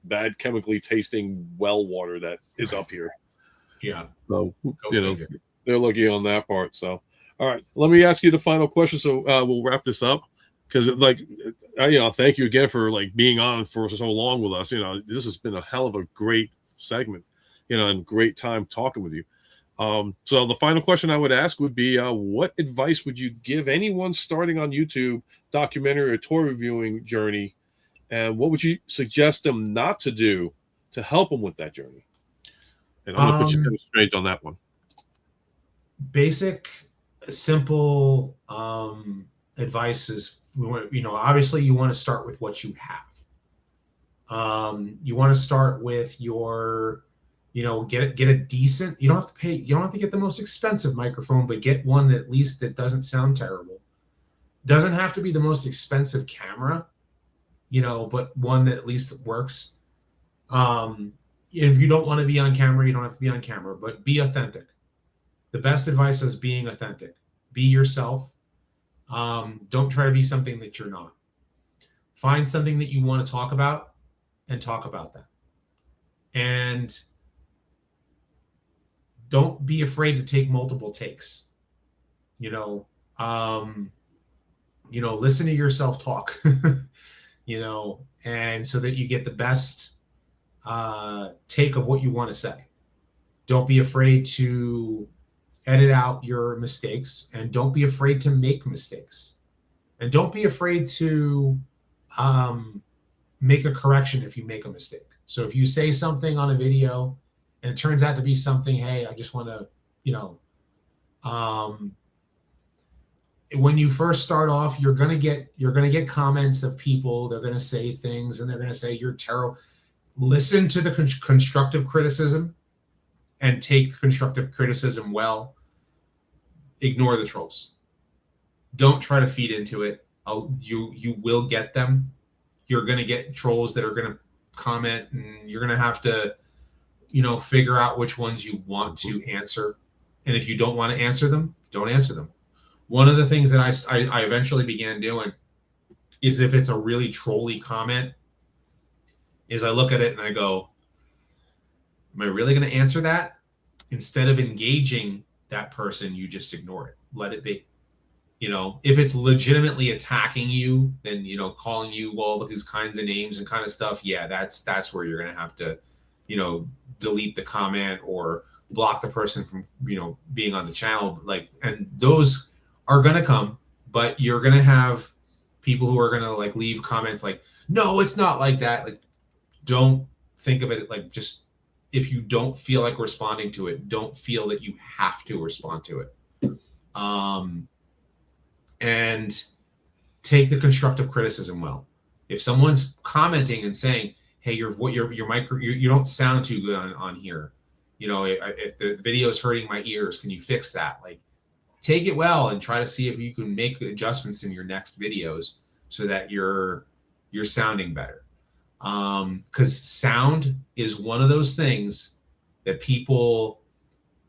bad chemically tasting well water that is up here. Yeah. So they're lucky on that part. So all right, let me ask you the final question. So we'll wrap this up, because thank you again for like being on for so long with us. This has been a hell of a great segment, and great time talking with you. So the final question I would ask would be, what advice would you give anyone starting on YouTube documentary or toy reviewing journey, and what would you suggest them not to do to help them with that journey? And I'm going to put you kind of straight on that one. Basic, simple advice is, obviously you want to start with what you have. You want to start with your, get a decent, you don't have to get the most expensive microphone, but get one that at least that doesn't sound terrible. Doesn't have to be the most expensive camera, but one that at least works. If you don't want to be on camera, you don't have to be on camera, but be authentic. The best advice is being authentic. Be yourself. Don't try to be something that you're not. Find something that you want to talk about and talk about that. And don't be afraid to take multiple takes. Listen to yourself talk, and so that you get the best take of what you want to say. Don't be afraid to edit out your mistakes, and don't be afraid to make mistakes, and don't be afraid to make a correction if you make a mistake. So if you say something on a video and it turns out to be something, hey, I just want to, when you first start off, you're gonna get comments of people. They're gonna say things, and they're gonna say you're terrible. Listen to the constructive criticism, and take the constructive criticism well. Ignore the trolls. Don't try to feed into it. You will get them. You're gonna get trolls that are gonna comment, and you're gonna have to, figure out which ones you want to answer. And if you don't want to answer them, don't answer them. One of the things that I eventually began doing is, if it's a really trolly comment, is I look at it and I go, am I really going to answer that? Instead of engaging that person, you just ignore it. Let it be. If it's legitimately attacking you, then, calling you all these kinds of names and kind of stuff, yeah, that's where you're going to have to, delete the comment or block the person from, being on the channel. And those are going to come, but you're going to have people who are going to leave comments like, no, it's not like that. Don't think of it just, if you don't feel like responding to it, don't feel that you have to respond to it. And take the constructive criticism well. If someone's commenting and saying, hey, your micro, you don't sound too good on here. If the video is hurting my ears, can you fix that? Take it well and try to see if you can make adjustments in your next videos so that you're sounding better. Because sound is one of those things that people,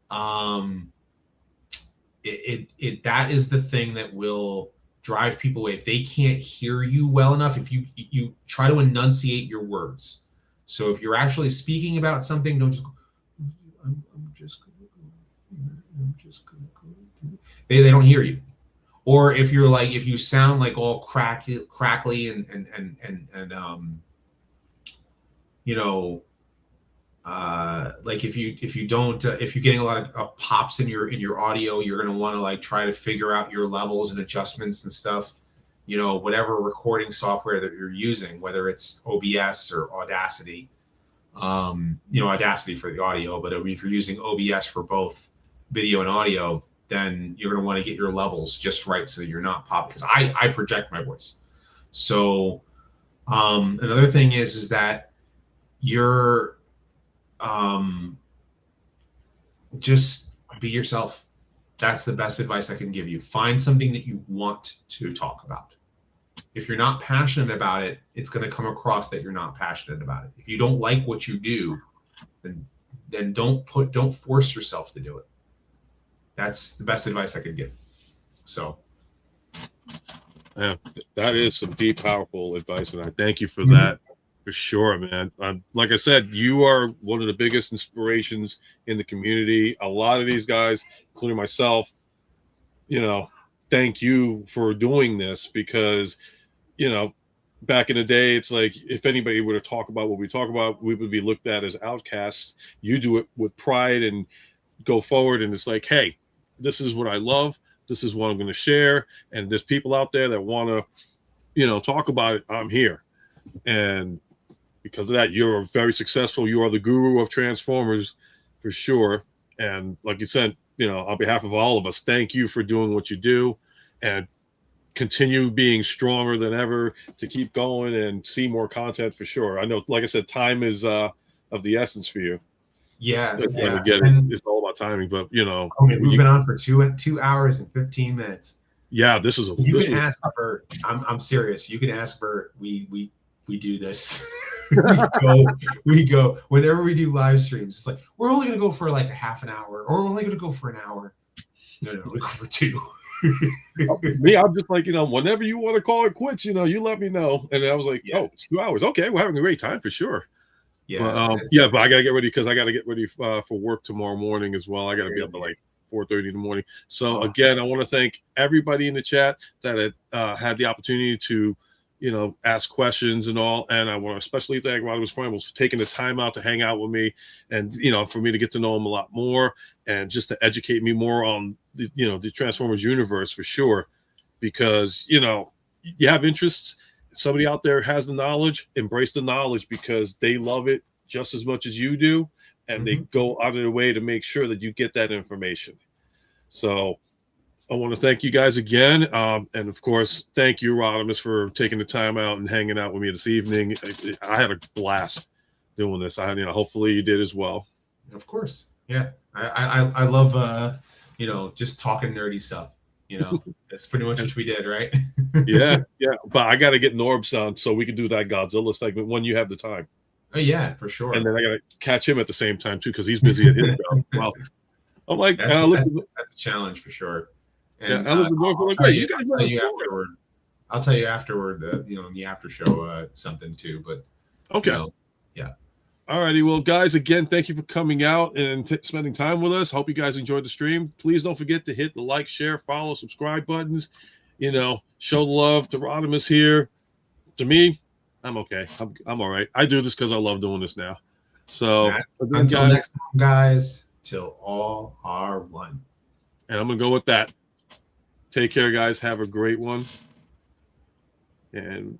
that is the thing that will drive people away. If they can't hear you well enough, if you try to enunciate your words. So if you're actually speaking about something, don't just go, I'm just gonna go. They don't hear you. Or if you sound all crackly and if you're getting a lot of pops in your audio, you're going to want to try to figure out your levels and adjustments and stuff, whatever recording software that you're using, whether it's OBS or Audacity, Audacity for the audio, but if you're using OBS for both video and audio, then you're going to want to get your levels just right so that you're not popping, because I project my voice. So another thing is that you're just be yourself. That's the best advice I can give you. Find something that you want to talk about. If you're not passionate about it, it's going to come across that you're not passionate about it. If you don't like what you do, then don't force yourself to do it. That's the best advice I could give. So yeah, that is some deep, powerful advice, and I thank you for that. For sure, man. Like I said, you are one of the biggest inspirations in the community. A lot of these guys, including myself, thank you for doing this, because, back in the day, it's like if anybody were to talk about what we talk about, we would be looked at as outcasts. You do it with pride and go forward, and it's like, hey, this is what I love. This is what I'm going to share. And there's people out there that want to, talk about it. I'm here. And because of that, you're very successful. You are the guru of Transformers for sure. And like you said, on behalf of all of us, thank you for doing what you do, and continue being stronger than ever to keep going and see more content for sure. I know, like I said, time is of the essence for you. Yeah, yeah. It's all about timing, but we've been on for 2 hours and 15 minutes. Yeah, ask Bert. I'm serious. You can ask Bert. We do this. we go whenever we do live streams. It's like we're only gonna go for like a half an hour, or we're only gonna go for an hour. No, we go for 2. Me, I'm just like, whenever you want to call it quits, you let me know. And I was like, oh, it's 2 hours. Okay, we're having a great time for sure. Yeah, but I gotta get ready because I gotta get ready for work tomorrow morning as well. I gotta be up at like 4:30 in the morning. So again, I want to thank everybody in the chat that had the opportunity to, ask questions and all. And I want to especially thank Rodimus Primal's for taking the time out to hang out with me, and for me to get to know him a lot more, and just to educate me more on the Transformers universe for sure. Because you have interests. Somebody out there has the knowledge. Embrace the knowledge, because they love it just as much as you do, and they go out of their way to make sure that you get that information. So I want to thank you guys again. And of course, thank you, Rodimus, for taking the time out and hanging out with me this evening. I had a blast doing this. Hopefully you did as well. Of course. Yeah. I love, just talking nerdy stuff. That's pretty much what we did, right? yeah. But I got to get Norb's on so we can do that Godzilla segment when you have the time. Oh, yeah, for sure. And then I got to catch him at the same time, too, because he's busy at his job. Well, I'm like, that's a challenge for sure. And I'll tell you afterward, in the after show something too. But okay, yeah. All righty, well, guys, again, thank you for coming out and spending time with us. Hope you guys enjoyed the stream. Please don't forget to hit the like, share, follow, subscribe buttons. Show love to Rodimus here. To me, I'm okay. I'm all right. I do this because I love doing this now. So until next time, guys. Till all are one. And I'm gonna go with that. Take care, guys. Have a great one. And